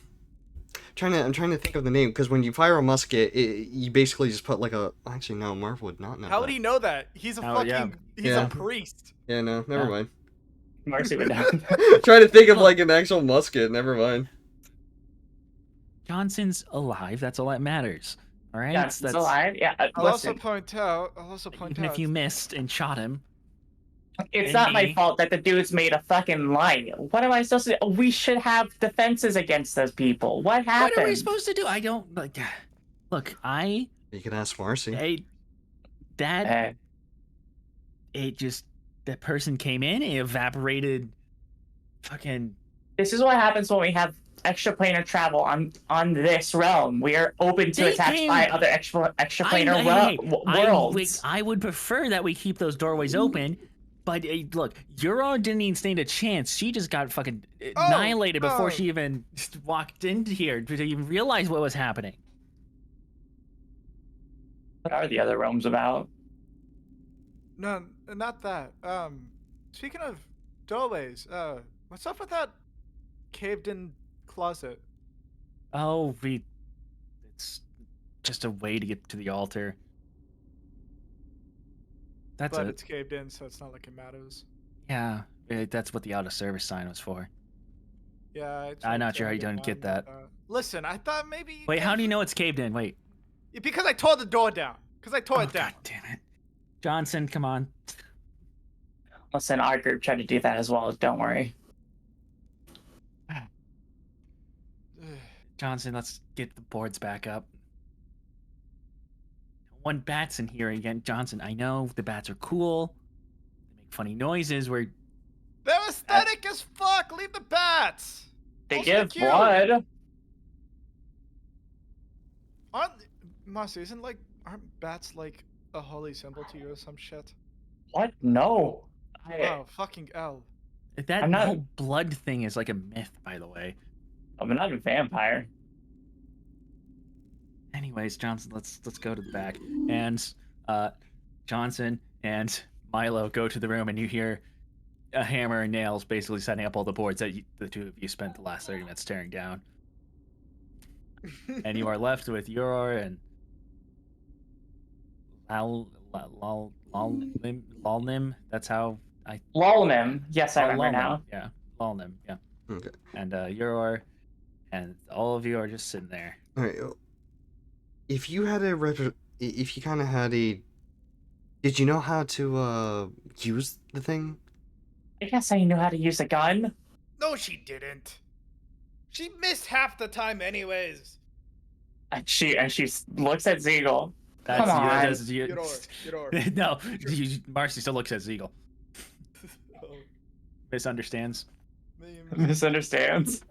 I'm trying to think of the name because when you fire a musket, you basically just put like a. Actually, no, Marv would not know. How would that. he know that? He's a How- fucking. yeah. He's Yeah. a priest. Yeah, no, never Yeah. mind. Mercy would know. Trying to think of like an actual musket. Never mind. Johnson's alive. That's all that matters. All right. Johnson's alive. Yeah, I'll also listen. point out. Even if you missed and shot him, It's and not my me. fault that the dude's made a fucking lie. What am I supposed to do? We should have defenses against those people. What happened? what are we supposed to do? I don't like. Look, You can ask Marcy. that Eh, it just that person came in, it evaporated. Fucking this is what happens when we have extraplanar travel on this realm. We are open to They attacks came- by other extraplanar I worlds. would prefer that we keep those doorways open. But look, Euron didn't even stand a chance. She just got fucking annihilated before oh. she even walked into here to even realize what was happening. What are the other realms about? No, not that. Speaking of doorways, what's up with that caved-in closet? Oh, it's just a way to get to the altar. That's But it. it's caved in, so it's not like it matters. Yeah, that's what the out of service sign was for. Yeah, I'm not sure how you don't get that. Listen, I thought maybe. Wait, how do you know it's caved in? Wait. Because I tore the door down. Because I tore Oh, it down. God damn it. Johnson, come on. Listen, our group tried to do that as well. Don't worry. Johnson, let's get the boards back up. One bat's in here again. Johnson, I know the bats are cool. They make funny noises. They're aesthetic as fuck. Leave the bats. They Also give cute. blood. Marcy, aren't bats like a holy symbol to you or some shit? What? No. Oh, fucking L. That I'm not- whole blood thing is like a myth, by the way. I'm not a vampire. Anyways, Johnson, let's go to the back. And Johnson and Milo go to the room, and you hear a hammer and nails basically setting up all the boards that the two of you spent the last 30 minutes staring down. And you are left with Yor and Lalnim. That's how I. Lolnim. Yes, I remember Lalnim, now. Yeah, Lalnim. Yeah. Okay. And Yor, and all of you are just sitting there. All right. If you had if you kind of had a, did you know how to use the thing? I guess I knew how to use a gun. No, she didn't. She missed half the time anyways. And she looks at Ziegel. That's, Come on. Ghidorah. No, Marcy still looks at Ziegel. Misunderstands. Misunderstands.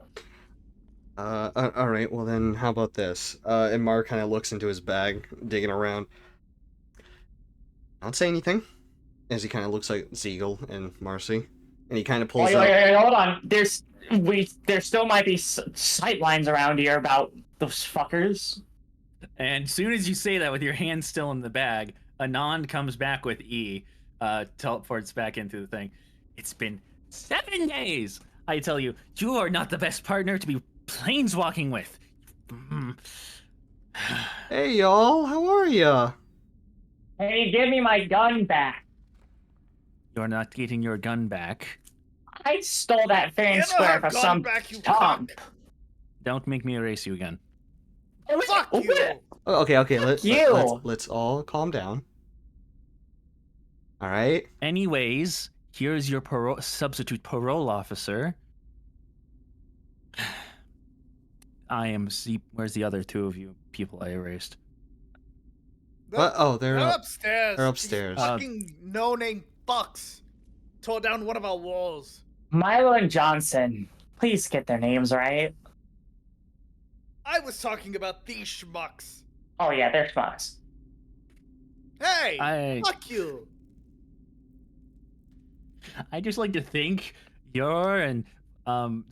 All right. Well then, how about this? And Mark kind of looks into his bag, digging around. Don't say anything, as he kind of looks like Ziegel and Marcy, and he kind of pulls out. Wait, hold on. There still might be sight lines around here about those fuckers. And as soon as you say that with your hand still in the bag, Anand comes back with E, teleports back into the thing. It's been 7 days. I tell you, you are not the best partner to be planeswalking with. Hey y'all, how are ya? Hey, give me my gun back. You're not getting your gun back. I stole that fair and Give square her for gun some back, you stump. Don't make me erase you again. Fuck you. Oh, okay. you. Let's all calm down. All right. Anyways, here's your substitute parole officer. Where's the other two of you people I erased? What? Oh, they're upstairs. They're upstairs. These fucking no-name fucks tore down one of our walls. Milo and Johnson. Please get their names right. I was talking about these schmucks. Oh yeah, they're schmucks. Hey, fuck you. I just like to think Yor and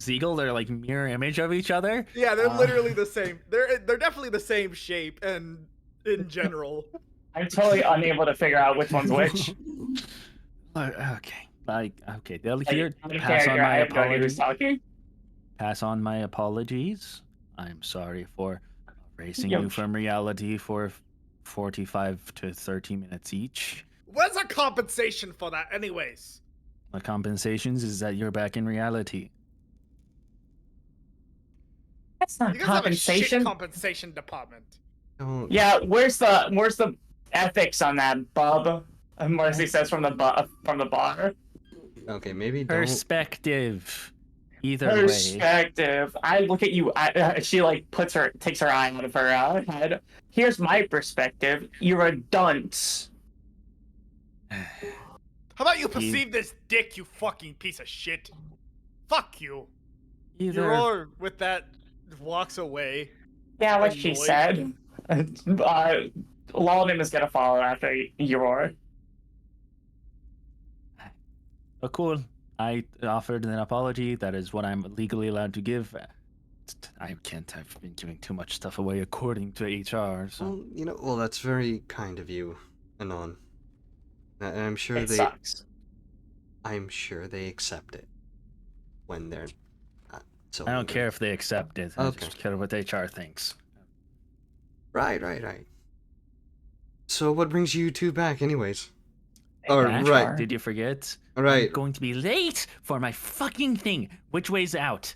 Ziegel, they're like mirror image of each other. Yeah, they're literally the same. They're definitely the same shape and in general. I'm totally unable to figure out which one's which. Okay. They'll Like, pass on my I have no idea who's apologies. talking. Pass on my apologies. I'm sorry for erasing Yo. you from reality for 45 to 30 minutes each. Where's the compensation for that, anyways? The compensations is that you're back in reality. That's not You guys have a shit compensation. compensation department. Don't. Yeah, where's the ethics on that, bub? And Marcy says from the bar. Okay, maybe don't. Perspective. Either way. Perspective. I look at you. She like takes her eye out of her head. Here's my perspective. You're a dunce. How about you perceive this dick, you fucking piece of shit? Fuck you. Either. You're with that walks away. Yeah, what she Annoyed. said. Lawman is gonna follow after Yor. Oh, cool. I offered an apology. That is what I'm legally allowed to give. I can't. I've been giving too much stuff away according to HR. So Well, that's very kind of you, Anon. And I'm sure It sucks. I'm sure they accept it when they're not so. I don't care if they accept it. I Okay. just care what HR thinks. Right. So what brings you two back, anyways? All Ash, right. Did you forget? All right. I'm going to be late for my fucking thing. Which way's out?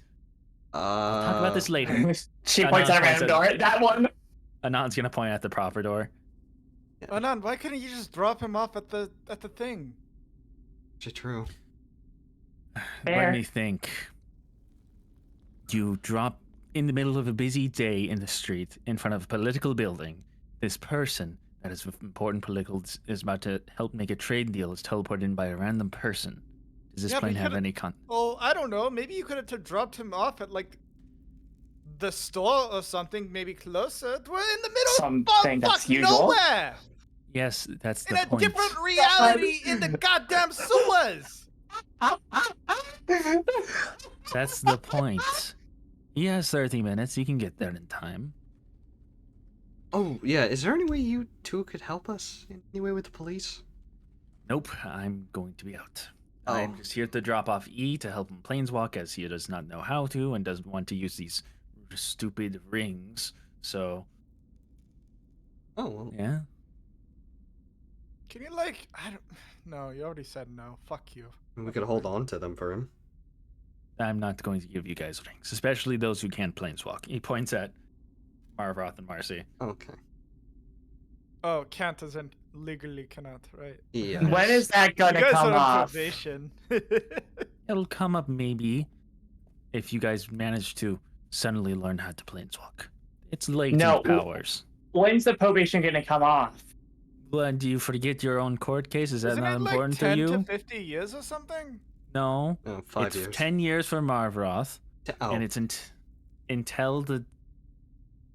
We'll talk about this later. She points at a random door. That one. Anand's gonna point at the proper door. Anand, why couldn't you just drop him off at the thing? True. Fair. Let me think. You drop in the middle of a busy day in the street in front of a political building, this person that is important political is about to help make a trade deal is teleported in by a random person. Does this Yeah, but plane you have could've- any con? Oh, I don't know. Maybe you could have dropped him off at like the store or something, maybe closer. We're in the middle Something of that's fuck usual. nowhere. Yes, that's In the a point. different reality in the goddamn sewers. That's the point. He has 30 minutes. You can get there in time. Oh, yeah, is there any way you two could help us in any way with the police? Nope, I'm going to be out. Oh. I'm just here to drop off E to help him planeswalk as he does not know how to and doesn't want to use these stupid rings. So, Oh, well, yeah. Can you like? I don't. No, you already said no. Fuck you. we could hold on to them for him. I'm not going to give you guys rings, especially those who can't planeswalk. He points at Marvroth and Marcy. Okay. Oh, can't isn't legally cannot, right? Yeah. When is that You gonna guys come are on off? probation. It'll come up maybe if you guys manage to suddenly learn how to planeswalk. It's latent No. powers. When's the probation gonna come off? Well, do you forget your own court case? Is that Isn't not it like important 10 to you? to 50 years or something? No. Oh, 5 It's years. 10 years for Marvroth, Oh. and it's until the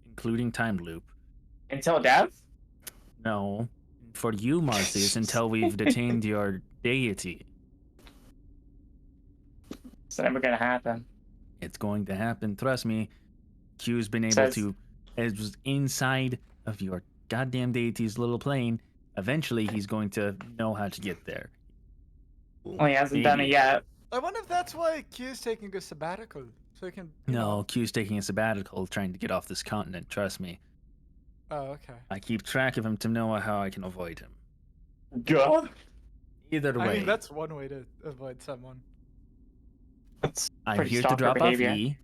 including time loop. Until death? No. For you, Marcy, it's until we've detained your deity. It's never gonna happen. It's going to happen. Trust me. Q's been able Says- to. It was inside of your goddamn deity's little plane. Eventually, he's going to know how to get there. Well, he hasn't done it Maybe. yet. I wonder if that's why Q's taking a sabbatical. So he can. No, Q's taking a sabbatical, trying to get off this continent. Trust me. Oh, okay. I keep track of him to know how I can avoid him. God. Either way, I mean, that's one way to avoid someone. That's I'm pretty here to stalker drop behavior. off E.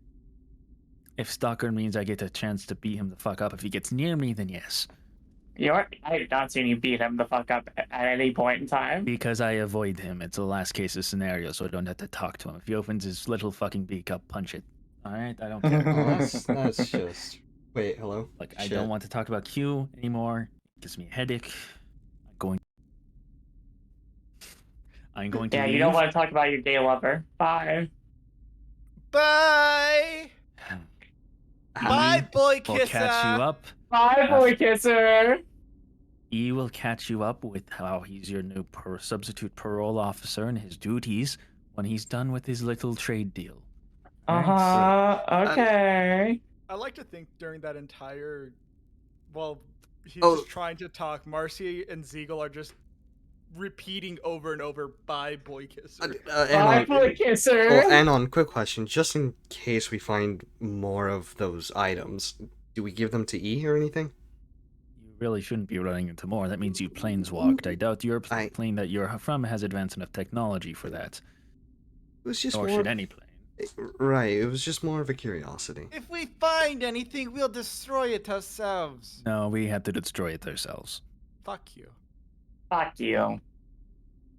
If Stalker means I get a chance to beat him the fuck up if he gets near me, then yes. I have not seen you beat him the fuck up at any point in time. Because I avoid him. It's a last cases scenario, so I don't have to talk to him. If he opens his little fucking beak up, punch it. Alright? I don't care. Oh, that's just. Wait, hello? Like, I Shit. don't want to talk about Q anymore. It gives me a headache. I'm going to Yeah, leave. you don't want to talk about your gay lover. Bye. Bye! How- Bye, boy We'll kisser! catch you up. Bye, boy kisser. E will catch you up with how he's your new substitute parole officer and his duties when he's done with his little trade deal. Okay. I like to think during that entire. Well, he's Oh. just trying to talk. Marcy and Ziegel are just repeating over and over, bye, boy kisser. Bye, Anon, boy kisser. well, Anon, quick question. Just in case we find more of those items, do we give them to E or anything? You really shouldn't be running into more. That means you planeswalked. I doubt your I- plane that you're from has advanced enough technology for that. It was just Nor more. should any plane. Right, it was just more of a curiosity. If we find anything, we'll destroy it ourselves. No, we have to destroy it ourselves. Fuck you. Fuck you.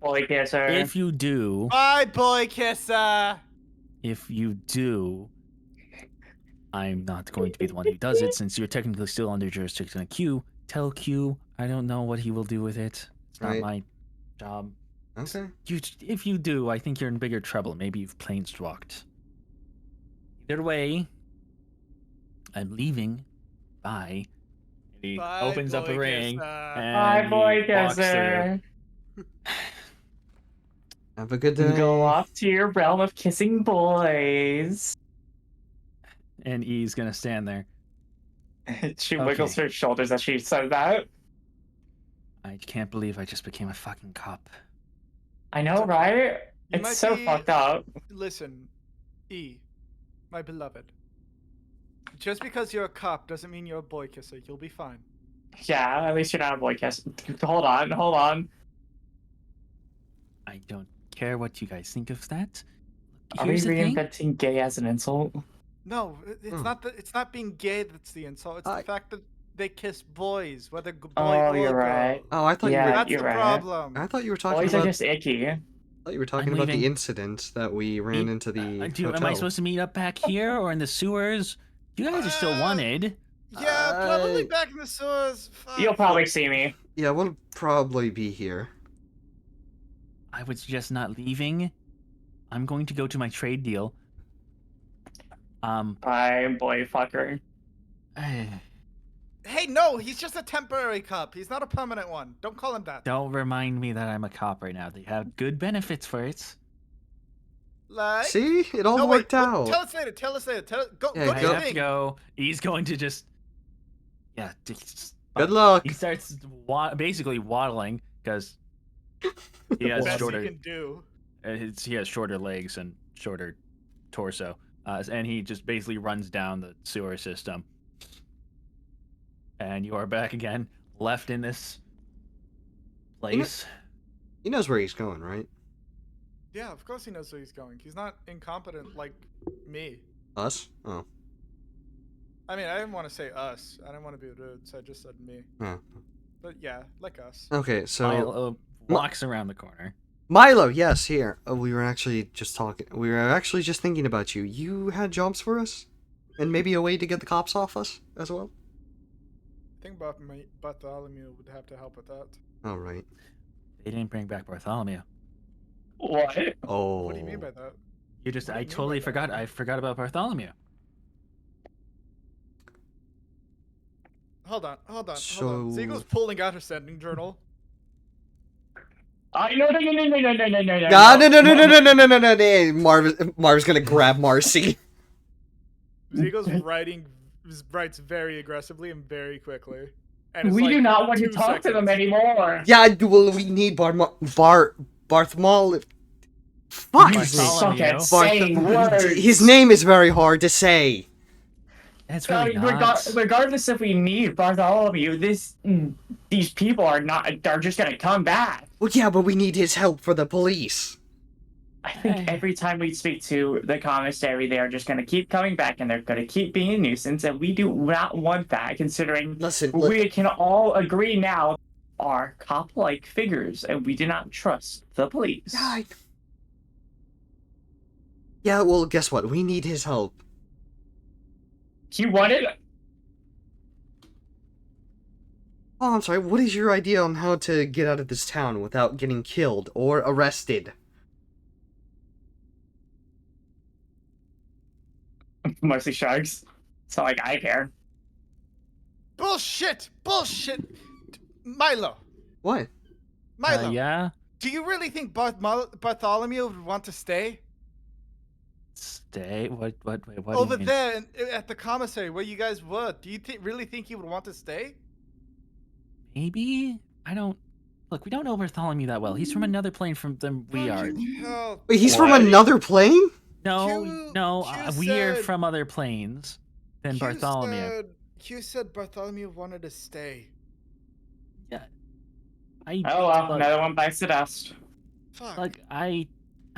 Boy kisser. If you do, Bye, boy kisser! I'm not going to be the one who does it since you're technically still under jurisdiction of Q. Tell Q I don't know what he will do with it. It's not Right. my job. Okay. If you do, I think you're in bigger trouble. Maybe you've planeswalked. Either way, I'm leaving. Bye. And he Bye, opens up a boy ring. kisser. Bye, And boy he walks kisser. through. Have a good day. Go off to your realm of kissing boys. And E's gonna stand there. She wiggles Okay. her shoulders as she says that. I can't believe I just became a fucking cop. I know, right? You might It's so be- fucked up. Listen, E, my beloved. Just because you're a cop doesn't mean you're a boy kisser. You'll be fine. Yeah, at least you're not a boy kiss. Hold on. I don't care what you guys think of that. Are we Here's the thing. reinventing gay as an insult? No, it's Hmm. not. It's not being gay that's the insult. It's I- the fact that they kiss boys, whether boy Oh, or you're girl. right. Oh, I thought Yeah, you were. That's you're the right. problem. I thought you were talking Boys are about. just icky. I thought you were talking I'm about the leaving. incident that we ran into the Am I hotel. supposed to meet up back here or in the sewers? You guys are still wanted. Yeah, probably back in the sewers. Fuck. You'll probably see me. Yeah, we'll probably be here. I would suggest not leaving. I'm going to go to my trade deal. Bye, boy fucker. Hey, no, he's just a temporary cop. He's not a permanent one. Don't call him that. Don't remind me that I'm a cop right now. They have good benefits for it. Like. See, it all No, worked wait, out. Tell us later. Go. Yeah, Go I to your have to thing. go. He's going to just. Yeah. Good luck. He starts basically waddling because he has Best shorter. he can do. He has shorter legs and shorter torso, and he just basically runs down the sewer system. And you are back again, left in this place. He knows where he's going, right? Yeah, of course he knows where he's going. He's not incompetent like me. Us? Oh. I mean, I didn't want to say us. I didn't want to be rude, so I just said me. Oh. But yeah, like us. Okay, so Milo walks around the corner. Milo, yes, here. We were actually just talking. We were actually just thinking about you. You had jobs for us, and maybe a way to get the cops off us as well. I think Bartholomew would have to help with that. All right. They didn't bring back Bartholomew. What? Oh. What do you mean by that? You just, What do I you mean totally by that? forgot. I forgot about Bartholomew. Hold on. So- Zeagle's pulling out her sending journal. No. No. Marv's gonna grab Marcy. Zeagle's writes very aggressively and very quickly. And it's We like do not want to 2 talk to them seconds. anymore. Yeah, well, we need Barthmol. Fuck his name. Suck at Bartholomew. saying words. His name is very hard to say. That's really not. Regardless if we need Bartholomew, these people are just gonna come back. Well, yeah, but we need his help for the police. I think every time we speak to the commissary, they are just gonna keep coming back and they're gonna keep being a nuisance, and we do not want that, considering we can all agree now are cop-like figures, and we do not trust the police. Yeah, well, guess what? We need his help. You want it? Oh, I'm sorry. What is your idea on how to get out of this town without getting killed or arrested? Mostly sharks. It's not like I care. Bullshit! Milo! What? Milo! Yeah. Do you really think Bartholomew would want to stay? Stay. What? Wait, what? Over do you mean? there at the commissary where you guys were. Do you really think he would want to stay? Maybe. I don't. Look, we don't know Bartholomew that well. He's from another plane than we are. Fucking hell. Wait, he's from What? another plane? No, Q we are said- from other planes than Bartholomew. Q said Bartholomew wanted to stay. Yeah. Oh well, look, another one bites the dust. Fuck. Look, I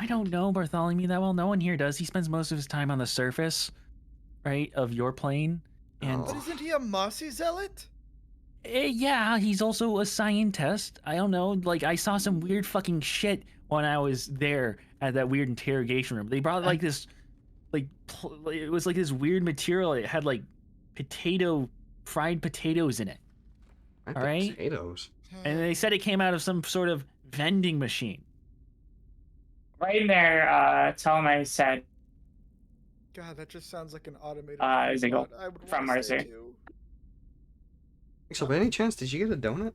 don't know Bartholomew that well. No one here does. He spends most of his time on the surface, right, of your plane. And Oh. But isn't he a Marcy zealot? yeah, he's also a scientist. I don't know. Like, I saw some weird fucking shit when I was there at that weird interrogation room. They brought like this, it was like this weird material. It had like fried potatoes in it. All right. Potatoes. And they said it came out of some sort of vending machine. Right in there, tell him I said, God, that just sounds like an automated. Zeagle, robot. I would from wanna stay Marcy. too. So, by any chance, did you get a donut?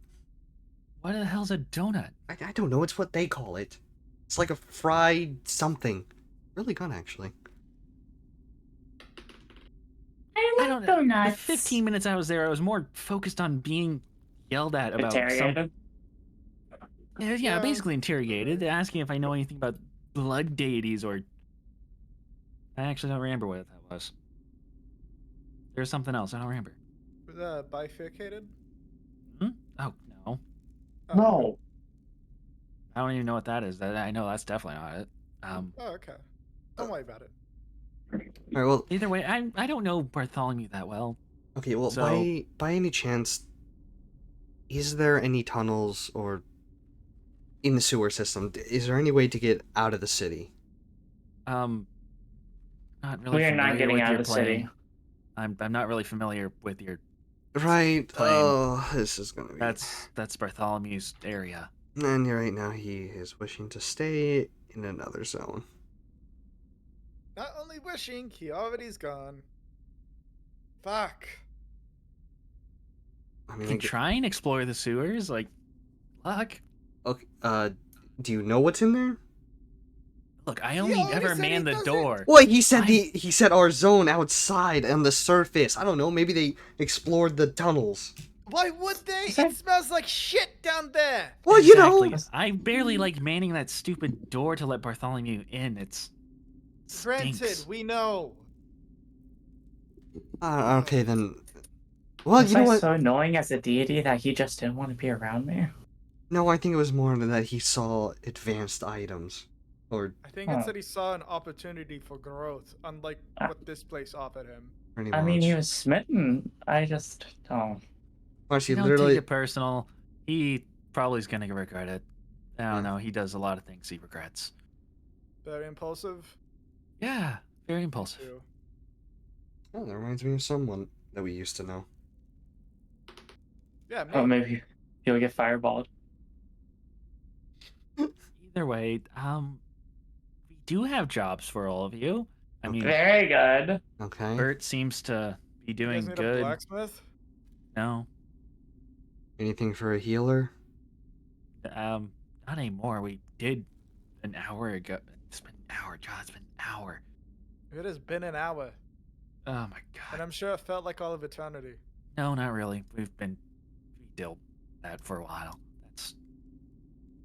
What the hell's a donut? I don't know. It's what they call it. It's like a fried something. Really good, actually. I don't know. The 15 minutes I was there, I was more focused on being yelled at about some. Interrogated. Yeah, basically interrogated, asking if I know anything about blood deities or. I actually don't remember what that was. There's something else. I don't remember. Bifurcated? Hmm? Oh no, Oh, No. I don't even know what that is. I know that's definitely not it. Oh, okay. Don't worry about it. All right. Well, Either way, I don't know Bartholomew that well. okay. Well, So- by any chance, is there any tunnels or in the sewer system? Is there any way to get out of the city? Not really. We are not familiar getting with out of your the city. plane. I'm not really familiar with your Right. plane. Oh, this is gonna be. That's Bartholomew's area. And right now he is wishing to stay in another zone. Not only wishing, he already's gone. Fuck. I You mean, can try and explore the sewers, like, luck. okay. Do you know what's in there? Look, I He only already ever said he man the doesn't. door. Well, he said I'm- he said our zone outside on the surface. I don't know. Maybe they explored the tunnels. Why would they? Is that- It smells like shit down there. Well, exactly. you know. I barely like manning that stupid door to let Bartholomew in. It's Granted, stinks. we know. Okay then. Well, Was you know I what? so annoying as a deity that he just didn't want to be around me? No, I think it was more that he saw advanced items, or I think it's that he saw an opportunity for growth, unlike what this place offered him. pretty I much. mean, he was smitten. I just don't. Marcy, Don't literally. take it personal. He probably is gonna regret it. I don't know. He does a lot of things he regrets. Very impulsive. Yeah, very impulsive. Too. Oh, that reminds me of someone that we used to know. Yeah, me. Oh, maybe he'll get fireballed. Either way, we do have jobs for all of you. I mean, Very good. Okay. Bert seems to be You guys doing need a good. blacksmith? No, Anything for a healer? not anymore. We did an hour ago. It's been an hour, John. It's been an hour. It has been an hour, Oh my and god. I'm sure it felt like all of eternity. No, not really. We dealt that for a while.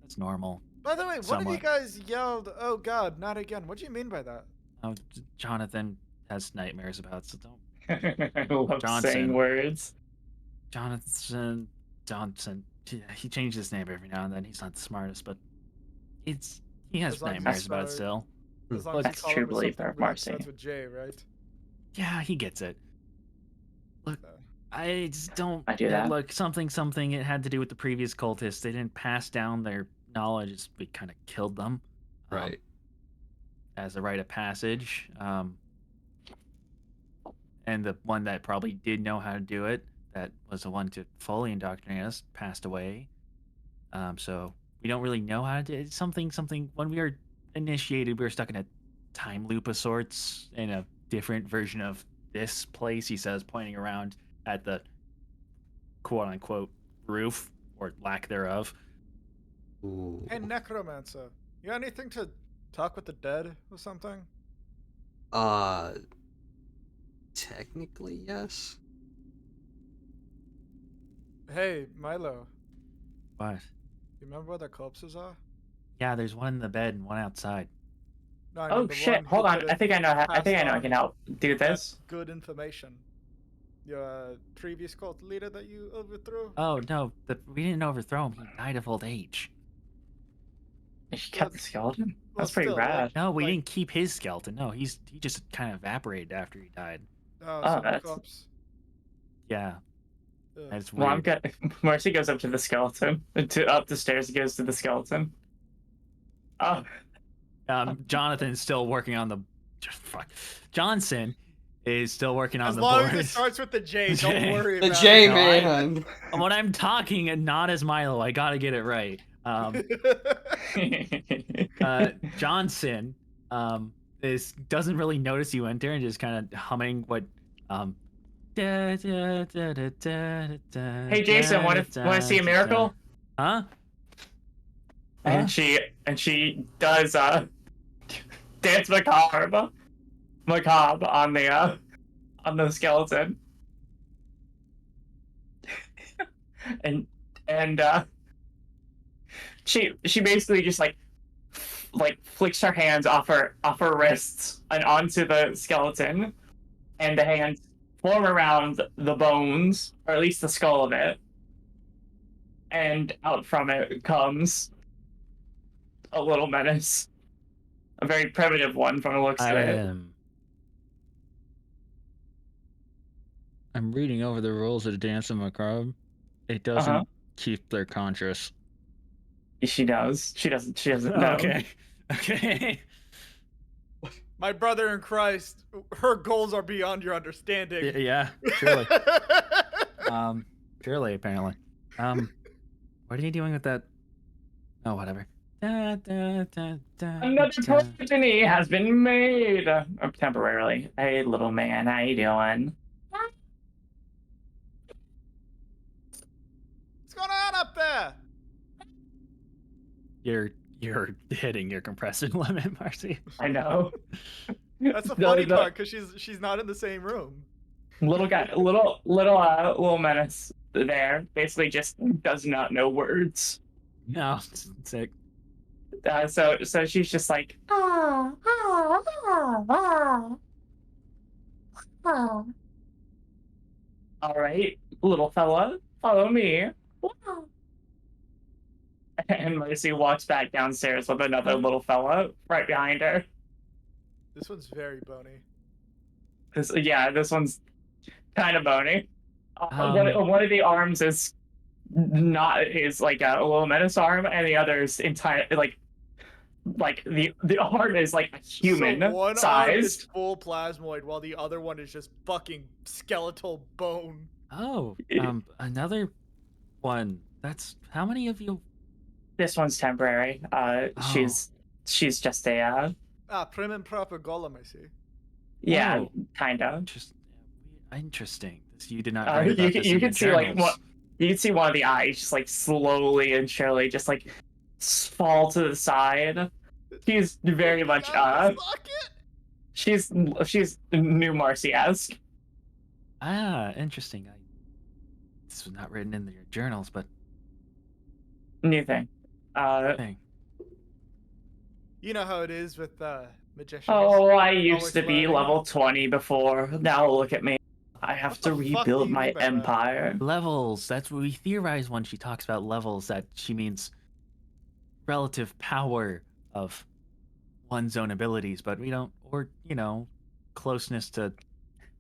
That's normal. By the way, one of Somewhat. you guys yelled, "Oh God, not again!" What do you mean by that? Oh, Jonathan has nightmares about, so don't. I love Johnson. saying words. Jonathan Johnson. He changed his name every now and then. He's not the smartest, but he has As long as nightmares he's about it smart. still. As long as That's you call true him with belief something there, that Marcy. starts with J, right? Yeah, he gets it. Look, So, I just don't. I do that. Look, something. It had to do with the previous cultists. They didn't pass down their knowledge. We kind of killed them. Right. As a rite of passage. And the one that probably did know how to do it, that was the one to fully indoctrinate us, passed away. So we don't really know how to do it. Something. When we were initiated, we were stuck in a time loop of sorts in a different version of this place. He says, pointing around at the quote unquote roof or lack thereof. Ooh. hey, necromancer, you got anything to talk with the dead or something? Technically, yes. Hey, Milo, What? you remember where the corpses are? Yeah, there's one in the bed and one outside. No, I mean Oh the shit! one who Hold on. could've I think I know. I think I know. I passed can on help do that this. good information. Your previous cult leader that you overthrew? Oh no, we didn't overthrow him. He died of old age. She kept the skeleton. Well, That's pretty still, rad. No, we Like- didn't keep his skeleton. No, he just kind of evaporated after he died. Oh, Oh, so the that's- corpse. Yeah, Ugh. that's Well, I'm weird. good. Marcy goes up to the skeleton. Up the stairs, goes to the skeleton. Oh, Jonathan's still working on the. Fuck. Johnson is still working on As the long board. as it starts with the J, J. don't worry The about J it. No, I- man. When I'm talking and not as Milo, I gotta get it right. Johnson doesn't really notice you enter and just kind of humming what Hey hey Jason, want to see a miracle? Huh? And she does dance macabre on the skeleton. and she basically just like flicks her hands off her wrists and onto the skeleton, and the hands form around the bones, or at least the skull of it, and out from it comes a little menace, a very primitive one from the looks of it. I'm reading over the rules of the Dance of Macabre. It doesn't keep their conscious. She does. She doesn't know. Okay. Okay. My brother in Christ, her goals are beyond your understanding. Yeah, surely. Surely, apparently. What are you doing with that? Oh, whatever. Another progeny has been made. Temporarily. Hey, little man, how you doing? What's going on up there? You're hitting your compression limit, Marcy. I know. That's the funny part, because she's not in the same room. Little guy, little menace there. Basically, just does not know words. No, sick. So she's just like, all right, little fella, follow me. And Mercy walks back downstairs with another little fella right behind her. This one's very bony. This one's kind of bony. One of the arms is like a little menace arm, and the other is entire like the arm is like a human so one size. arm is full plasmoid, while the other one is just fucking skeletal bone. Oh, another one. That's how many of you? This one's temporary. She's just a prim and proper golem, I see. Yeah, kind of. Interesting. You did not write about this you in can your see journals. you can see one of the eyes just like slowly and surely just like fall to the side. She's very much she's new Marcy-esque. Interesting. This was not written in your journals, but new thing. You know how it is with magicians. Oh, I used to be level 20 before. Now look at me. I have to rebuild my empire. Levels. That's what we theorize when she talks about levels, that she means relative power of one's own abilities, but we don't, or, closeness to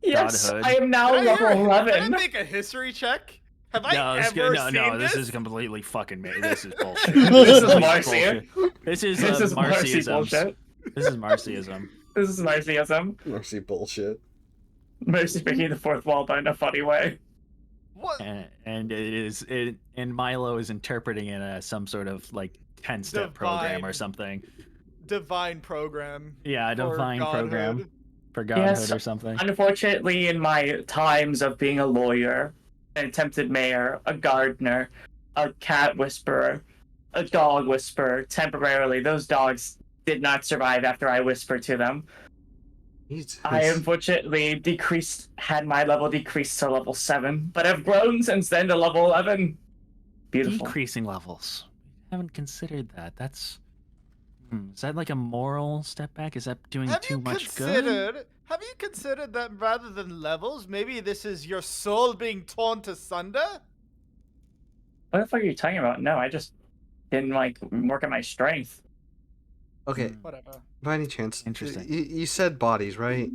godhood. I am now level 11. Can I make a history check? Have I ever seen this? This is completely fucking me. This is bullshit. This is Marcy. This is Marcy bullshit. This is Marcyism. This is Marcyism. Marcy bullshit. Marcy breaking the fourth wall, but in a funny way. What? And and Milo is interpreting it as some sort of like 10-step program or something. Divine program. Yeah, a divine program for godhood or something. Unfortunately, in my times of being a lawyer, an attempted mayor, a gardener, a cat whisperer, a dog whisperer, temporarily, those dogs did not survive after I whispered to them. I unfortunately had my level decreased to level 7, but I've grown since then to level 11. Beautiful. Decreasing levels. I haven't considered that. That's... Is that like a moral step back? Is that doing too much good? Have you considered that rather than levels, maybe this is your soul being torn to sunder? What the fuck are you talking about? No, I just didn't work at my strength. Okay. Whatever. By any chance, interesting. You said bodies, right?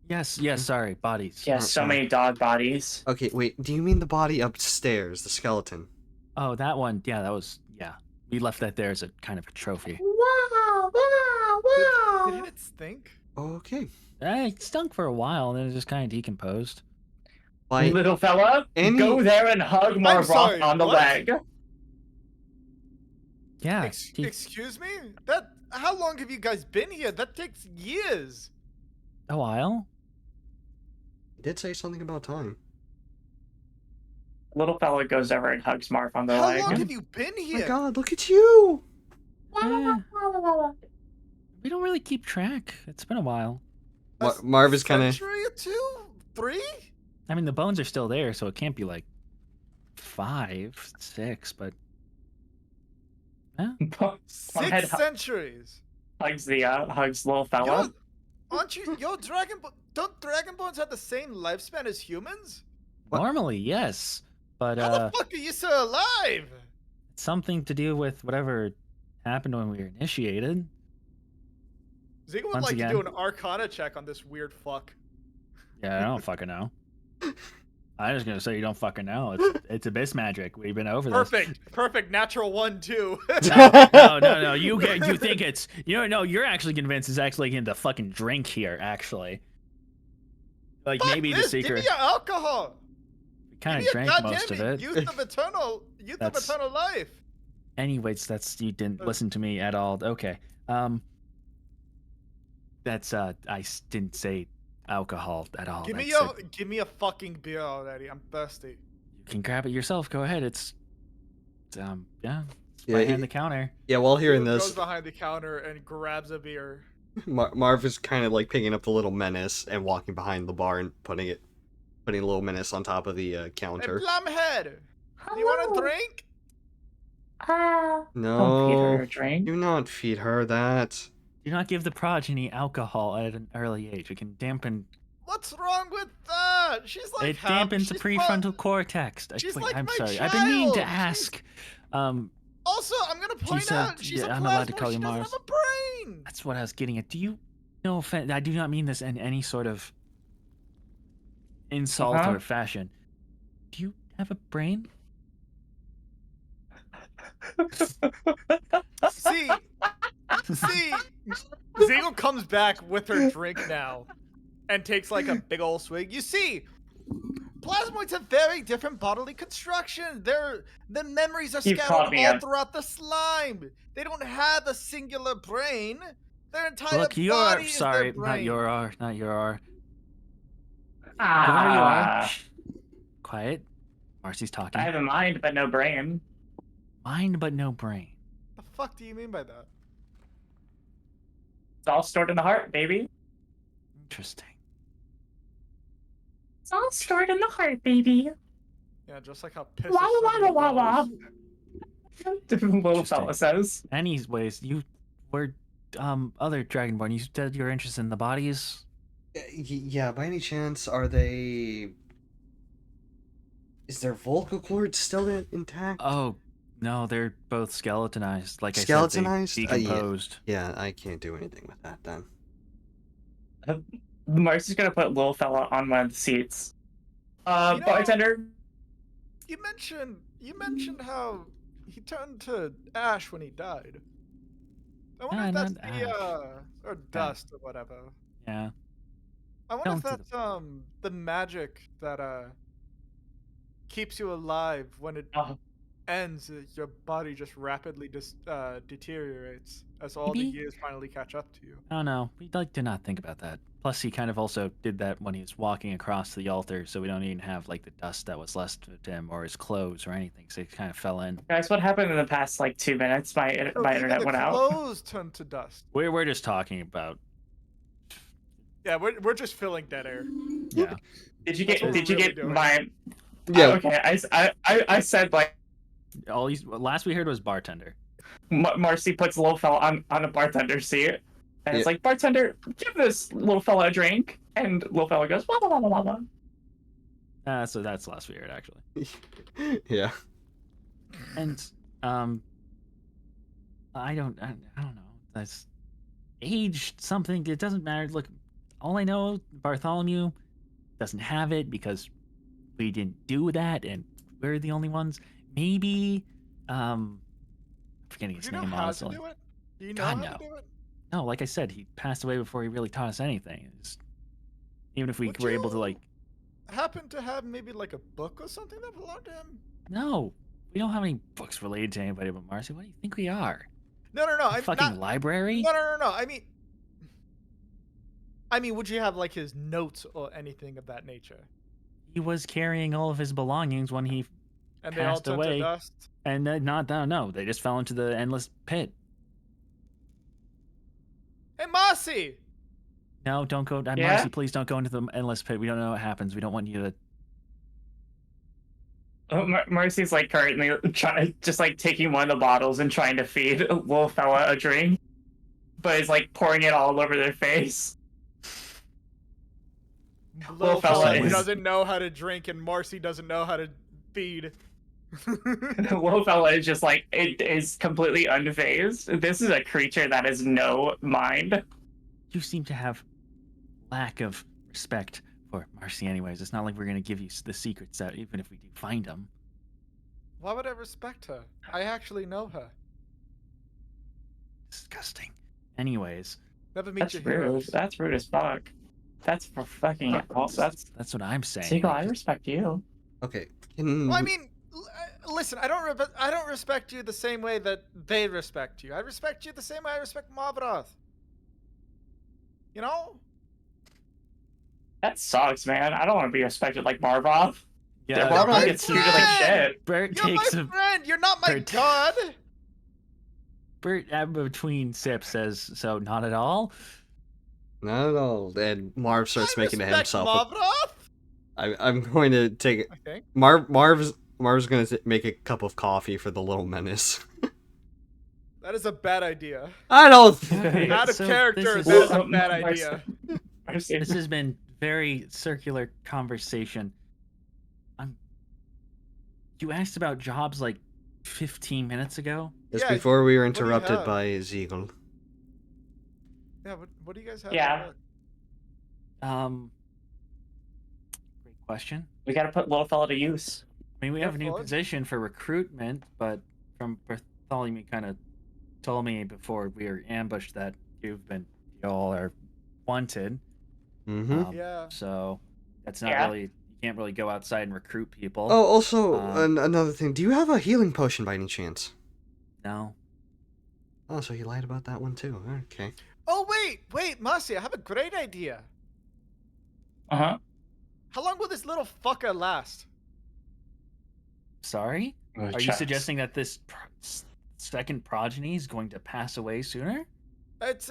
Yes. Sorry, bodies. Yes, so many dog bodies. Okay, wait. Do you mean the body upstairs, the skeleton? Oh, that one. Yeah, that was. Yeah, we left that there as a kind of a trophy. Did it stink? Okay. It stunk for a while, and then it just kind of decomposed. Little fella, go there and hug Marvrock on the leg. Yeah. Excuse me? How long have you guys been here? That takes years. A while. You did say something about time. Little fella goes over and hugs Marv on the leg. How long have you been here? Oh my god, look at you! We don't really keep track. It's been a while. Marv is kind of... Century or 2? 3? I mean, the bones are still there, so it can't be like 5, 6, but... 6 centuries. Hugs little fella. Don't dragonborns have the same lifespan as humans? Normally, yes. But how the fuck are you still alive? It's something to do with whatever happened when we were initiated. Ziga would like to do an Arcana check on this weird fuck. Yeah, I don't fucking know. I was gonna say you don't fucking know. It's abyss magic. We've been over this. Perfect. Natural 1 too. No. You think it's no. You're actually convinced it's actually in the fucking drink here. Actually, like Fuck maybe this. the secret. Give me your alcohol. We kind Give of me a drank most of goddamn it. Youth of eternal life. Anyways, you didn't listen to me at all. Okay. That's didn't say alcohol at all. Give me a fucking beer already. I'm thirsty. You can grab it yourself. Go ahead. It's yeah. Yeah, Behind the counter. Yeah, while hearing He this, goes behind the counter and grabs a beer. Marv is kind of like picking up the little menace and walking behind the bar and putting a little menace on top of the Hey, counter. Plumhead, do you want a drink? No, Don't feed her a drink. do not feed her that. Do not give the progeny alcohol at an early age. It can dampen. What's wrong with that? She's like It dampens the prefrontal cortex. she's Wait, like I'm my sorry. I've been meaning to child. ask. Also, I'm gonna point out she's a I'm allowed to plasmoid, call she you doesn't Mars. have a brain. That's what I was getting at. Do you? No offense. I do not mean this in any sort of insult or fashion. Do you have a brain? See, Ziegel comes back with her drink now and takes like a big old swig. You see, plasmoids have very different bodily construction. The memories are scattered all throughout the slime. They don't have a singular brain. Their entire Look, you body are is sorry. their brain. Not your R. Whoever you are. Shh. Quiet. Marcy's talking. I have a mind, but no brain. Mind, but no brain. The fuck do you mean by that? It's all stored in the heart, baby. Interesting. It's all stored in the heart, baby. Yeah, just like how piss. Wah wah wah wah wah. Little fella says. Anyways, you were other Dragonborn. You said you're interested in the bodies. Yeah, by any chance, are they? Is their vocal cords still intact? Oh, no, they're both skeletonized. Like skeletonized? I said, they decomposed. Yeah, I can't do anything with that then. Marcy's gonna put little fella on one of the seats. Bartender. You mentioned how he turned to ash when he died. I wonder if that's or dust or whatever. Yeah. I wonder if that's the magic that keeps you alive when it ends. Your body just rapidly deteriorates as all the years finally catch up to you. Oh no, we'd like to not think about that. Plus, he kind of also did that when he was walking across the altar, so we don't even have like the dust that was left of him or his clothes or anything. So he kind of fell in. Guys, what happened in the past like 2 minutes? My internet went out. Clothes turned to dust. We're just talking about. Yeah, we're just filling dead air. Yeah. Did you get doing. my? Yeah. Okay, I said like. Last we heard was bartender. Marcy puts little fella on a bartender seat, and it's like, bartender, give this little fella a drink, and little fella goes wah wah wah wah wah. So that's last we heard actually. Yeah. And I don't know. That's age something. It doesn't matter. Look, all I know, Bartholomew doesn't have it because we didn't do that, and we're the only ones. Maybe, forgetting his name, honestly. Do you know how to do it? No, like I said, he passed away before he really taught us anything. Even if we were able to, like... happen to have maybe, like, a book or something that belonged to him? No, we don't have any books related to anybody but Marcy. What do you think we are? No. Fucking library? No. I mean, would you have, like, his notes or anything of that nature? He was carrying all of his belongings when he... And they all turned to dust? And no, they just fell into the endless pit. Hey, Marcy! No, don't go. Marcy, please don't go into the endless pit. We don't know what happens. We don't want you to... Marcy's like currently just like taking one of the bottles and trying to feed a little fella a drink, but is like pouring it all over their face. Little fella doesn't know how to drink, and Marcy doesn't know how to feed. Little fella is just like, it is completely unfazed. This is a creature that has no mind. You seem to have lack of respect for Marcy anyways. It's not like we're gonna give you the secrets out, even if we do find them. Why would I respect her? I actually know her. Disgusting. Anyways, Never meet That's your rude. heroes. That's rude as fuck. That's for fucking. that's what I'm saying. Seagull, I respect you. Okay. Well, I mean, listen, I don't respect you the same way that they respect you. I respect you the same way I respect Mavroth. You know? That sucks, man. I don't want to be respected like Marvov. Yeah, Marvov my gets treated like friend! shit. Bert You're takes my a friend. You're not my Bert- god. Bert between sips says, "So not at all." Not at all. And Marv starts making to respect himself. Mavroth. I'm going to take it. I think. Marv's going to make a cup of coffee for the little menace. That is a bad idea. I don't. Okay, Out of so character, this that is is- a bad idea. This has been very circular conversation. You asked about jobs like 15 minutes ago. Just Yeah, before we were what do you interrupted have? by Ziegel. Yeah, what do you guys have? Yeah. Great question. We gotta put little fella to use. I mean, we have a new Fun. position for recruitment, but from Bartholomew kind of told me before we were ambushed that y'all are wanted. Mm-hmm. Yeah. So that's not Yeah. really, you can't really go outside and recruit people. Oh, also, Um, another thing. Do you have a healing potion by any chance? No. Oh, so he lied about that one too. Okay. Oh wait, Marcy, I have a great idea. Uh-huh. How long will this little fucker last? Sorry? Are you Checks. suggesting that this second progeny is going to pass away sooner? It's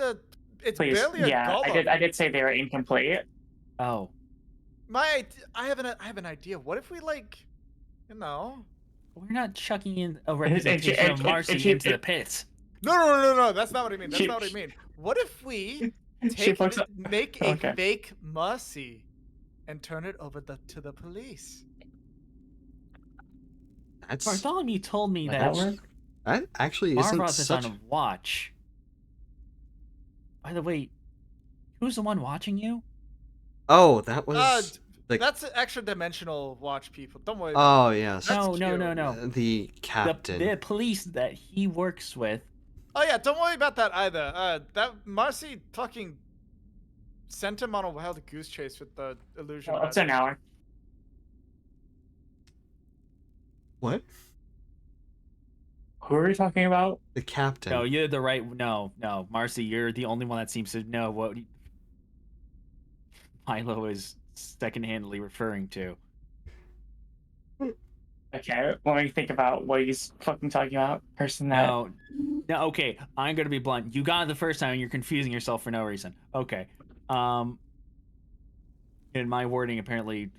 Please. barely a Yeah, golem. I did say they were incomplete. Oh. I have an idea. What if we you know? We're not chucking in a and representation of she- Marcy and she- into the pit. No. That's not what I mean. That's She- not what I mean. What if we She puts up. make a Okay. fake Marcy and turn it over to the police? That's Bartholomew told me Would that that work? that actually isn't Marvoth is such. on watch. By the way, who's the one watching you? Oh, that was. the... That's extra dimensional watch people. Don't worry. Oh yes. That's No. The captain. The police that he works with. Oh yeah, don't worry about that either. That Marcy fucking sent him on a wild goose chase with the illusion. Well, it's an hour. What? Who are we talking about? The captain. No, you're the right. No, Marcy, you're the only one that seems to know what Milo is second-handedly referring to. Okay, when we think about what he's fucking talking about, person that. No, okay. I'm gonna be blunt. You got it the first time, and you're confusing yourself for no reason. Okay. And my wording apparently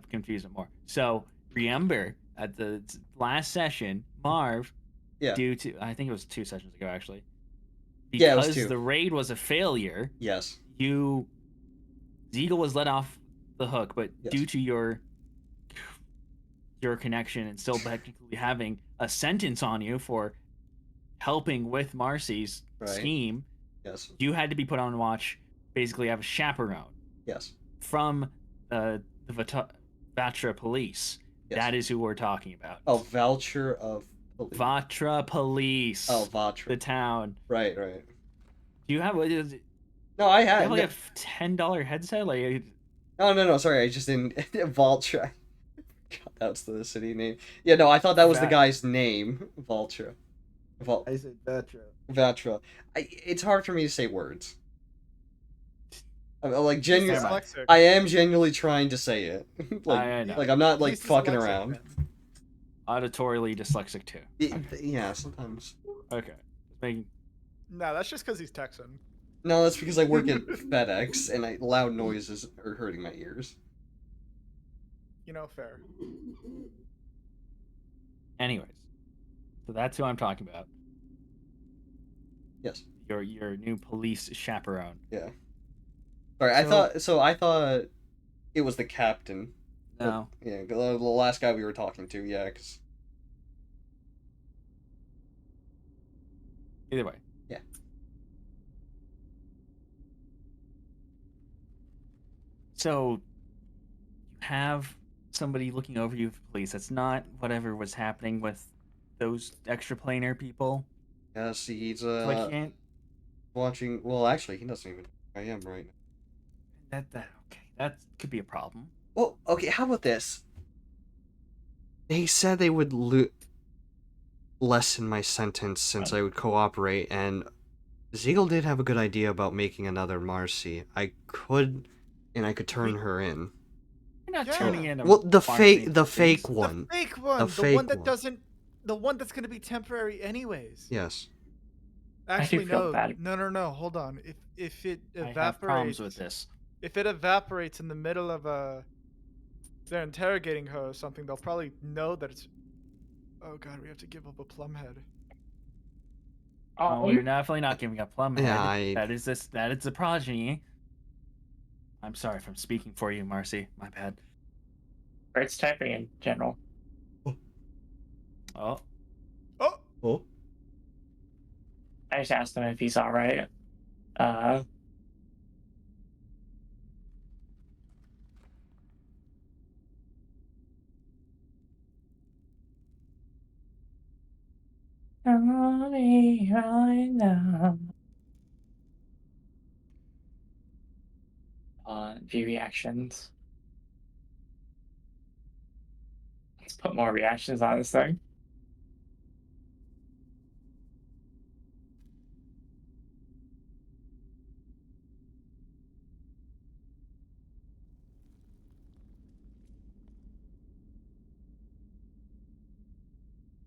confused it more. So remember at the last session, Marv, Yeah. due to I think it was 2 sessions ago actually, Yeah, it was because 2. the raid was a failure. Yes. Ziegel was let off the hook, but Yes. due to your connection and still technically having a sentence on you for helping with Marcy's Right. scheme, Yes. you had to be put on watch, basically have a chaperone Yes. from the Vatra police. Yes. That is who we're talking about. Oh, voucher of. Vatra police. Oh, Vatra. The town. Right. Do you have, is it, No, I you had. have like a $10 headset? Like, No. Sorry, I just didn't. Vulture. God, that's the city name. Yeah, no, I thought that was the guy's name. Vulture. I said Vatra. Vatra. It's hard for me to say words. I'm like He's genuinely. dyslexic. I am genuinely trying to say it. I know. like I'm not like He's fucking dyslexic, around. man. auditorily dyslexic too. Yeah, sometimes. Okay. Making, No, that's just because he's Texan. No, that's because I work at FedEx and loud noises are hurting my ears. You know, fair. anyways, so that's who I'm talking about. Yes. Your new police chaperone. Yeah. Sorry, I thought it was the captain. No. Yeah, the last guy we were talking to. Yeah, because. Either way. Yeah. So, have somebody looking over you for police. That's not whatever was happening with those extraplanar people. Yes, he's So I can't. watching. Well, actually, he doesn't even know who I am right now. That okay. That could be a problem. Well, okay. How about this? They said they would lessen my sentence since I would cooperate, and Ziegel did have a good idea about making another Marcy. I could turn her in. You're not Yeah. turning in a Well, the Marcy fake police. one. The fake one. The fake one that one. doesn't. The one that's going to be temporary, anyways. Yes. Actually, feel no. bad. No. Hold on. If it I have problems evaporates, with this. if it evaporates in the middle of they're interrogating her or something, they'll probably know that it's. Oh God, we have to give up a plum head. Oh, we're definitely not giving up Plumhead. Yeah, That is the progeny. I'm sorry if I'm speaking for you, Marcy. My bad. It's typing in general. Oh, Oh, Oh. I just asked him if he's all right. View reactions. Let's put more reactions on this thing.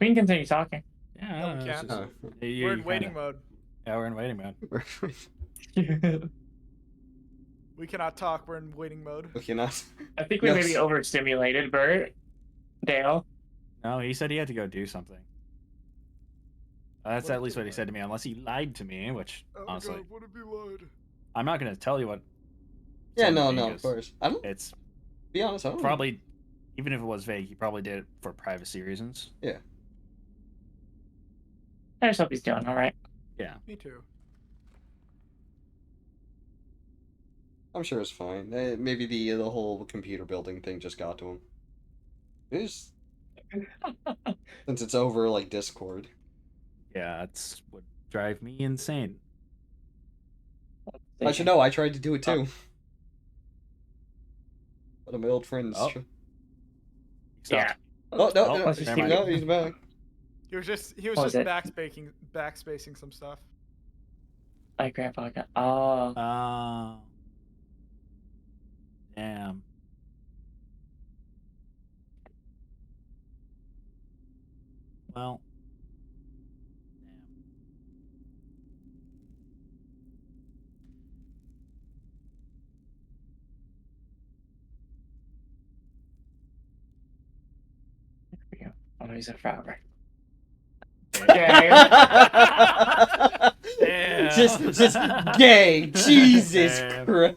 We can continue talking. yeah. No, we it's can't. just- Oh. you- we're you in waiting kinda- mode. Yeah, we're in waiting mode. We cannot talk. We're in waiting mode. Okay, not. I think we may be overstimulated, Bert. Dale. No, he said he had to go do something. That's What at if least he what he said to me, unless he lied to me, which Oh honestly, God, what if he lied? I'm not gonna tell you what. he Yeah, said to me, no, of 'cause course. I don't. It's Be honest, I don't. probably, even if it was vague, he probably did it for privacy reasons. Yeah. I just hope he's doing all right. Yeah. Me too. I'm sure it's fine. Maybe the whole computer building thing just got to him. It's since it's over like Discord. Yeah, that's what drive me insane. I should know. I tried to do it too. But my old friends. Oh. Yeah. Oh no! Oh, no, let's just never keep mind. no, he's back. He was just What was it? backspacing some stuff. My grandpa got. Oh. Oh. Damn. Well. I'm gonna use it forever. Damn. just gay. Jesus Damn. Christ.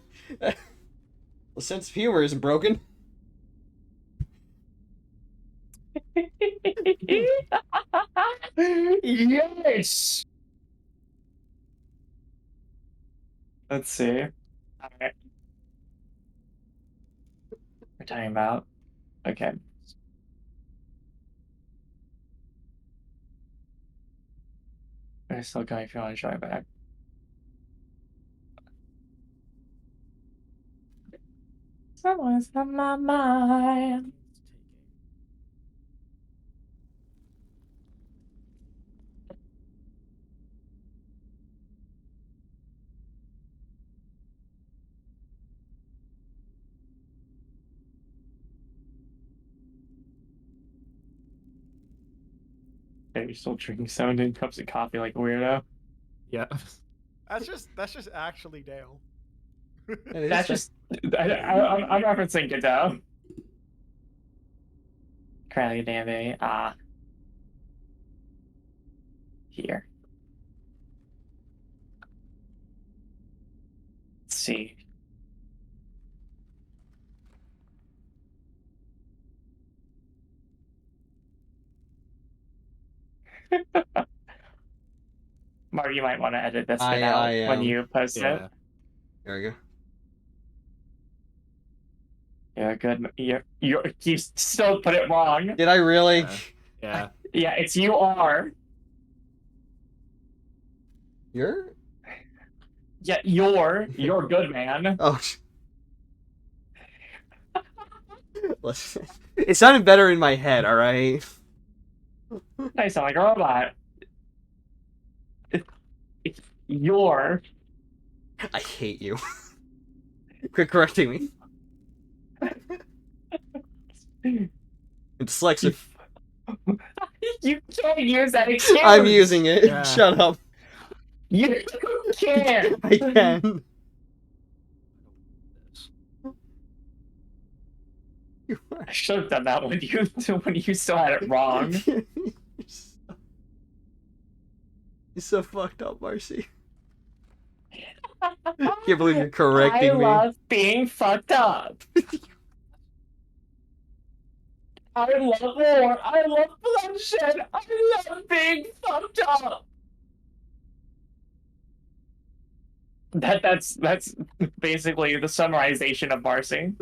The sense of humor isn't broken. Yes. Let's see. All right. We're talking about. Okay. We're still going if you want to try back. Someone's on my mind. Yeah, you're still drinking 17 cups of coffee like a weirdo. Yeah. That's just actually Dale. That's just. I'm referencing Godot. Currently, damn baby. Here. Let's see. Mark, you might want to edit this bit out when you post it. Yeah. There we go. You're good. You still put it wrong. Did I really? Yeah. Yeah, it's you are. You're? Yeah, you're good, man. Oh. Listen, it sounded better in my head, alright? I sound like a robot. It's your. I hate you. Quit correcting me. It's dyslexic. You can't use that excuse. I'm using it. Yeah. Shut up. You can't. I can. I should have done that when you still had it wrong. You're so fucked up, Marcy. Can't believe you're correcting I me. love being fucked up. I love war. I love bloodshed. I love being fucked up. That's basically the summarization of Marcy.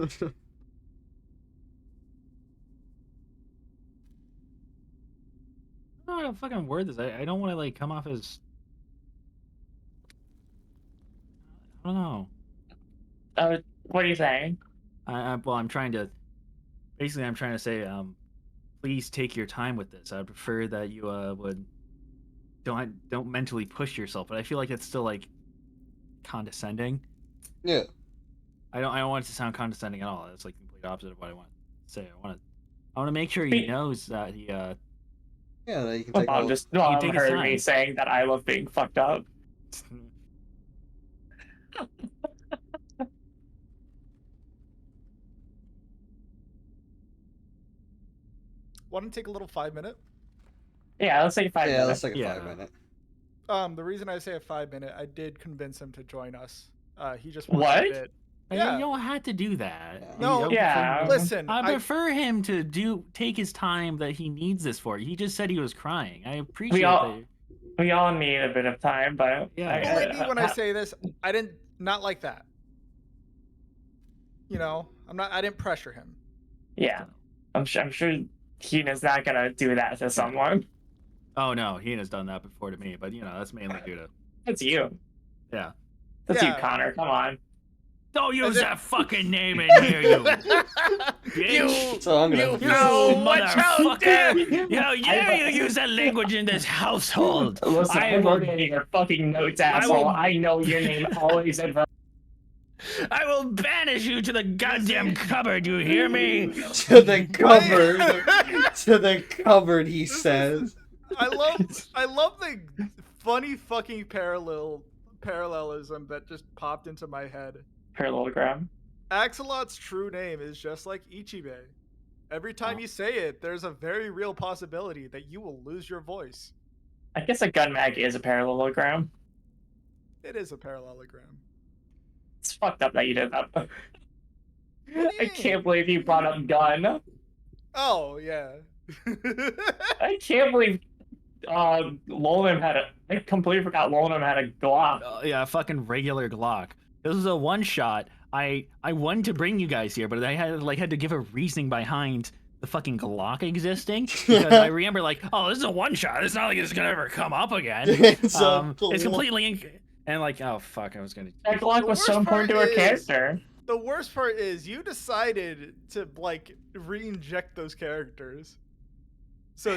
I don't know how to fucking word this. I don't want to like come off as. I don't know. What are you saying? Well, I'm trying to. Basically, I'm trying to say, please take your time with this. I'd prefer that you would don't mentally push yourself, but I feel like it's still like condescending. Yeah. I don't want it to sound condescending at all. It's like the complete opposite of what I want to say. I want to make sure he knows that he Yeah, that you can take Mom all... just take his heard time. me saying that I love being fucked up. Want to take a little 5-minute? Yeah, let's take a 5 Yeah, minutes. let's take a Yeah. 5-minute. The reason I say a 5-minute, I did convince him to join us. He just wants What? a bit. You Yeah. don't have to do that. Yeah. No, I yeah. Listen, I prefer him to take his time that he needs this for. He just said he was crying. I appreciate that. We all need a bit of time, but Yeah. believe me when I say this, I didn't not like that. You know, I didn't pressure him. yeah, I'm sure Heena's not gonna do that to someone. Oh no, Heena's done that before to me, but you know that's mainly due to. That's you. Yeah. That's you, Yeah. Connor. Come on. Don't use it- that fucking name in here, you bitch. So I'm gonna... You watch out, motherfucker! How dare you use that language in this household? Listen, I I'm will, looking at your fucking notes, I asshole. will- I know your name always adverts. I will banish you to the goddamn cupboard. You hear me? To the cupboard. To the cupboard, he says. I love the funny fucking parallelism that just popped into my head. Parallelogram. Axolot's true name is just like Ichibe. Every time you say it, there's a very real possibility that you will lose your voice. I guess a gun mag is a parallelogram. It is a parallelogram. It's fucked up that you did that. What do you I mean? can't believe you brought up gun. Oh, yeah. I can't believe Lolam had a. I completely forgot Lolam had a Glock. Yeah, a fucking regular Glock. This was a one shot. I wanted to bring you guys here, but I had to give a reasoning behind the fucking Glock existing because I remember oh, this is a one shot. It's not like it's gonna ever come up again. It's It's completely and oh fuck, I was gonna. That Glock The was so worst important to part her is- character. The worst part is you decided to re-inject those characters. So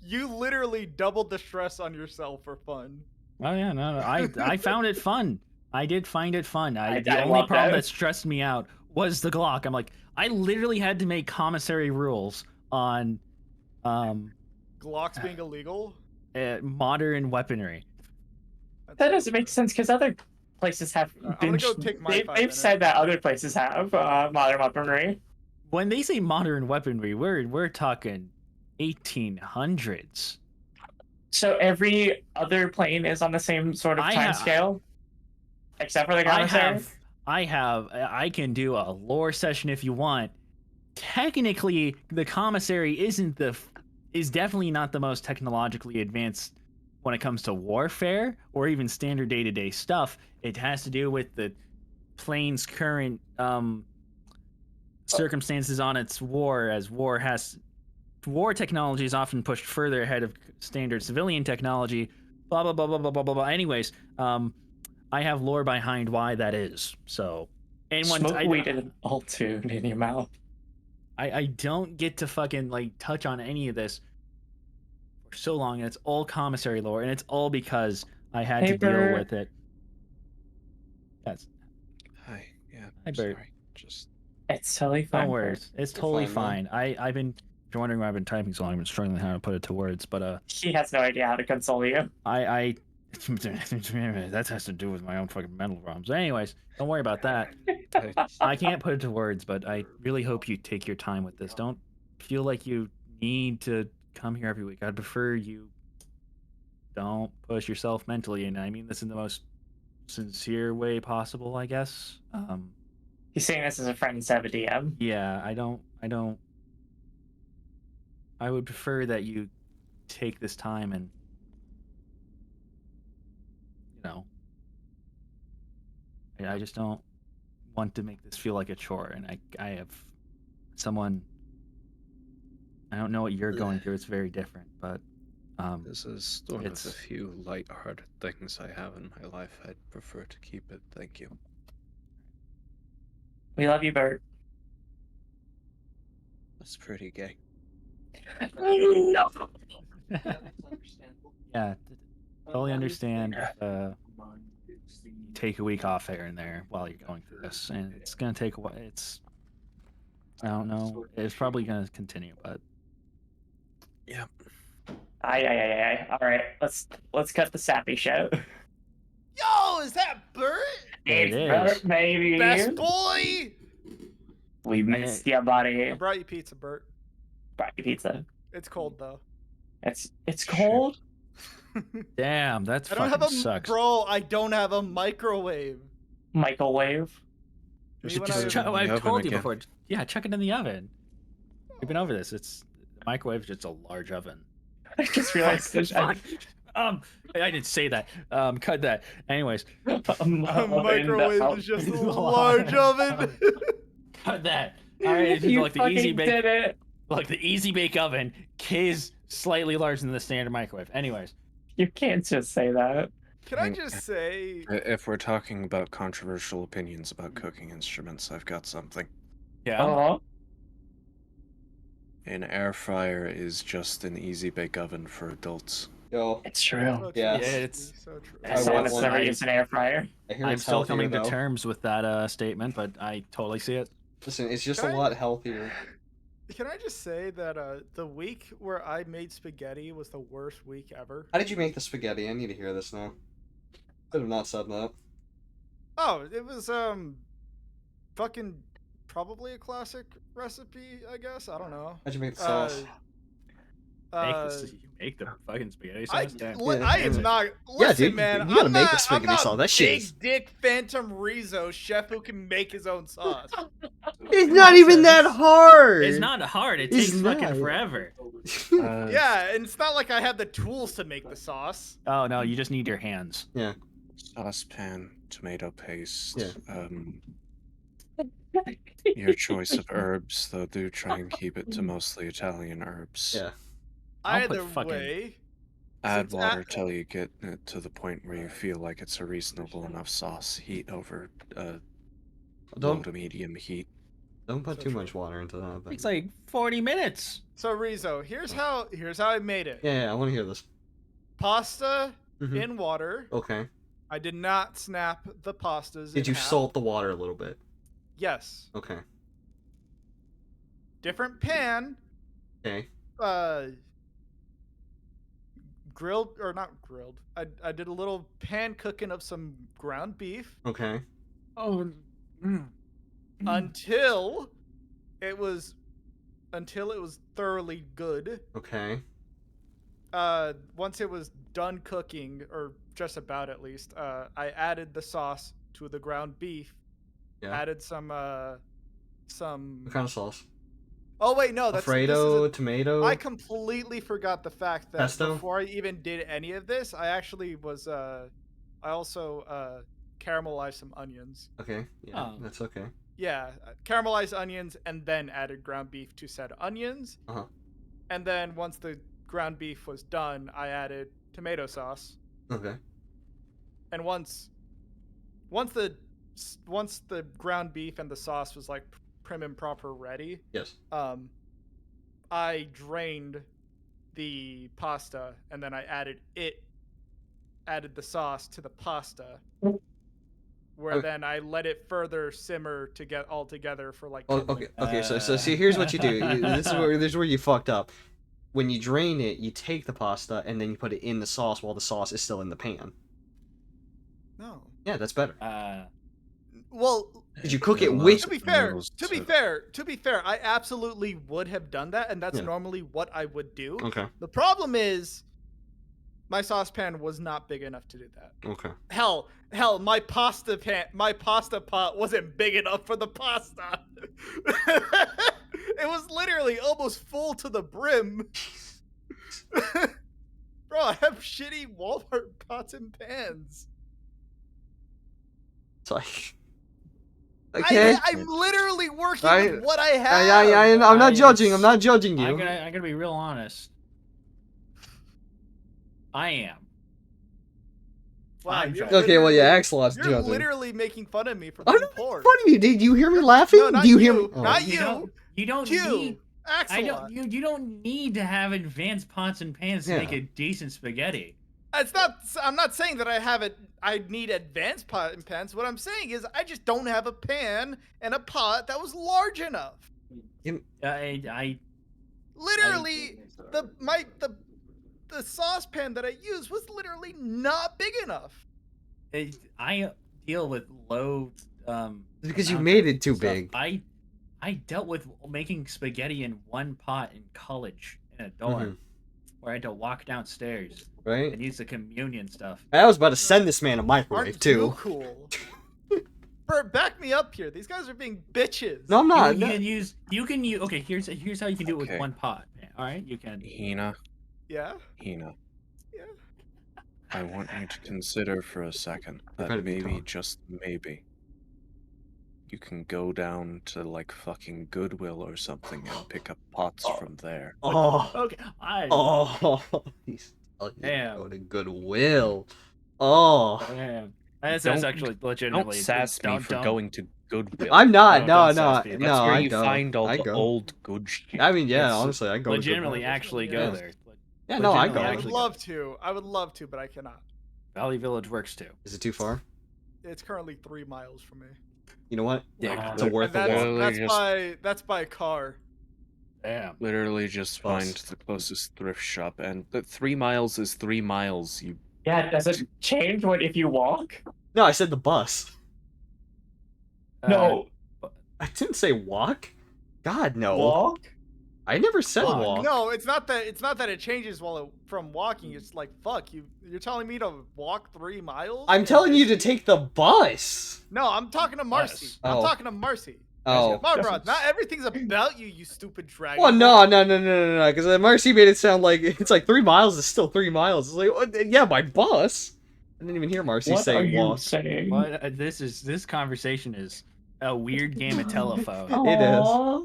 you literally doubled the stress on yourself for fun. Oh yeah, no, I found it fun. I did find it fun. I The only love problem that. that stressed me out was the Glock. I'm like, I literally had to make commissary rules on Glocks being illegal. modern weaponry. That doesn't make sense because other places have. I'm gonna go take my 5 they've minutes. said that other places have modern weaponry. When they say modern weaponry, we're talking 1800s. So every other plane is on the same sort of I time ha- scale, except for the commissary. I can do a lore session if you want. Technically, the commissary is definitely not the most technologically advanced when it comes to warfare or even standard day-to-day stuff. It has to do with the plane's current circumstances on its war, as war technology is often pushed further ahead of standard civilian technology. Blah blah blah blah blah blah blah. blah. Anyways, I have lore behind why that is. So, Smoke weed in an alt tune in your mouth. I don't get to fucking like touch on any of this for so long, and it's all commissary lore, and it's all because I had to deal with it. That's Hi. Yeah. Hi, Bert. Sorry. Just. It's totally fine. Don't worry, it's totally fine, fine. I've been. If you're wondering why I've been typing so long, I've been struggling how to put it to words, but He has no idea how to console you. I that has to do with my own fucking mental problems. Anyways, don't worry about that. I can't put it to words, but I really hope you take your time with this. Don't feel like you need to come here every week. I'd prefer you don't push yourself mentally, and I mean this in the most sincere way possible, I guess. He's saying this as a friend instead of a DM. Yeah, I don't. I would prefer that you take this time and, you know, I just don't want to make this feel like a chore. And I have someone, I don't know what you're going through. It's very different, but This is one of the few light-hearted things I have in my life. I'd prefer to keep it. Thank you. We love you, Bert. That's pretty gay. No. Yeah, totally understand. Take a week off here and there while you're going through this, and it's gonna take a while. I don't know. It's probably gonna continue, but yeah. Aye. All right, let's cut the sappy show. Yo, is that Bert? It's It is. Bert, baby. Best boy. We missed you, buddy. I brought you pizza, Bert. Brought you pizza. It's cold though. It's cold. damn, that's I don't fucking have a sucks. bro. I don't have a microwave. Microwave. Me when just I- I've oven told you again. before. Yeah, chuck it in the oven. We've been over this. It's the microwave, just a large oven. I just realized Fuck, this. fuck. I didn't say that. Cut that. Anyways, A microwave is just a large oven. cut that. All right, it's You like the easy fucking bake. did it. Like the easy bake oven is slightly larger than the standard microwave. Anyways, You can't just say that. Can I just say? If we're talking about controversial opinions about cooking instruments, I've got something. yeah. Oh, An air fryer is just an easy bake oven for adults. Yo, it's true. So true. Yeah, it's- so true. I As someone want that's one. never used an air fryer. I hear I'm it's still healthier, coming to though. terms with that statement, but I totally see it. Listen, it's just Can a I- lot healthier. Can I just say that the week where I made spaghetti was the worst week ever? How did you make the spaghetti? I need to hear this now. Could have not said that. Oh, it was fucking probably a classic recipe, I guess. I don't know. How'd you make the sauce? You make the fucking spaghetti I, sauce. Damn. I am not. Listen, Yeah, dude, man. you gotta I'm make the not, spaghetti I'm not sauce. That shit big is- dick Phantom Rizzo, chef who can make his own sauce. It's not even that hard. It's not hard. It It's takes fucking not. forever. Yeah, and it's not like I had the tools to make the sauce. Oh no, you just need your hands. Saucepan, tomato paste. Yeah. Your choice of herbs, though. Do try and keep it to mostly Italian herbs. Yeah. I'll put Either fucking- way, Add Since water till you get it to the point where you feel like it's a reasonable enough sauce. Heat over low Don't to medium heat. don't put So too true. much water into that. Thing. It's like 40 minutes. so Rizzo, here's how I made it. Yeah, I want to hear this. Pasta Mhm. in water. Okay. I did not snap the pastas. Did in you half. salt the water a little bit? Yes. Okay. Different pan. Okay. Grilled or not grilled. I did a little pan cooking of some ground beef Okay. Oh. until it was thoroughly good. Okay. Once it was done cooking, or just about at least, I added the sauce to the ground beef. Yeah. Added some. What kind of sauce? Oh wait, no, that's Alfredo, tomato. I completely forgot the fact that Pesto? before I even did any of this, I actually was I also caramelized some onions. Okay. Yeah, Oh. that's okay. Yeah, caramelized onions, and then added ground beef to said onions. Uh-huh. And then once the ground beef was done, I added tomato sauce. Okay. And once the ground beef and the sauce was like prim and proper ready, Yes. I drained the pasta and then I added the sauce to the pasta. Where then I let it further simmer to get all together for like 10 Okay. minutes. Okay. So see, here's what you do. This is where you fucked up. When you drain it, you take the pasta and then you put it in the sauce while the sauce is still in the pan. No. Yeah, that's better. Well, Did you cook it It with? to be fair, I absolutely would have done that, and that's Yeah. normally what I would do. Okay. The problem is, my saucepan was not big enough to do that. Okay. Hell, my pasta pot wasn't big enough for the pasta. It was literally almost full to the brim. Bro, I have shitty Walmart pots and pans. It's like. Okay. I'm literally working I- with what I have. I'm not judging. I'm not judging you. I'm gonna be real honest. I am. Wow, I'm you're judging. Okay, well, yeah, literally- Axelot's You're judging. literally making fun of me for I'm being not poor. making fun of you. Did you hear me laughing? No, not Do you hear me? you. Oh. Not You don't Q. need. I Axelot. don't. You don't need to have advanced pots and pans to Yeah. make a decent spaghetti. I'm not saying that I need advanced pot and pans. What I'm saying is I just don't have a pan and a pot that was large enough. I Literally, the saucepan that I used was literally not big enough. I deal with low. Because you amount made of it too stuff. big. I dealt with making spaghetti in one pot in college in a dorm, where I had to walk downstairs Right? and use the communion stuff. I was about to send this man a microwave Aren't you too. cool? Bert, back me up here. These guys are being bitches. No, I'm not. You can use. Okay, here's how you can do it with Okay. one pot. All right, you can. Hina, Yeah. Hina, Yeah. I want you to consider for a second Try that to be maybe, calm. just maybe, you can go down to like fucking Goodwill or something and pick up pots from there. Oh. Okay, Oh. He's telling you to Damn. go to Goodwill. Oh. Damn. That's Don't- actually Don't legitimately. sass me for don't- going to Goodwill. I'm not. No, No, don't no, sass me. That's no. where I you don't. find all I the go. old good shit. I mean, yeah. It's Honestly, I go. to legitimately Goodwill. actually go Yeah. there. Yeah, no, I legitimately go. I would actually love to. I would love to, but I cannot. Valley Village works too. Is it too far? It's currently 3 miles from me. You know what? Yeah. It's a worth And a walk. Literally just- that's by car. Damn. Literally just Bus. find the closest thrift shop, and the 3 miles is 3 miles. You Yeah, does it change if you walk? No, I said the bus. No, I didn't say walk. God, no. walk. I never said Walk. walk. No, it's not that it changes from walking. It's like fuck you. You're telling me to walk 3 miles? I'm telling you to take the bus. No, I'm talking to Marcy. Bus. I'm Oh. talking to Marcy. Oh. Barbara, not everything's about you, you stupid dragon. Well, no. Because Marcy made it sound like it's like 3 miles is still 3 miles. It's like, what? Yeah, by bus. I didn't even hear Marcy What say are you walk. saying? What this conversation is a weird game of telephone. It is. Aw.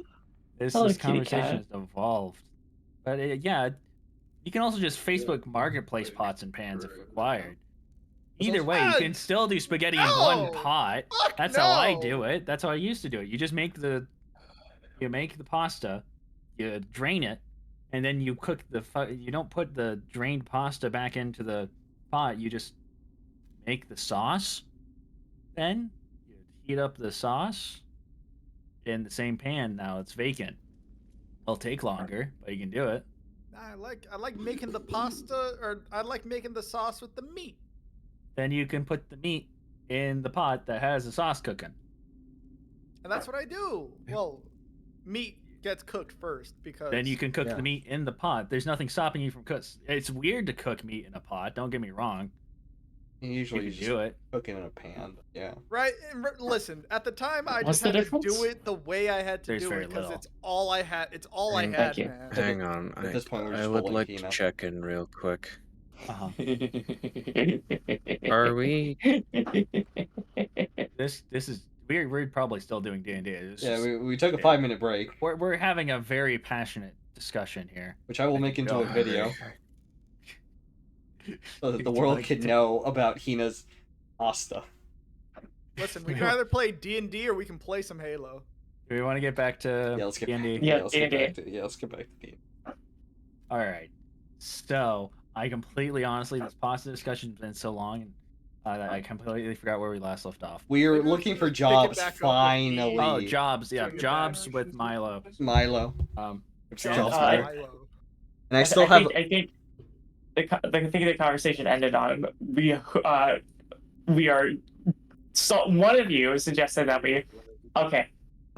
This Hello, kitty conversation cat. has evolved. But yeah, you can also just Facebook Marketplace pots and pans if required. Either way, you can still do spaghetti in one No! pot. Fuck That's how I no! do it. That's how I used to do it. You just make the pasta, you drain it, and then you cook you don't put the drained pasta back into the pot. You just make the sauce. Then you heat up the sauce in the same pan. Now it's vacant. It'll take longer, but you can do it. I like making the pasta, or I like making the sauce with the meat. Then you can put the meat in the pot that has the sauce cooking. And that's what I do. Well, meat gets cooked first because Then you can cook Yeah. the meat in the pot. There's nothing stopping you from cooking. It's weird to cook meat in a pot. Don't get me wrong. You You usually can just do it. cook it in a pan. But yeah. Right? And listen, at the time I What's just the had to difference? do it the way I had to There's do very it because little. it's all I had. It's all I Thank had, you. man. hang on. At this point, we're I just would following like to Hina. check in real quick. Uh-huh. Are we? we're probably still doing D&D. Yeah, we took a 5-minute break, We're having a very passionate discussion here. which I will make into a video so that the Would you world like can to- know about Hina's pasta. Listen, we can either play D&D or we can play some Halo. Do we want to get back to Yeah, let's get D&D? Yeah, let's get D&D. back to let's get back to D. All right. So I completely, honestly, this pasta discussion's been so long, and I completely forgot where we last left off. We are Maybe we looking should for pick it jobs back up with finally. the- Oh, jobs. Yeah, Bring it jobs back. with Milo. Milo. Which Yeah, sounds I- better. Milo. And I still have I think the conversation ended on we are. So one of you suggested that we. Okay.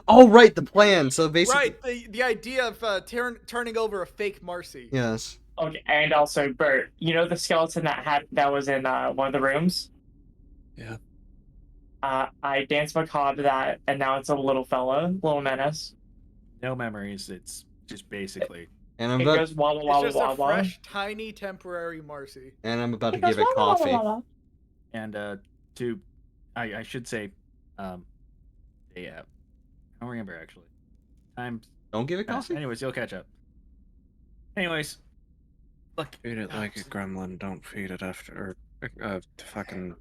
Oh right, the plan. So basically Right, the idea of turning over a fake Marcy. yes. Okay, and also Bert, you know the skeleton that was in one of the rooms? Yeah. I danced macabre that, and now it's a little fella, little menace. No memories. It's just basically. And I'm It about goes wah wah It's wah just wah a wah. fresh, tiny, temporary Marcy. and I'm about to It goes give it wah, wah, wah, coffee. wah, wah. And I should say, yeah, I don't remember actually. I'm. Don't give it coffee? Anyways, you'll catch up. Anyways, look. Feed it like a gremlin. Don't feed it after. Fucking.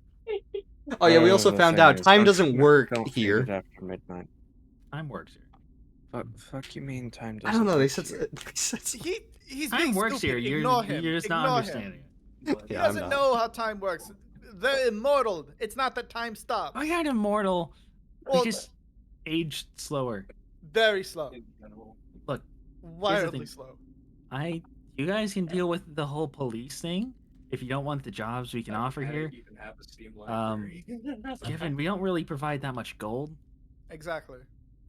Oh yeah, we also the found thing out is, time don't doesn't feed- work don't feed here. it after midnight. Time works here. Fuck you mean time doesn't I don't know, they work said here? He's Time being works stupid. here. Ignore him. You're just not Ignore understanding him. it. He Yeah, I'm doesn't not. know how time works. They're immortal. It's not that time stops. I got immortal. Well, We just aged slower. very slow. Look, Wildly thing. slow. you guys can deal with the whole police thing if you don't want the jobs we can offer here. Given we don't really provide that much gold, Exactly.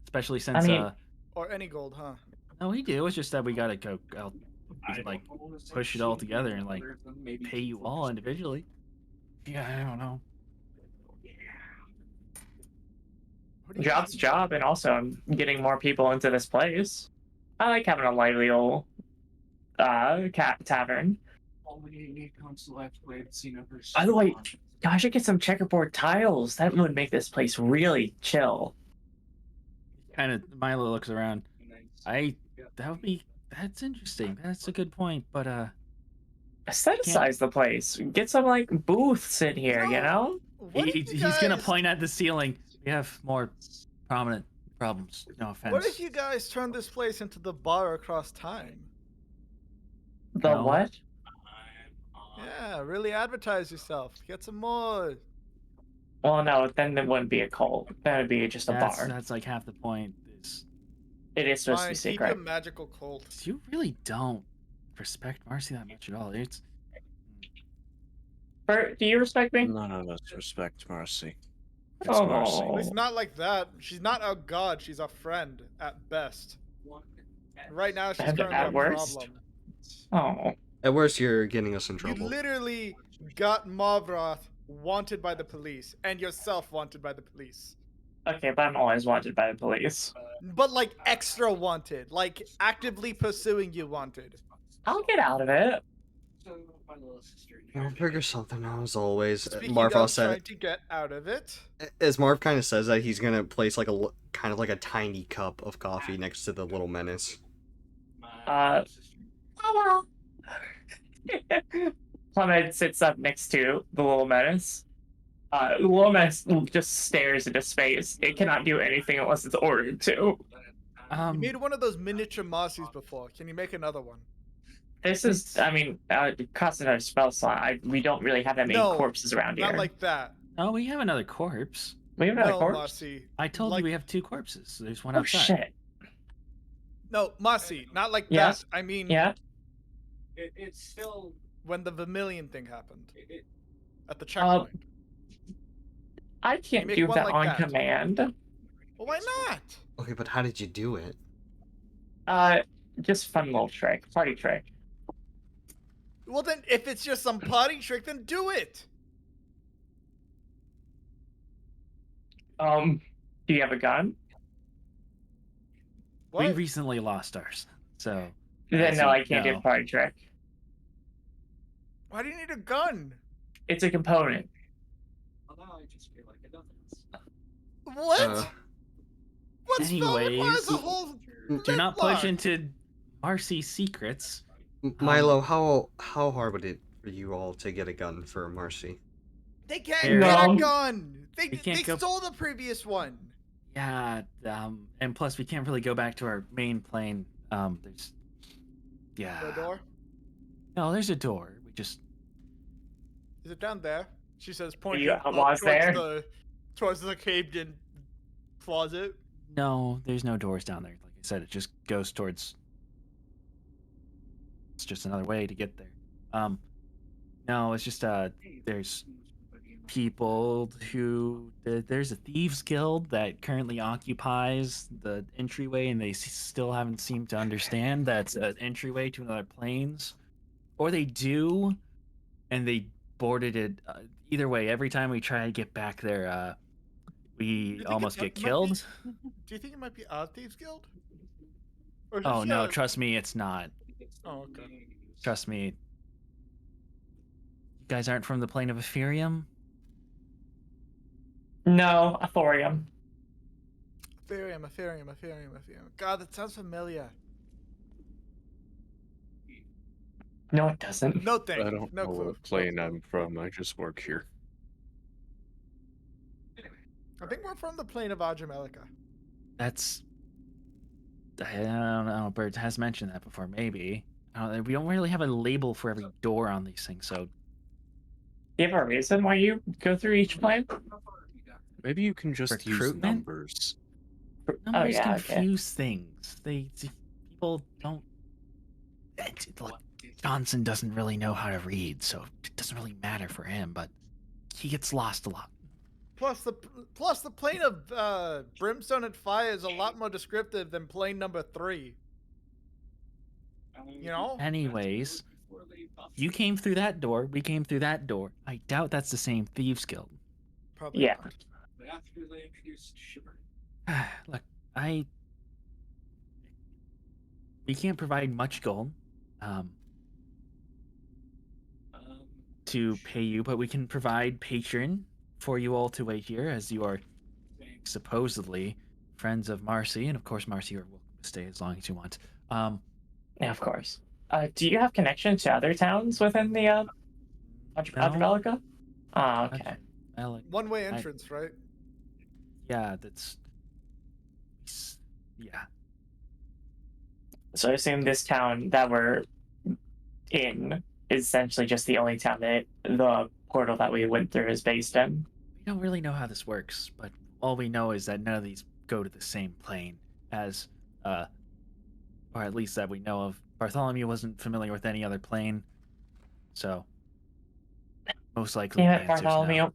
especially since mean- Or any gold, huh? no, we do. It's just that we gotta go out, like push it all together and like pay you all individually. Yeah, I don't know. What do you Job's a mean? job, and also I'm getting more people into this place. I like having a lively old tavern. By the way, I should get some checkerboard tiles. That would make this place really chill. Kind of, Milo looks around. That's interesting. That's a good point. But Aestheticize the place. Get some like booths in here, you know? What if you he's gonna guys- point at the ceiling. We have more prominent problems. No offense. What if you guys turn this place into the bar across time? The No. what? Yeah, really advertise yourself. Get some more. Well, no, then it wouldn't be a cult. That would be just a bar. That's like half the point. Is It is supposed to Fine, be keep secret. your magical cult. you really don't respect Marcy that much at all. It's Bert, do you respect me? None of us respect Marcy. It's Oh. Marcy. It's not like that. She's not a god. She's a friend at best. Right now, she's And currently at a worst? problem. Oh. At worst, you're getting us in You trouble. literally got Mavroth wanted by the police, and yourself wanted by the police. Okay, but I'm always wanted by the police. But like extra wanted, like actively pursuing you wanted. I'll get out of it. We'll figure something out as always. Speaking Marv of said, trying to get out of it, as Marv kind of says that he's gonna place like kind of like a tiny cup of coffee next to the little menace. Clement sits up next to the little menace. The little menace just stares into space. It cannot do anything unless it's ordered to. you made one of those miniature Marcy's before. Can you make another one? This is, I mean, it costs another spell slot. We don't really have that many No, corpses around here. Not like that. oh, we have another corpse. we have another No, corpse? Marcy. I told Like- you we have 2 corpses. There's one Oh, outside. shit. No, Marcy. Not like Yeah. that. I mean, Yeah? It's still. when the Vermilion thing happened at the Uh, checkpoint. I can't make do one that like on that. command. Well, why not? Okay, but how did you do it? Just fun little trick. Party trick. Well, then, if it's just some party trick, then do it. Do you have a gun? What? We recently lost ours, so Then Yes, no, I can't do no. a party trick. Why do you need a gun? It's a component. What? Uh, What spell requires a anyways, whole do not push flintlock? into Marcy's secrets. Milo, how hard would it for you all to get a gun for Marcy? They can't Harry. get a No. gun. They We can't they go- stole the previous one. Yeah, and plus we can't really go back to our main plane. There's, yeah. The door. No, there's a door. We just Is it down there? She says, You pointing up was there? towards the caved-in closet. no, there's no doors down there. Like I said, it just goes towards. It's just another way to get there. No, it's just there's people who there's a thieves guild that currently occupies the entryway, and they still haven't seemed to understand that's an entryway to another planes, or they do, and they boarded it. Either way, every time we try to get back there, we almost get killed. Do you think it might be our thieves guild? Or is Oh this, no, trust me, it's not. Oh, okay. Trust me. You guys aren't from the plane of Ephemerium? No, a thorium. Ethereum. God, that sounds familiar. No, it doesn't. No thank I you. don't No know clue. what plane I'm from. I just work here. I think we're from the plane of Adramelica. That's. I don't know. Bird has mentioned that before. Maybe. We don't really have a label for every door on these things, so. Do you have a reason why you go through each plane? Maybe you can just use Recruitment? numbers. Numbers yeah, okay. confuse things. People don't. Look, Johnson doesn't really know how to read, so it doesn't really matter for him. But he gets lost a lot. Plus the plane of brimstone and fire is a lot more descriptive than plane number 3. You know? Anyways, you came through that door. We came through that door. I doubt that's the same thieves guild. Probably Yeah. not. Look, we can't provide much gold to pay you, but we can provide patron for you all to wait here, as you are supposedly friends of Marcy, and of course Marcy, you're welcome to stay as long as you want. Yeah, of course. Do you have connections to other towns within the Adramelica? Ah, okay. One-way entrance, right? Yeah, yeah. So I assume this town that we're in is essentially just the only town that the portal that we went through is based in. We don't really know how this works, but all we know is that none of these go to the same plane as, or at least that we know of. Bartholomew wasn't familiar with any other plane, so most likely Damn the it, answer's Bartholomew. no.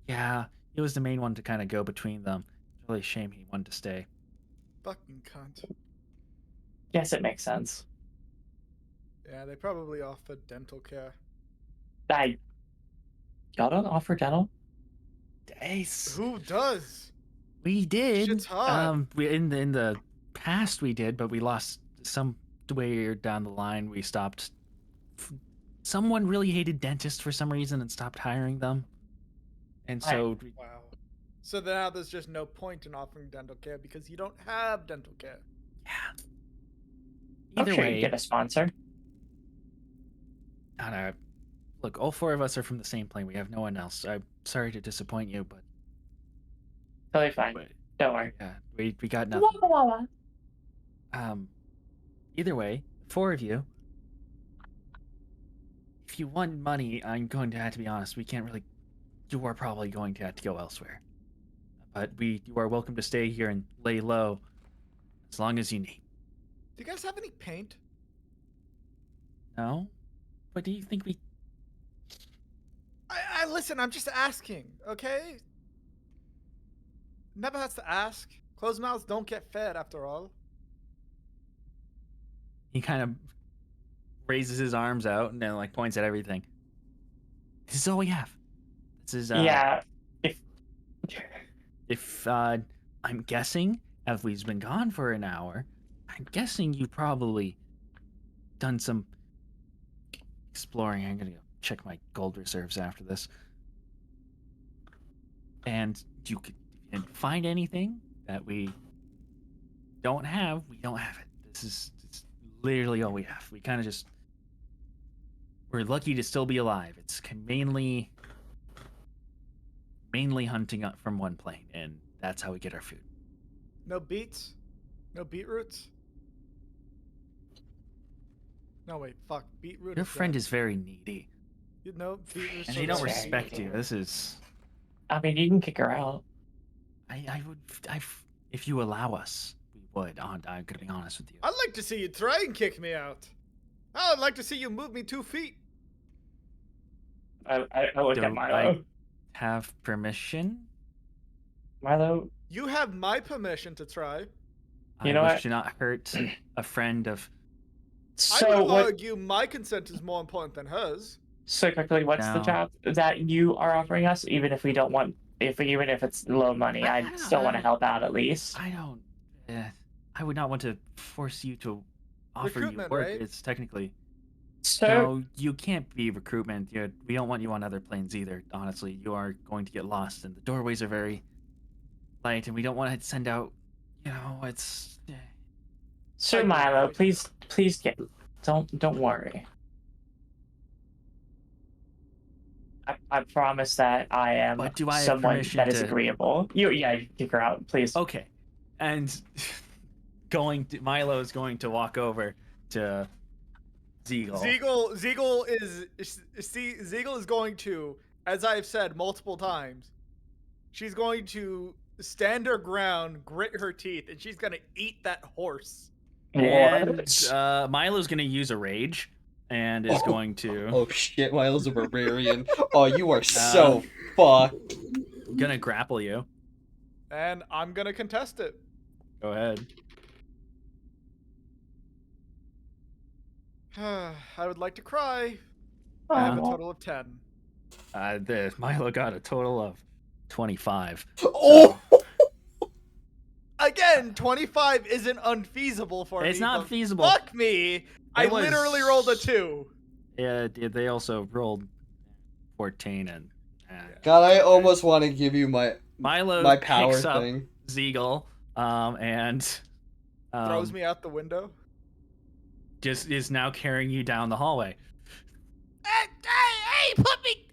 Yeah, he was the main one to kind of go between them. It's really a shame he wanted to stay. Fucking cunt. Yes, it makes sense. Yeah, they probably offer dental care. Y'all don't offer dental? Days. Who does? We did. Shit's hard. We in the past we did, but we lost some way down the line. We stopped. Someone really hated dentists for some reason and stopped hiring them, and so Wow. So now there's just no point in offering dental care because you don't have dental care. yeah. I'm Either sure way, you get a sponsor. I don't know. Look, all 4 of us are from the same plane. We have no one else. I'm sorry to disappoint you, but Totally fine. Don't worry. yeah, we got nothing. Either way, 4 of you. If you want money, I'm going to have to be honest. We can't really. You are probably going to have to go elsewhere. But you are welcome to stay here and lay low, as long as you need. Do you guys have any paint? No? What do you think we? I listen. I'm just asking. Okay. Never has to ask. Closed mouths don't get fed, after all. He kind of raises his arms out and then like points at everything. This is all we have. This is Yeah. If I'm guessing, if we've been gone for an hour, I'm guessing you probably done some exploring. I'm gonna go check my gold reserves after this. And you can find anything that we don't have, we don't have it. It's literally all we have. We kind of just we're lucky to still be alive. It's mainly hunting up from one plane, and that's how we get our food. No beets? No beetroots? No, wait, fuck. Beetroot. Your friend is very needy, You know, beetroots. and are they don't the- respect you. This is I mean, you can kick her out. I would if you allow us, we would. I'm gonna be honest with you. I'd like to see you try and kick me out. I'd like to see you move me 2 feet. I look at Don't Milo. Have permission? Milo, You have my permission to try. You I know wish what? to not hurt a friend of. I so would what? argue my consent is more important than hers. So quickly, what's the No. job that you are offering us? Even if we don't want, even if it's low money, I I don't- still want to help out at least. I don't. I would not want to force you to offer you Recruitment, work. right? It's technically So no. You can't be recruitment. We don't want you on other planes either. Honestly, you are going to get lost, and the doorways are very light, and we don't want to send out. You know, it's. Sir I- Milo, please get. Don't worry. I promise that I am But do I have someone permission that is to- agreeable. You kick her out, please. Okay, and Milo is going to walk over to Ziegel. Ziegel is going to, as I've said multiple times, she's going to stand her ground, grit her teeth, and she's gonna eat that horse. And What? Milo's going to use a rage and is going to Oh shit, Milo's a barbarian. Oh, you are so fucked. gonna grapple you. And I'm gonna contest it. Go ahead. I would like to cry. I have a Aw. total of 10. Milo got a total of 25. Oh! Again, 25 isn't unfeasible for me. It's not but feasible. Fuck me. I was- literally rolled a 2. Yeah, they also rolled 14 and. God, I almost want to give you my Milo power picks up thing. Ziegel, and Throws me out the window. just is now carrying you down the hallway. Hey, put me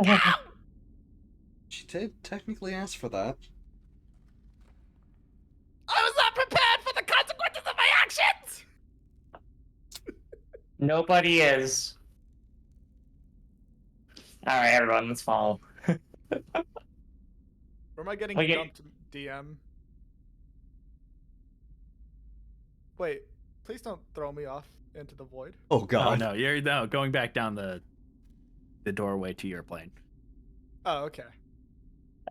down. She did technically ask for that. I was not prepared for the consequences of my actions. Nobody is. All right, everyone, let's follow. Where am I getting Okay. dumped, DM? Wait, please don't throw me off into the void. Oh Oh god. no, you're going back down the doorway to your plane. Oh, okay.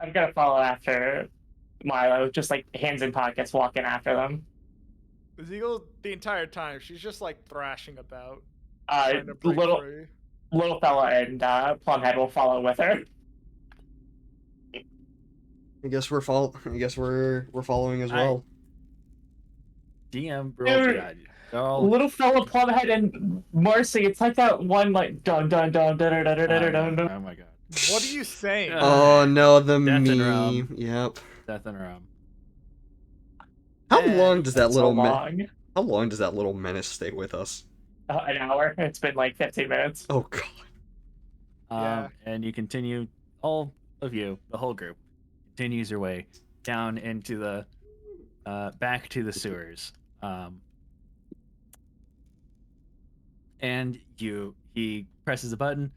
I'm gonna follow after Milo, just like hands in pockets, walking after them. Ziegel, the entire time, she's just like thrashing about, Uh, trying to break little free. little fella and Plumhead will follow with her. I guess we're following as well. DM roll Dude. yeah, they're all Little fella, Plumhead, and Marcy. It's like that one, like dun dun dun dun dun dun dun dun dun. oh my god. What are you saying? Yeah. Oh no, the Death and meme. Yep. Death in a room. How Eh, long does that That's so little long. How long does that little menace stay with us? An hour. It's been like 15 minutes. Oh god. Yeah. And you continue, all of you, the whole group, continues your way down into the, back to the sewers. And he presses a button,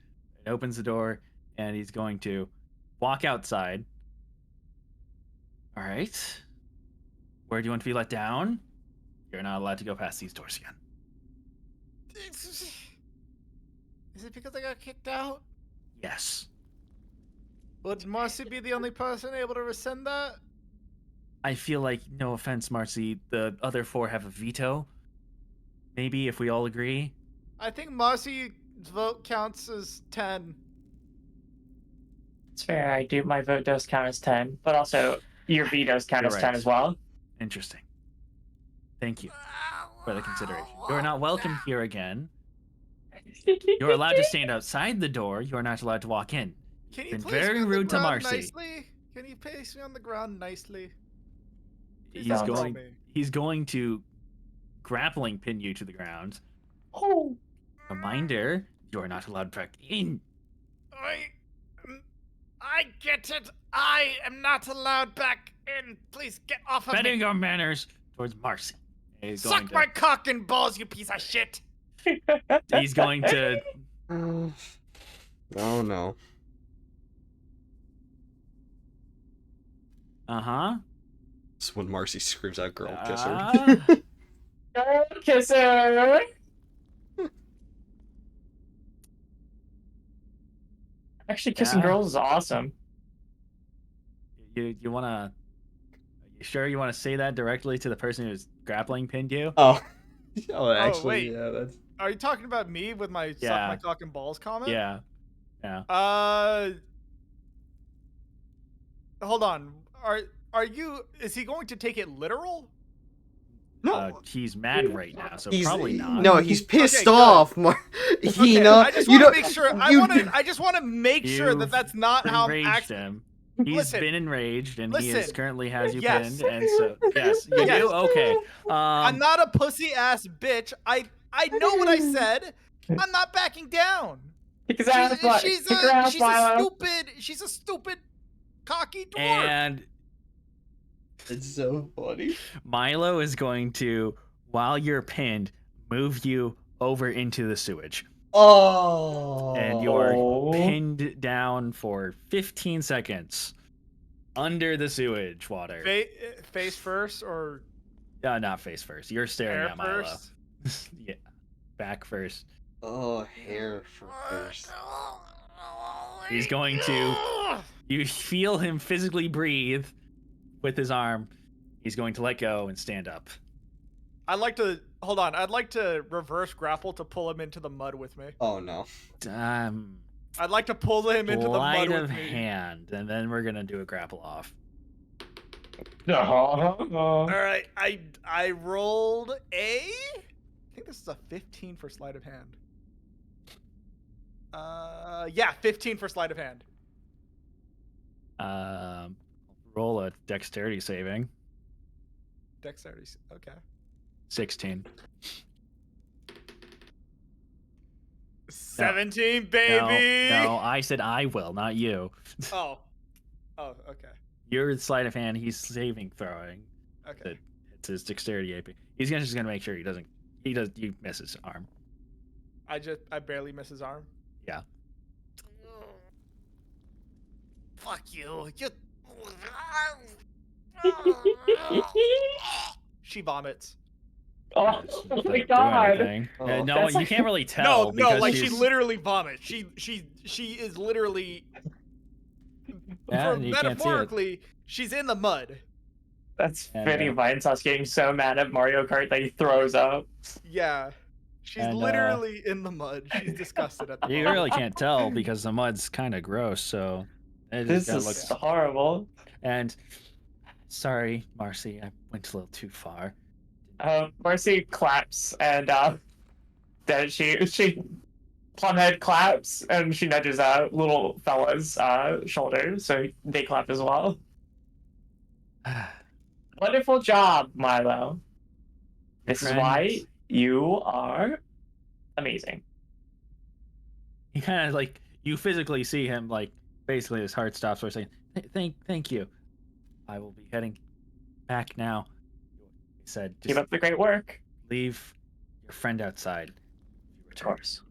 it opens the door, and he's going to walk outside. All right. Where do you want to be let down? You're not allowed to go past these doors again. Is it because I got kicked out? Yes. Would Marcy be the only person able to rescind that? I feel like, no offense, Marcy, the other 4 have a veto. Maybe if we all agree. I think Marcy's vote counts as 10. It's fair. I do. My vote does count as 10, but also your vetoes count You're as right. 10 as well. Interesting. Thank you for the consideration. You're not welcome here again. You're allowed to stand outside the door. You're not allowed to walk in. Can you Been place very me on the rude to ground Marcy. nicely? Can you place me on the ground nicely? Please He's don't throw going. me. He's going to grappling pin you to the ground. Oh. Reminder: you are not allowed back in. I get it. I am not allowed back in. Please get off of Better me. your manners towards Marcy. He's going Suck to. my cock and balls, you piece of shit. He's going to. Oh no. Uh-huh. This is when Marcy screams out, "Girl, kiss her." Kiss her. Actually, kissing Yeah. girls is awesome. You wanna? Are you sure you want to say that directly to the person who's grappling pinned you? Oh. Oh, actually, wait. yeah, that's. Are you talking about me with my suck Yeah. my cock and balls comment? Yeah. Yeah. Hold on. Are you? Is he going to take it literal? No. He's mad right now, so He's probably not. no, he's pissed Okay, good. off. Okay, Hina, I just you want to don't. make sure. you- I just want to make sure that You've that's not how I'm Enraged actually. him. He's Listen, been enraged, and he is listen. currently has you Yes. pinned. And so, yes, you Yes. do. Okay. I'm not a pussy ass bitch. I know what I said. I'm not backing down. Kick his ass, She's kick her ass, Milo. She's a stupid cocky dwarf. And It's so funny. Milo is going to, while you're pinned, move you over into the sewage. Oh. And you are Oh. pinned down for 15 seconds under the sewage water. Face first or Not face first. You're staring hair at Milo. first? Yeah. Back first. Oh, hair first. He's going to. You feel him physically breathe with his arm. He's going to let go and stand up. I'd like to hold on. I'd like to reverse grapple to pull him into the mud with me. Oh no. I'd like to pull him into the mud Sleight with of me. hand, and then we're gonna do a grapple off. All right, I rolled a. I think this is a 15 for sleight of hand. Yeah, 15 for sleight of hand. Roll a dexterity saving. Dexterity. Okay. 16. 17, baby. No, I said I will, not you. Oh. Oh, okay. You're sleight of hand. He's saving throwing. Okay. It's his dexterity AP. He's just gonna make sure he doesn't. You miss his arm. I barely miss his arm. Yeah. Fuck you. She vomits. Oh Doesn't my do god. anything. Oh. No, That's you like- can't really tell. No, because like she she's- literally vomits. She is literally Yeah, you can't see it. metaphorically, she's in the mud. That's And, fitting. Vinesauce getting so mad at Mario Kart that he throws up. Yeah. She's And, literally in the mud. She's disgusted at the You moment. really can't tell because the mud's kind of gross. So it This kinda is looks. horrible. And sorry, Marcy, I went a little too far. Marcy claps and then she plumhead claps and she nudges little fella's shoulder, so they clap as well. Wonderful job, Milo. This is why Friends. you are amazing. He kind of like you physically see him like basically his heart stops for a second. Thank you. I will be heading back now. He said, Keep just up the great work. leave your friend outside. Of course.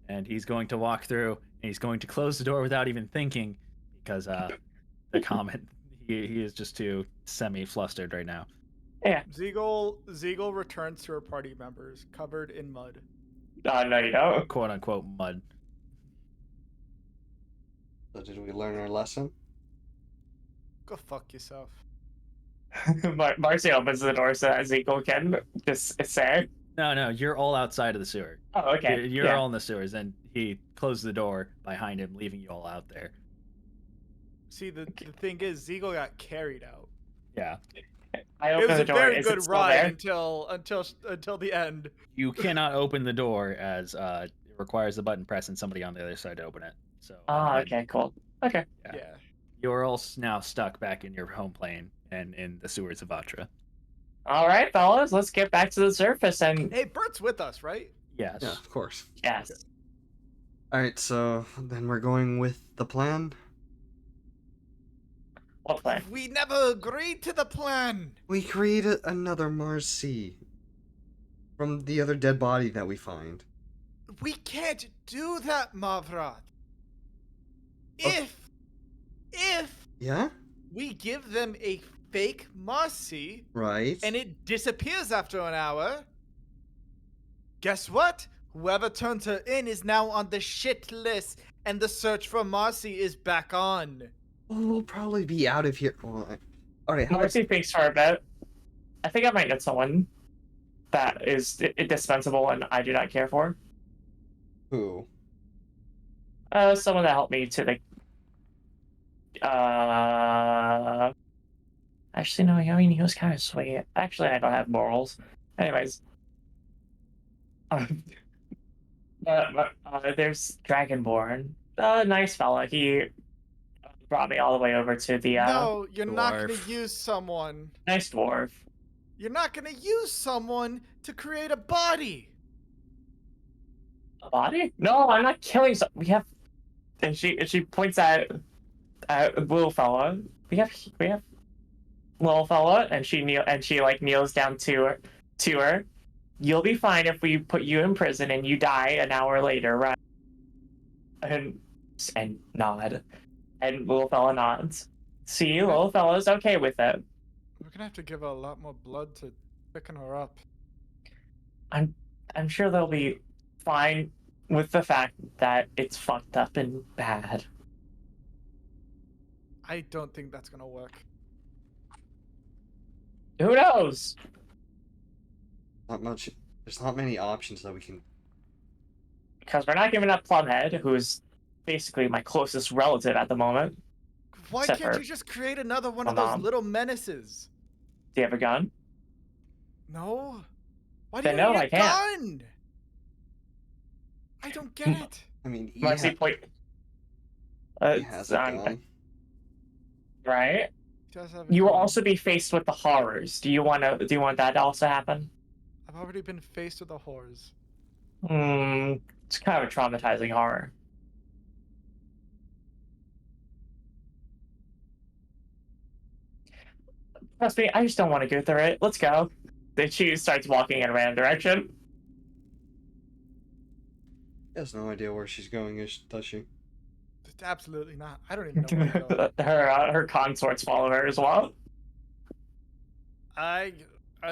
And he's going to walk through and he's going to close the door without even thinking because the comment he is just too semi-flustered right now. Ziegel returns to her party members, covered in mud. No, you don't. Quote unquote mud. So did we learn our lesson? Go fuck yourself. Marcy opens the door so that Ezekiel can just say. No, you're all outside of the sewer. Oh, okay. You're Yeah. all in the sewers, and he closed the door behind him, leaving you all out there. See, the thing is, Ziegel got carried out. Yeah. I It open was the a door. very Is it good still ride there? until the end. You cannot open the door as it requires the button press and somebody on the other side to open it. So Ah, okay, cool. Okay. Yeah. You're all now stuck back in your home plane and in the sewers of Vatra. All right, fellas, let's get back to the surface and Hey, Bert's with us, right? Yes. Yeah, of course. yes. Alright, so then we're going with the plan. What plan? We never agreed to the plan. We created another Mars Sea from the other dead body that we find. We can't do that, Mavrat. Oh. If Yeah? we give them a fake Marcy Right. and it disappears after an hour, guess what? Whoever turned her in is now on the shit list, and the search for Marcy is back on. Well, we'll probably be out of here. Well, alright, how about... Marcy thinks for a bit. I think I might get someone that is indispensable and I do not care for. Who? Someone that helped me to the. Actually, no. I mean, he was kind of sweet. Actually, I don't have morals. Anyways, there's Dragonborn. Nice fella. He brought me all the way over to the No, you're not gonna dwarf. use someone. nice dwarf. You're not gonna use someone to create a body. A body? No, I'm not killing. We have, and she points at little fella. We have little fella, and she kneels down to her. You'll be fine if we put you in prison and you die an hour later, right? And nod, and little fella nods. See, little fella's okay with it. We're gonna have to give her a lot more blood to thicken her up. I'm sure they'll be fine with the fact that it's fucked up and bad. I don't think that's gonna work. Who knows? Not much. There's not many options that we can... Because we're not giving up Plumhead, who's basically my closest relative at the moment. Why Except can't for you just create another one my of those mom. little menaces? Do you have a gun? No. Why do Then you no, need I a can't. gun? I don't get it. I mean, Marcy point. he has a gun. Right? He does have a You will gun. also be faced with the horrors. Do you want that to also happen? I've already been faced with the horrors. It's kind of a traumatizing horror. Trust me, I just don't want to go through it. Let's go. Then she starts walking in a random direction. He has no idea where she's going, does she? Absolutely not. I don't even know where to go. Her consorts follow her as well. I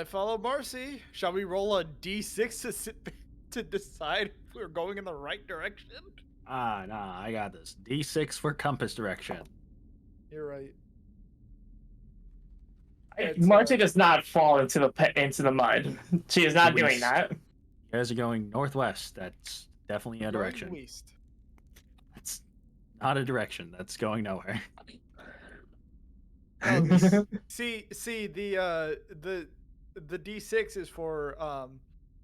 follow Marcy. Shall we roll a d6 to decide if we're going in the right direction? Nah, I got this. D6 for compass direction. You're right. Marcy does not fall into the mud. She is not doing East. that. You guys are going northwest. That's definitely a direction. West. That's not a direction. That's going nowhere. See, the d6 is for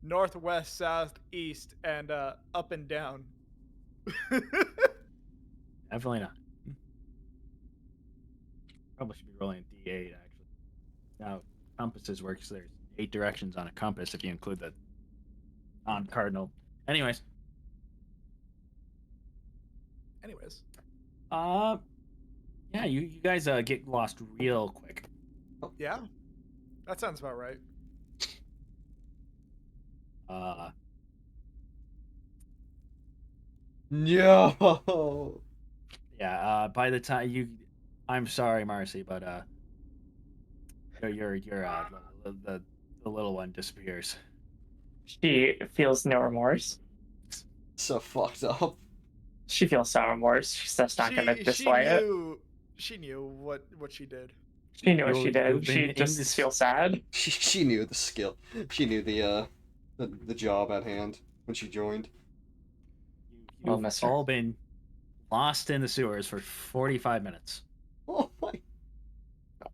northwest, south, east, and up and down. Definitely not. Probably should be rolling a D8 actually. Now compasses works. There's 8 directions on a compass if you include the non-cardinal. Anyways, yeah, you guys get lost real quick. Yeah, that sounds about right. No. Yeah. By the time I'm sorry, Marcy, but your the little one disappears. She feels no remorse. So fucked up. She feels no remorse. She's just not going to display it. She knew what she did. She knew what she You've did. been She in just this- feels sad. She knew the skill. She knew the job at hand when she joined. You've miss her. all been lost in the sewers for 45 minutes. Oh my.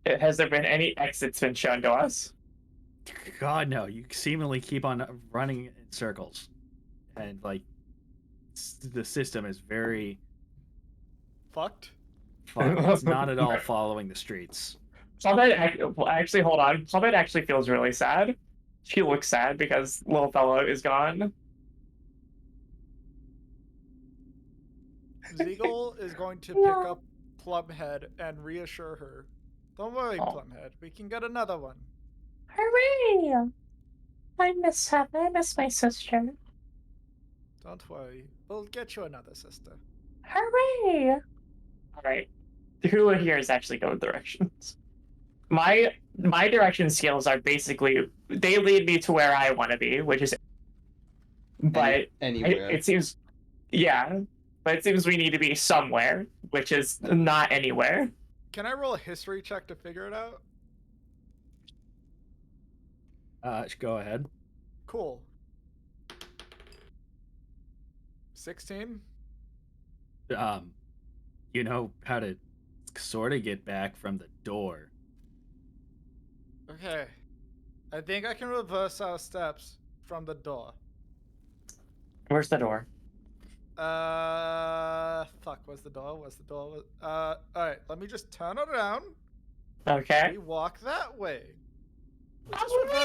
Has there been any exits been shown to us? God, no. You seemingly keep on running in circles. And, like, the system is very... Fucked. Fuck, it's not at all following the streets. Actually, hold on. Plummet actually feels really sad. She looks sad because little fellow is gone. Zeagle is going to pick up Plumhead and reassure her. Don't worry, Oh. Plumhead. We can get another one. Hooray! I miss her. I miss my sister. Don't worry. We'll get you another sister. Hooray! Alright. Who here is actually going directions? My direction skills are basically they lead me to where I want to be, which is but Anywhere. it seems yeah. But it seems we need to be somewhere, which is not anywhere. Can I roll a history check to figure it out? Go ahead. Cool. 16? You know how to sort of get back from the door. Okay. I think I can reverse our steps from the door. Where's the door? Fuck, where's the door? Alright, let me just turn it around. Okay. We walk that way.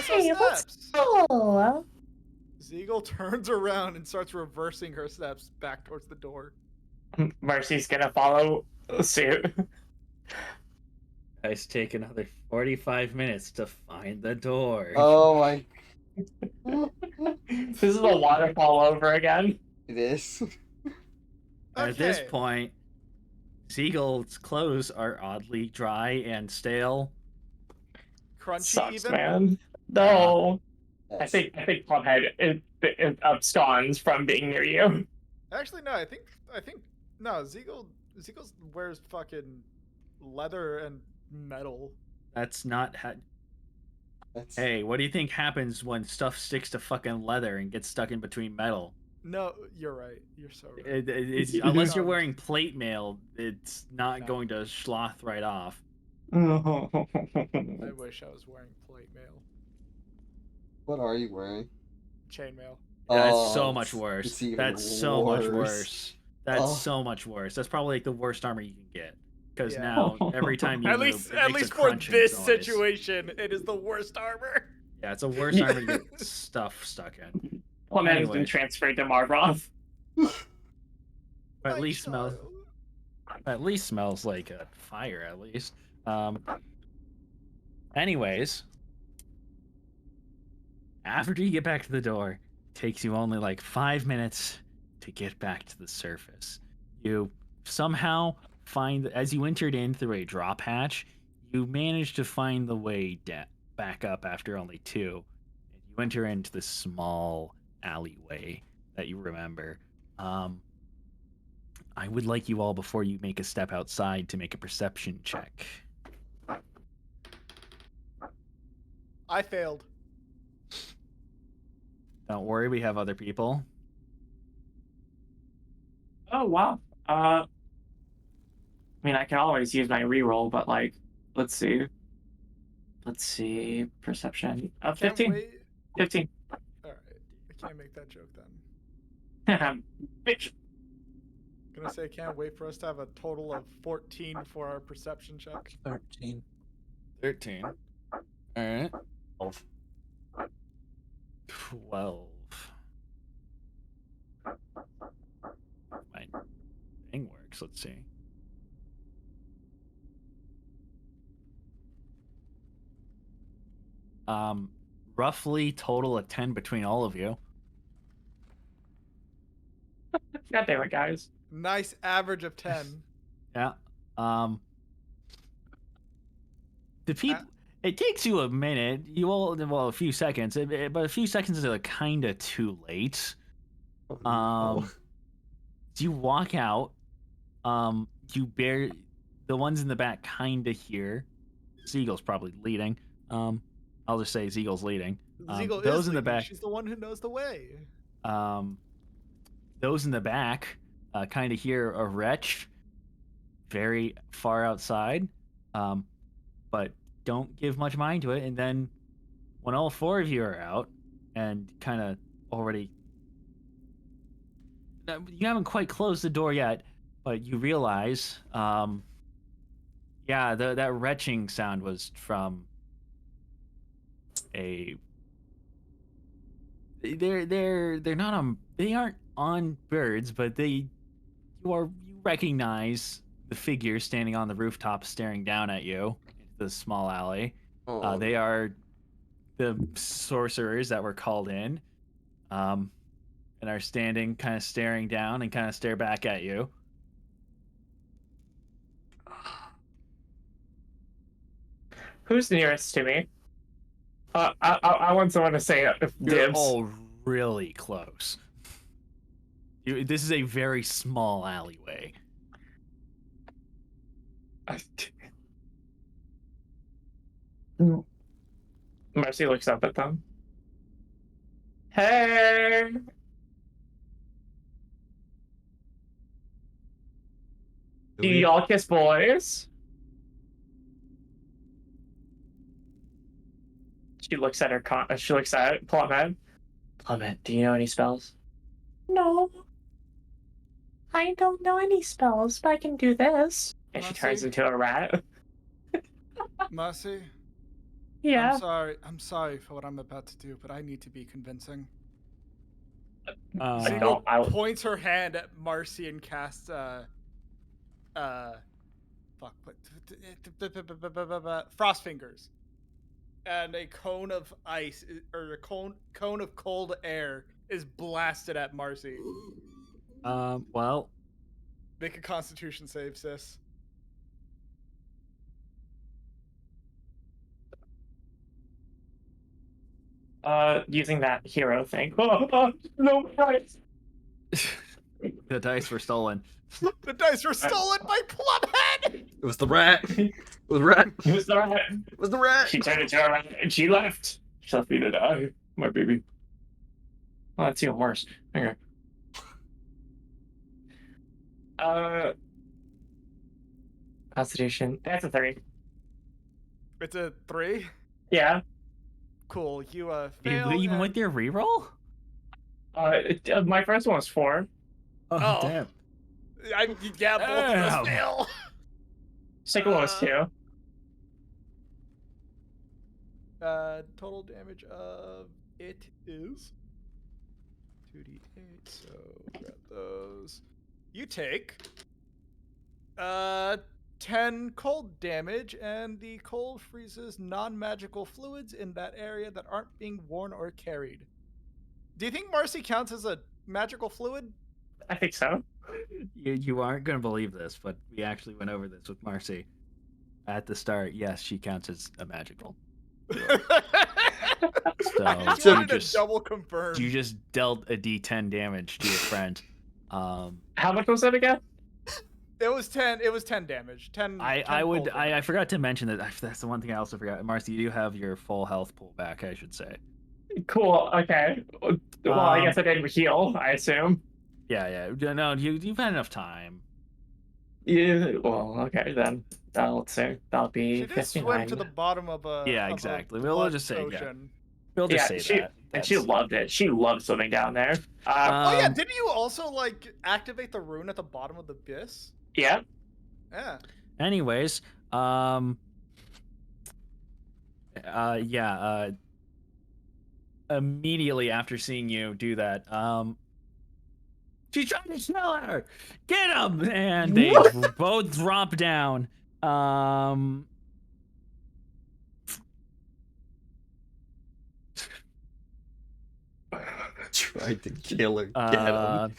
Hey, let's go. Zeagle turns around and starts reversing her steps back towards the door. Mercy's gonna follow suit. Guys, take another 45 minutes to find the door. Oh my. This is a waterfall over again. It is. At this Okay. point, Zeagle's clothes are oddly dry and stale. Crunchy Sucks, even? man. No. I Yes. think Plumhead is absconds from being near you. Actually, no, I think no, Zeagle wears fucking leather and metal. That's not how. That's... Hey, what do you think happens when stuff sticks to fucking leather and gets stuck in between metal? No, you're right. You're so right. Unless you're wearing plate mail, it's not No. going to sloth right off. I wish I was wearing plate mail. What are you wearing? Chainmail. That's so Oh, much worse. it's even That's so much worse. worse. That's Oh. so much worse. That's probably like the worst armor you can get. Because Yeah. now every time you At move, least it makes a for crunching this noise. situation, it is the worst armor. Yeah, it's a worse armor to get stuff stuck in. Plumhead has been Anyways. transferred to Margroth. But at My least smells. child. At least smells like a fire. At least. Anyways, after you get back to the door, it takes you only like 5 minutes to get back to the surface. You somehow find, as you entered in through a drop hatch, you managed to find the way back up after only 2. And you enter into this small alleyway that you remember. I would like you all, before you make a step outside, to make a perception check. I failed. Don't worry, we have other people. Oh wow. I mean, I can always use my reroll, but like, let's see. Let's see. Perception. Can't 15. wait. 15. Alright. I can't make that joke then. Bitch. Gonna say can't wait for us to have a total of 14 for our perception check. 13. 13. Alright. 12. 12. My thing works. Let's see. Roughly total of 10 between all of you. God damn it, guys. Nice average of 10. Yeah. The people. It takes you a minute. You all, well, a few seconds, but a few seconds is like kind of too late. Oh, You walk out. You bear the ones in the back kind of hear. Zeagle's probably leading. I'll just say Zeagle's leading. Zeagle those is in the leading. back. She's the one who knows the way. Those in the back kind of hear a retch very far outside, but don't give much mind to it. And then when all 4 of you are out and kind of already, you haven't quite closed the door yet, but you realize Yeah, that retching sound was from a. They're not on. They aren't on birds, but you recognize the figure standing on the rooftop, staring down at you into the small alley. Oh, They are the sorcerers that were called in, and are standing, kind of staring down, and kind of stare back at you. Who's nearest to me? I want someone to say You're dibs. all really close. This is a very small alleyway. Mercy looks up at them. Hey! Do y'all kiss boys? She looks at her. She looks at Plummet. Plummet, do you know any spells? No. I don't know any spells, but I can do this. And she turns into a rat. Mercy, Yeah. I'm sorry for what I'm about to do, but I need to be convincing. I Zingle points her hand at Marcy and casts frost fingers, and a cone of ice or a cone of cold air is blasted at Marcy. Well, Make a Constitution save, sis. Using that hero thing. Oh, no, guys. the dice were stolen. The dice were stolen by Plumhead! it was the rat. It was rat. It was the rat. It was the rat. She turned into a rat and she left. She left me to die, my baby. Oh, that's even worse. Okay. Constitution. That's a 3. It's a 3? Yeah. Cool. You fail. Even with your reroll? My first one was 4. Oh. Damn. Yeah, both of us fail. Second one was 2. Total damage of it is 2d8, so grab those. You take 10 cold damage, and the cold freezes non-magical fluids in that area that aren't being worn or carried. Do you think Marcy counts as a magical fluid? I think so. You aren't going to believe this, but we actually went over this with Marcy at the start. Yes, she counts as a magical. I just wanted to double confirm. You just dealt a d10 damage to your friend. How much was that again? It was 10. It was 10 damage. 10. I forgot to mention that. That's the one thing I also forgot. Marcy, you do have your full health pullback, I should say. Cool. Okay. Well, I guess I didn't heal. I assume. Yeah. No, you've had enough time. Yeah. Well, okay then. Let's see. That'll be. She did swim to the bottom of a. Yeah, exactly. We'll just say ocean. We'll just say that. And she loved it. She loved swimming down there. Oh yeah, didn't you also like activate the rune at the bottom of the abyss? Yeah. Yeah. Anyways, immediately after seeing you do that, she's trying to smell her. Get him! And they both drop down. Tried to kill her. Get him.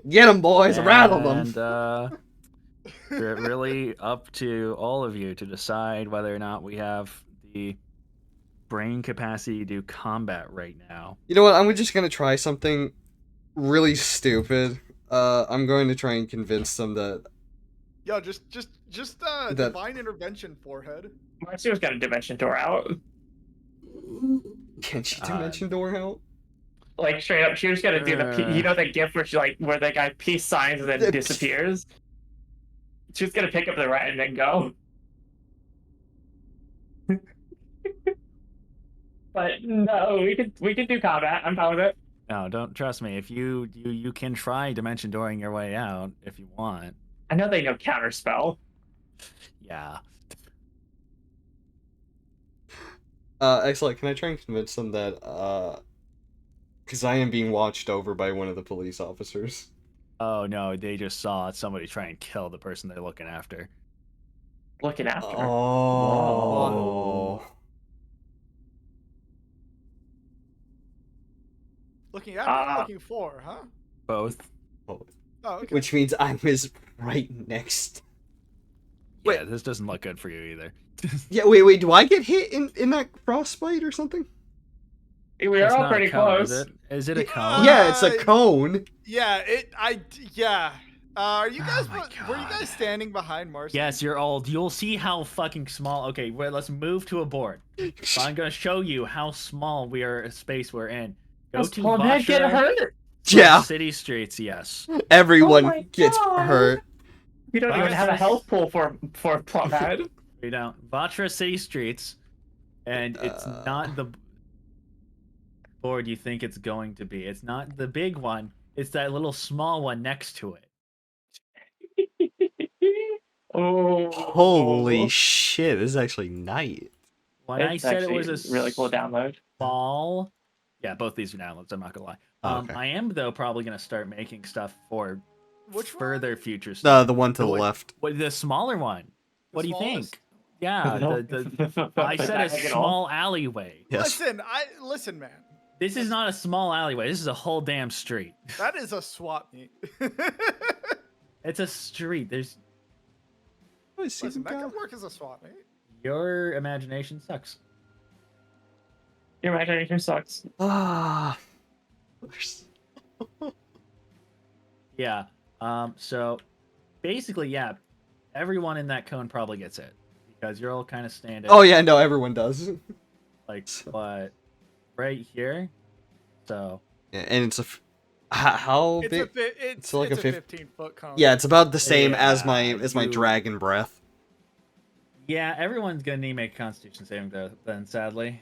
Get him, boys. Rattle them. And really up to all of you to decide whether or not we have the brain capacity to do combat right now. You know what? I'm just gonna try something really stupid. I'm going to try and convince them that. Yo, just divine intervention, forehead. Marcy was gonna dimension door out. Can she dimension door out? Like straight up, she was gonna do the gif where she where the guy peace signs and then disappears. She was gonna pick up the rat and then go. But no, we could do combat. I'm fine with it. No, don't trust me. If you can try dimension dooring your way out if you want. I know they know counterspell. Yeah. Excellent. Can I try and convince them that, because I am being watched over by one of the police officers. Oh no, they just saw somebody try and kill the person they're looking after. Looking after. Oh. Looking after, looking for, huh? Both. Oh. Oh, okay. Which means I'm his right next. Yeah, this doesn't look good for you either. Yeah, wait, do I get hit in that frostbite or something? We It's are all not a pretty cone, close. Is it? Is it a cone? Yeah, it's a cone. Yeah, yeah. Are you guys? Oh my Were you God. guys standing behind Marcy? Yes, you're old. You'll see how fucking small. Okay, wait, let's move to a board. So I'm gonna show you how small we are. Space we're in. Go to Paul Matt get Vatra hurt. Yeah, City Streets. Yes. everyone Oh my gets God. hurt. We don't even have a health pool for Paul Matt. We don't. Vatra City Streets, and it's not the board you think it's going to be. It's not the big one. It's that little small one next to it. Oh, Holy shit, this is actually night. When I It's said it was actually a really cool download. small, yeah, both these are downloads. I'm not gonna lie. Okay. I am though probably gonna start making stuff for Which one? further future stuff. The one to the one- left. What the smaller one? What do you smallest? think? Yeah, I said a small alleyway. Yes. Listen, man. This is not a small alleyway. This is a whole damn street. That is a swap meet. It's a street. There's Listen, that could work as a swap meet. your imagination sucks. Your imagination sucks. Ah. Yeah. So basically, yeah, everyone in that cone probably gets it because you're all kind of standing. Oh yeah, no, everyone does. Like what? Right here. So Yeah, and it's how It's big? it's like a a 15-foot cone. Yeah, it's about the same as Yeah, my you- dragon breath. yeah, everyone's gonna need to make a Constitution saving throw then, sadly.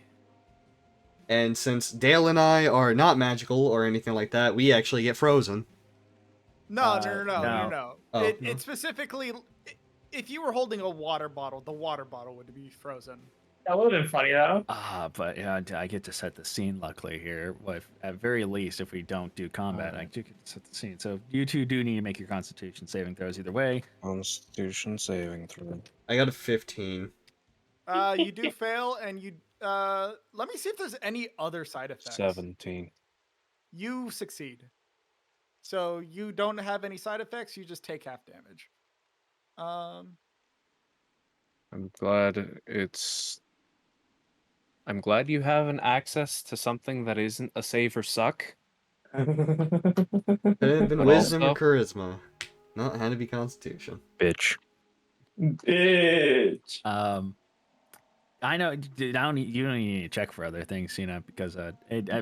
And since Dale and I are not magical or anything like that, we actually get frozen. No. no. Oh, It no. specifically, if you were holding a water bottle, the water bottle would be frozen. That would have been funny though. But yeah, I get to set the scene. Luckily here, well, at very least, if we don't do combat, I do get to set the scene. So you two do need to make your Constitution saving throws either way. Constitution saving throw. I got a 15. You do fail, and you. Let me see if there's any other side effects. 17. You succeed. So you don't have any side effects. You just take half damage. I'm glad you have an access to something that isn't a save or suck. Could have been But wisdom or also- charisma. No, it had to be constitution. Bitch. Bitch. I know you don't need to check for other things, because at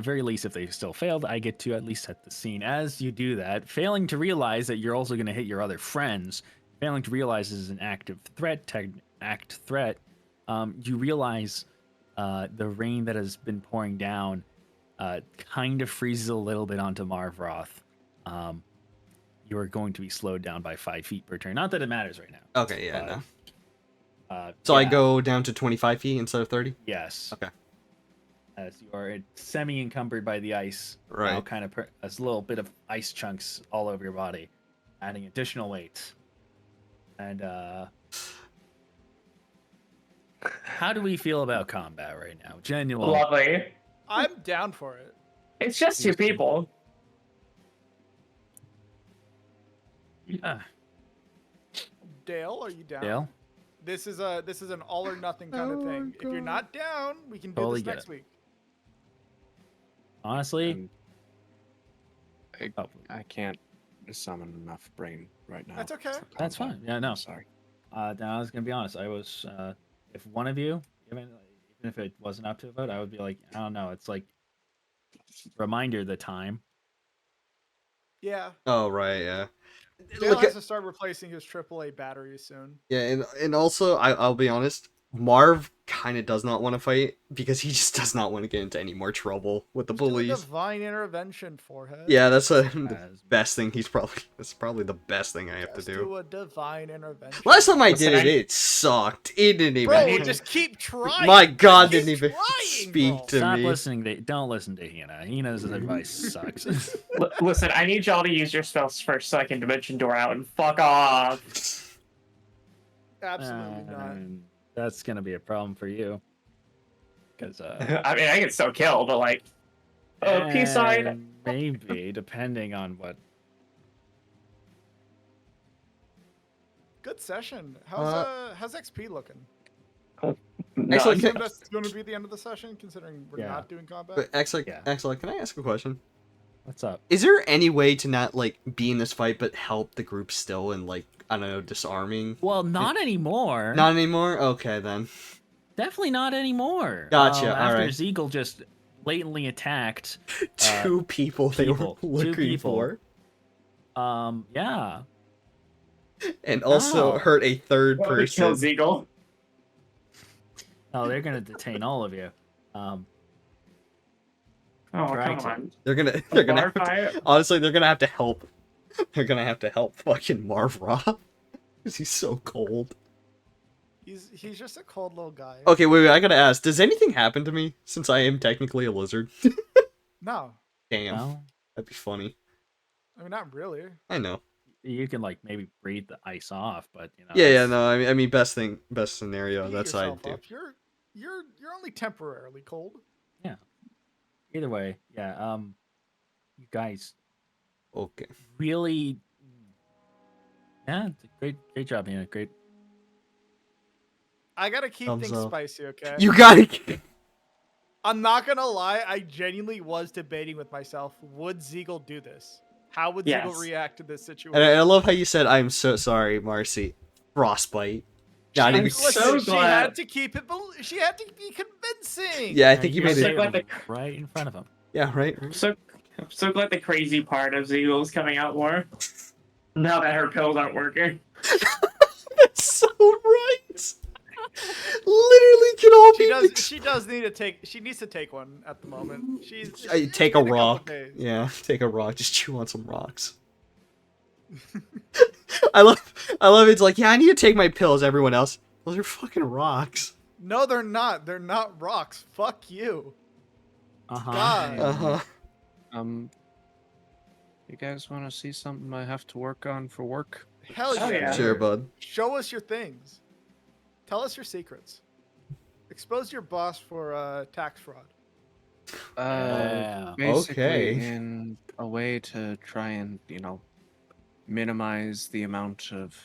very least, if they still failed, I get to at least set the scene. As you do that, failing to realize that you're also going to hit your other friends, failing to realize this is an active threat, you realize the rain that has been pouring down kind of freezes a little bit onto Marvroth. You are going to be slowed down by 5 feet per turn. Not that it matters right now. Okay, yeah, But, no. So I yeah. go down to 25 feet instead of 30? Yes. Okay. As you are semi-encumbered by the ice, Right. now kind of a little bit of ice chunks all over your body, adding additional weight. And how do we feel about combat right now? Genuinely. Lovely. I'm down for it. It's just 2 people. Yeah. Dale, are you down? Dale? This is an all or nothing kind of Oh my thing. If you're God. not down, we can do Totally this get next it. week. Honestly, I can't summon enough brain right now. That's okay. for that's combat. fine. Yeah, no. I'm sorry. Now I was gonna be honest. I was, if one of you, even if it wasn't up to a vote, I would be like, I don't know. It's like reminder the time. Yeah. Oh, right, yeah. Dale Look has at, to start replacing his AAA batteries soon. yeah, and also, I'll be honest, Marv kind of does not want to fight because he just does not want to get into any more trouble with the Just do a police. divine intervention, forehead. Yeah, that's the As- best thing that's probably the best thing I have Just to do do. a divine intervention. Last time I Listen, did it, it sucked. It didn't even. Bro, just keep trying. My God, Keep didn't even trying. speak to Stop me. listening to. Don't listen to Hina. Hina's advice sucks. Listen, I need y'all to use your spells first so I can dimension door out and fuck off. Absolutely not. That's gonna be a problem for you. Because I mean, I can still kill, but like, peace sign. maybe depending on what. Good session. How's XP looking? No, Actually, I can- assume that's going to be the end of the session, considering we're Yeah. not doing combat. But actually, Yeah. can I ask a question? What's up? Is there any way to not like be in this fight but help the group still and like I don't know disarming? Well, not anymore. Not anymore. Okay then. Definitely not anymore. Gotcha, After alright. Zeagle just blatantly attacked. Two people they people. were Two looking people. for, Yeah. and also Oh. hurt a third Kill person. Zeagle. Oh, they're gonna detain all of you. Oh, Try come to. on. They're gonna Bar have to, fight? honestly they're gonna have to help. They're gonna have to help fucking Marvra because he's so cold. He's just a cold little guy. Okay, wait, I gotta ask. Does anything happen to me since I am technically a lizard? No, Damn, Well, that'd be funny. I mean not really. I know. you can like maybe breathe the ice off, but you know. Yeah, it's- no. I mean, best scenario. Beat That's what I yourself do. up. You're only temporarily cold. Either way, yeah. You guys Okay. really. Yeah, it's a great job, Hina. Great. I gotta keep Thumbs things up. spicy, okay? You gotta. I'm not gonna lie. I genuinely was debating with myself: would Zeagle do this? How would Yes. Zeagle react to this situation? And I love how you said, "I'm so sorry, Marcy." Frostbite. Not I'm even. so she glad. had to keep it. She had to be convincing. Yeah, I think you You're made so it. glad sitting the- right in front of him. Yeah, right. I'm so glad the crazy part of Zeagle is coming out more. Now that her pills aren't working. That's so right. Literally, can all She be. does. She does need to take. She needs to take one at the moment. She's it's Take a been couple rock. days. Yeah, take a rock. Just chew on some rocks. I love it's like, yeah, I need to take my pills. Everyone else, those are fucking rocks. No, they're not. They're not rocks. Fuck you. Uh-huh. God. Uh-huh. You guys want to see something I have to work on for work? Hell Oh, yeah. yeah. Sure, bud. Show us your things. Tell us your secrets. Expose your boss for tax fraud. Yeah. Basically, Okay. in a way to try and, minimize the amount of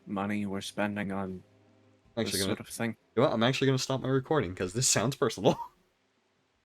money we're spending on this Actually, sort of thing. I'm actually gonna stop my recording because this sounds personal.